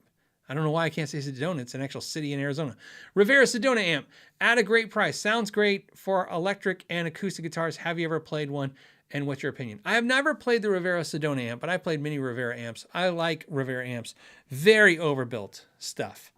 I don't know why I can't say Sedona. It's an actual city in Arizona. Rivera Sedona amp at a great price. Sounds great for electric and acoustic guitars. Have you ever played one? And what's your opinion? I have never played the Rivera Sedona amp, but I played many Rivera amps. I like Rivera amps. Very overbuilt stuff.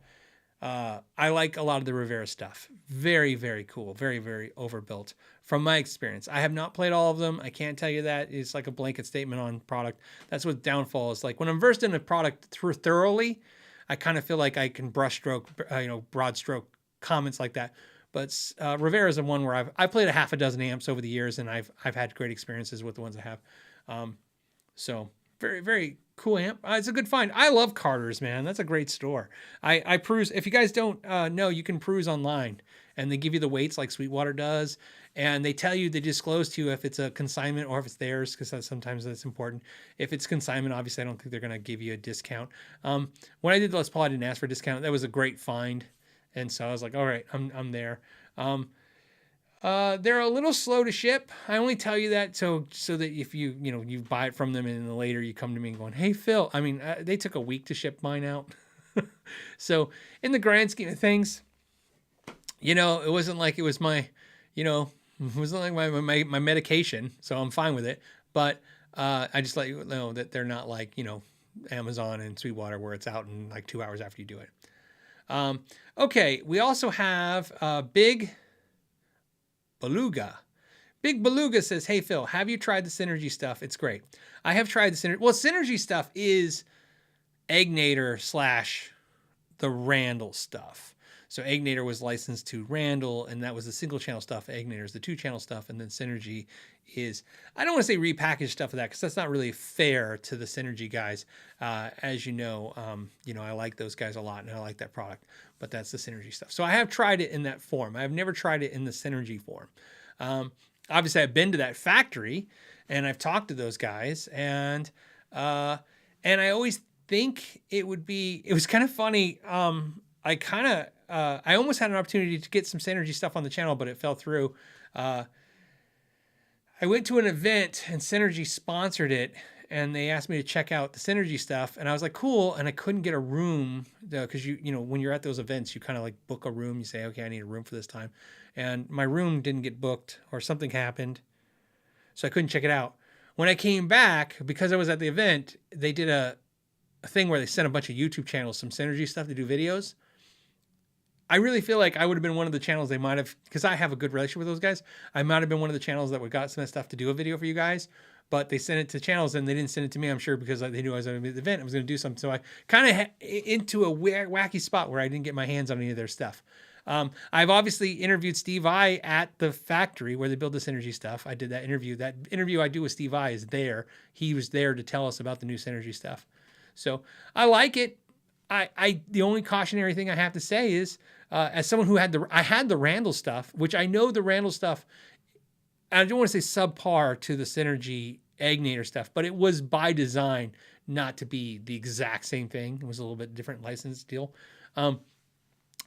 I like a lot of the Rivera stuff. Very, very cool. Very, very overbuilt from my experience. I have not played all of them. I can't tell you that. It's like a blanket statement on product. That's what downfall is like. When I'm versed in a product thoroughly, I kind of feel like I can broad stroke comments like that. But Rivera is the one where I've played a half a dozen amps over the years, and I've had great experiences with the ones I have. So very, very cool amp. It's a good find. I love Carter's, man. That's a great store. I peruse. If you guys don't know, you can peruse online, and they give you the weights like Sweetwater does, and they disclose to you if it's a consignment or if it's theirs, because sometimes that's important. If it's consignment, obviously I don't think they're going to give you a discount. When I did the Les Paul, I didn't ask for a discount. That was a great find. And so I was like, all right, I'm there. They're a little slow to ship. I only tell you that so that if you buy it from them and then later you come to me and going, hey, Phil, I mean, they took a week to ship mine out. So in the grand scheme of things, You know, it wasn't like it was my, you know, it wasn't like my medication, so I'm fine with it. But I just let you know that they're not like, you know, Amazon and Sweetwater where it's out in like 2 hours after you do it. Okay, we also have Big Beluga. Big Beluga says, "Hey Phil, have you tried the Synergy stuff? It's great. I have tried the Synergy. Well, Synergy stuff is Egnator / the Randall stuff. So Egnator was licensed to Randall, and that was the single channel stuff. Egnator is the 2-channel stuff, and then Synergy is, I don't want to say repackaged stuff of that because that's not really fair to the Synergy guys. As you know, I like those guys a lot, and I like that product. But that's the Synergy stuff. So I have tried it in that form. I've never tried it in the Synergy form. Obviously, I've been to that factory, and I've talked to those guys, and I always think it was kind of funny. I almost had an opportunity to get some Synergy stuff on the channel, but it fell through. I went to an event and Synergy sponsored it, and they asked me to check out the Synergy stuff, and I was like, cool. And I couldn't get a room because you know, when you're at those events, you kind of like book a room. You say, okay, I need a room for this time. And my room didn't get booked or something happened. So I couldn't check it out. When I came back, because I was at the event, they did a thing where they sent a bunch of YouTube channels, some Synergy stuff to do videos. I really feel like I would have been one of the channels they might have, because I have a good relationship with those guys. I might have been one of the channels that would got some of that stuff to do a video for you guys, but they sent it to channels and they didn't send it to me, I'm sure, because they knew I was going to be at the event. I was going to do something. So I kind of into a wacky spot where I didn't get my hands on any of their stuff. I've obviously interviewed Steve I at the factory where they build the Synergy stuff. I did that interview. That interview I do with Steve I is there. He was there to tell us about the new Synergy stuff. So I like it. The only cautionary thing I have to say is, as someone who had the Randall stuff, which I know the Randall stuff, I don't want to say subpar to the Synergy Egnator stuff, but it was by design not to be the exact same thing. It was a little bit different license deal.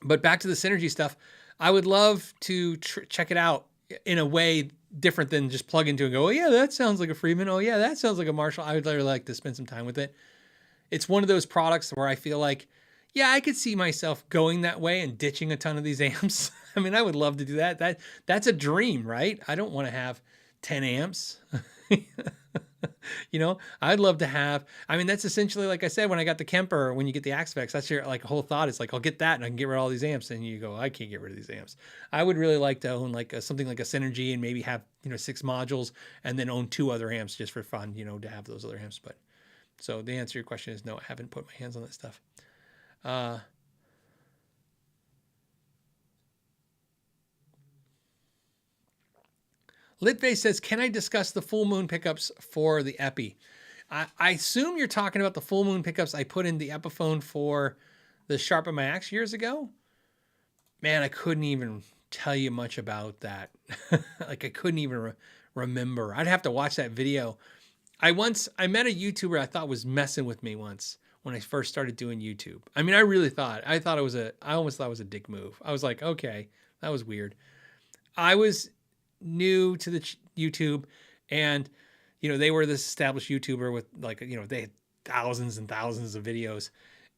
But back to the Synergy stuff, I would love to check it out in a way different than just plug into and go, oh yeah, that sounds like a Freeman. Oh yeah, that sounds like a Marshall. I would really like to spend some time with it. It's one of those products where I feel like, yeah, I could see myself going that way and ditching a ton of these amps. I mean, I would love to do that. That's a dream, right? I don't want to have 10 amps. You know, I'd love to have, I mean, that's essentially, like I said, when I got the Kemper, when you get the Axvex, that's your like whole thought. It's like, I'll get that and I can get rid of all these amps. And you go, I can't get rid of these amps. I would really like to own like something like a Synergy and maybe have, 6 modules and then own 2 other amps just for fun, to have those other amps. But so the answer to your question is no, I haven't put my hands on that stuff. Litface says, can I discuss the full moon pickups for the Epi? I assume you're talking about the full moon pickups I put in the Epiphone for the Sharp of my Axe years ago. Man, I couldn't even tell you much about that. Like I couldn't even remember. I'd have to watch that video. I met a YouTuber I thought was messing with me once when I first started doing YouTube. I mean, I almost thought it was a dick move. I was like, okay, that was weird. I was new to the YouTube and, they were this established YouTuber with like, they had thousands and thousands of videos.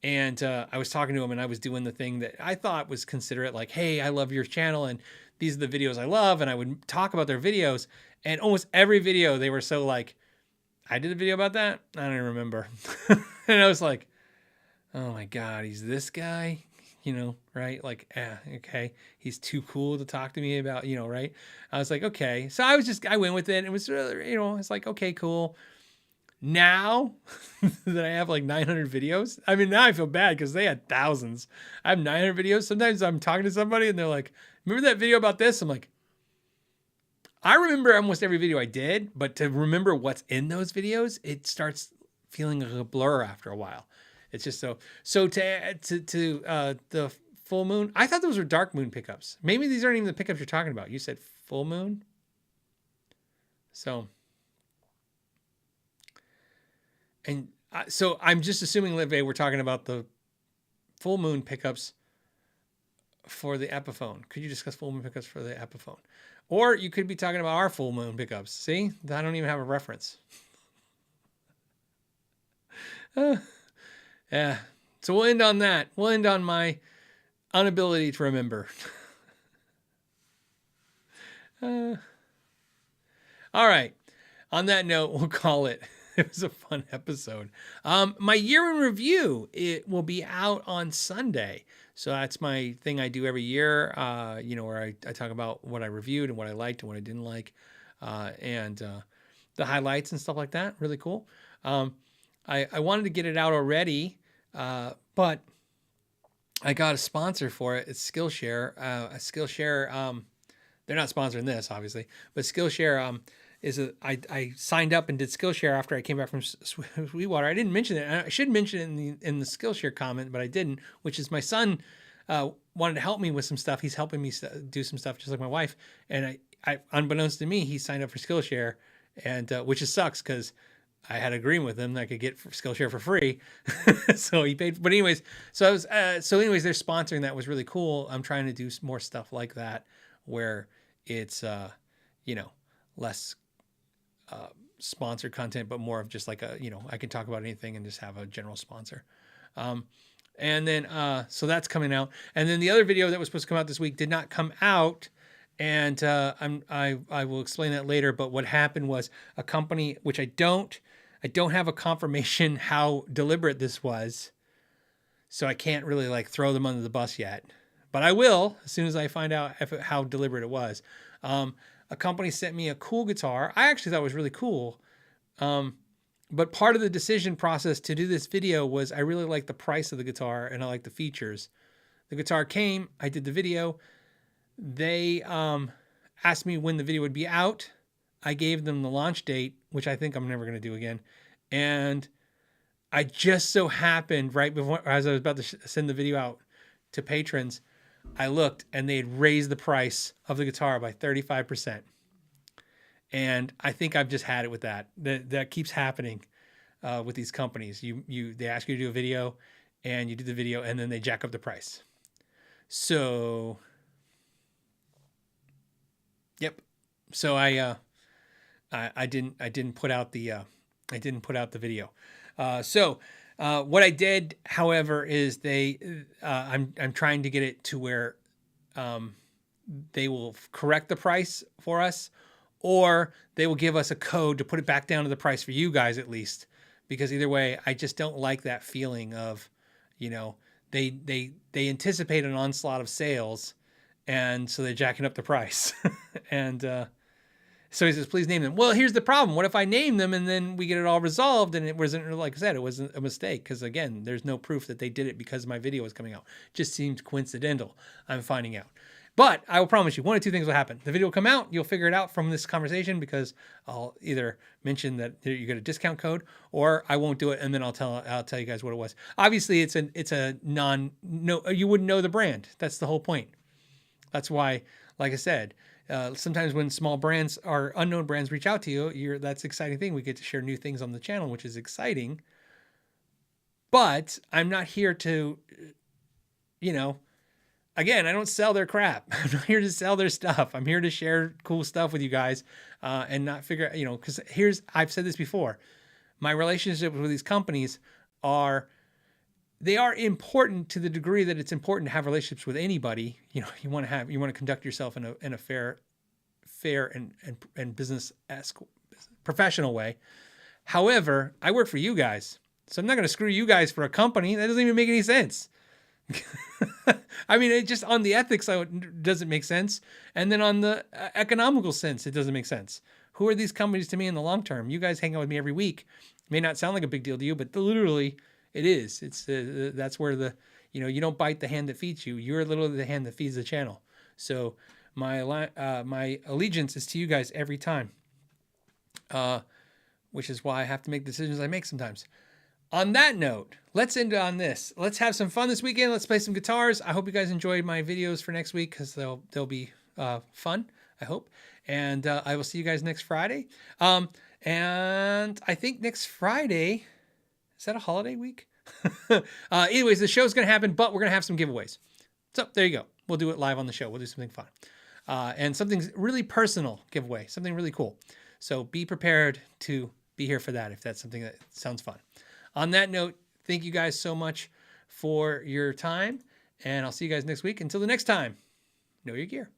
And I was talking to him and I was doing the thing that I thought was considerate, like, hey, I love your channel and these are the videos I love. And I would talk about their videos and almost every video they were so like, I did a video about that. I don't even remember. And I was like, oh my God, he's this guy, right? Like, okay. He's too cool to talk to me about, right? I was like, okay. So I went with it. It was really, it's like, okay, cool. Now that I have like 900 videos, I mean, now I feel bad because they had thousands. I have 900 videos. Sometimes I'm talking to somebody and they're like, remember that video about this? I'm like, I remember almost every video I did, but to remember what's in those videos, it starts feeling like a blur after a while. It's just so to the full moon. I thought those were dark moon pickups. Maybe these aren't even the pickups you're talking about. You said full moon. So, and so I'm just assuming, Live, we're talking about the full moon pickups for the Epiphone. Could you discuss full moon pickups for the Epiphone? Or you could be talking about our full moon pickups. See, I don't even have a reference. Yeah. So we'll end on that. We'll end on my inability to remember. All right. On that note, we'll call it. It was a fun episode. My year in review, it will be out on Sunday. So that's my thing I do every year, where I talk about what I reviewed and what I liked and what I didn't like, and the highlights and stuff like that. Really cool. I wanted to get it out already, but I got a sponsor for it. It's Skillshare. Skillshare, they're not sponsoring this, obviously, but Skillshare I signed up and did Skillshare after I came back from Sweetwater. I didn't mention it. I should mention it in the Skillshare comment, but I didn't, which is my son wanted to help me with some stuff. He's helping me do some stuff just like my wife. And I unbeknownst to me, he signed up for Skillshare, and which just sucks because I had an agreement with him that I could get Skillshare for free. So he paid. But anyways, they're sponsoring. That was really cool. I'm trying to do more stuff like that where it's, less sponsored content, but more of just like I can talk about anything and just have a general sponsor. And then, so that's coming out. And then the other video that was supposed to come out this week did not come out. And I will explain that later. But what happened was a company, which I don't have a confirmation how deliberate this was. So I can't really like throw them under the bus yet, but I will as soon as I find out how deliberate it was. A company sent me a cool guitar. I actually thought it was really cool. But part of the decision process to do this video was I really liked the price of the guitar and I liked the features. The guitar came, I did the video. They asked me when the video would be out. I gave them the launch date, which I think I'm never going to do again. And I just so happened right before, as I was about to send the video out to patrons, I looked and they had raised the price of the guitar by 35%. And I think I've just had it with that. That keeps happening with these companies. They ask you to do a video and you do the video and then they jack up the price. So, yep. So I didn't put out the video. What I did, however, is I'm trying to get it to where they will correct the price for us, or they will give us a code to put it back down to the price for you guys at least. Because either way, I just don't like that feeling of, they anticipate an onslaught of sales, and so they're jacking up the price. And so he says, please name them. Well, here's the problem. What if I name them and then we get it all resolved and it wasn't, like I said, it wasn't a mistake? Because again, there's no proof that they did it because my video was coming out. Just seems coincidental. I'm finding out. But I will promise you, one of two things will happen. The video will come out. You'll figure it out from this conversation because I'll either mention that you get a discount code, or I won't do it and then I'll tell you guys what it was. Obviously, you wouldn't know the brand. That's the whole point. That's why, like I said, sometimes when small brands or unknown brands reach out to you, that's an exciting thing. We get to share new things on the channel, which is exciting. But I'm not here to, again, I don't sell their crap. I'm not here to sell their stuff. I'm here to share cool stuff with you guys and not figure, because I've said this before. My relationships with these companies are important to the degree that it's important to have relationships with anybody. You want to conduct yourself in a fair and business-esque, professional way. However, I work for you guys, so I'm not going to screw you guys for a company. That doesn't even make any sense. I mean, it just on the ethics it doesn't make sense, and then on the economical sense, it doesn't make sense. Who are these companies to me in the long term? You guys hang out with me every week. It may not sound like a big deal to you, but literally, it is. It's that's where you don't bite the hand that feeds you. You're literally the hand that feeds the channel. So my allegiance is to you guys every time, which is why I have to make decisions I make sometimes. On that note, let's end on this. Let's have some fun this weekend. Let's play some guitars. I hope you guys enjoyed my videos for next week because they'll be fun, I hope. And I will see you guys next Friday. And I think next Friday, is that a holiday week? Anyways, the show's going to happen, but we're going to have some giveaways. So there you go. We'll do it live on the show. We'll do something fun. And something really personal giveaway, something really cool. So be prepared to be here for that if that's something that sounds fun. On that note, thank you guys so much for your time, and I'll see you guys next week. Until the next time, know your gear.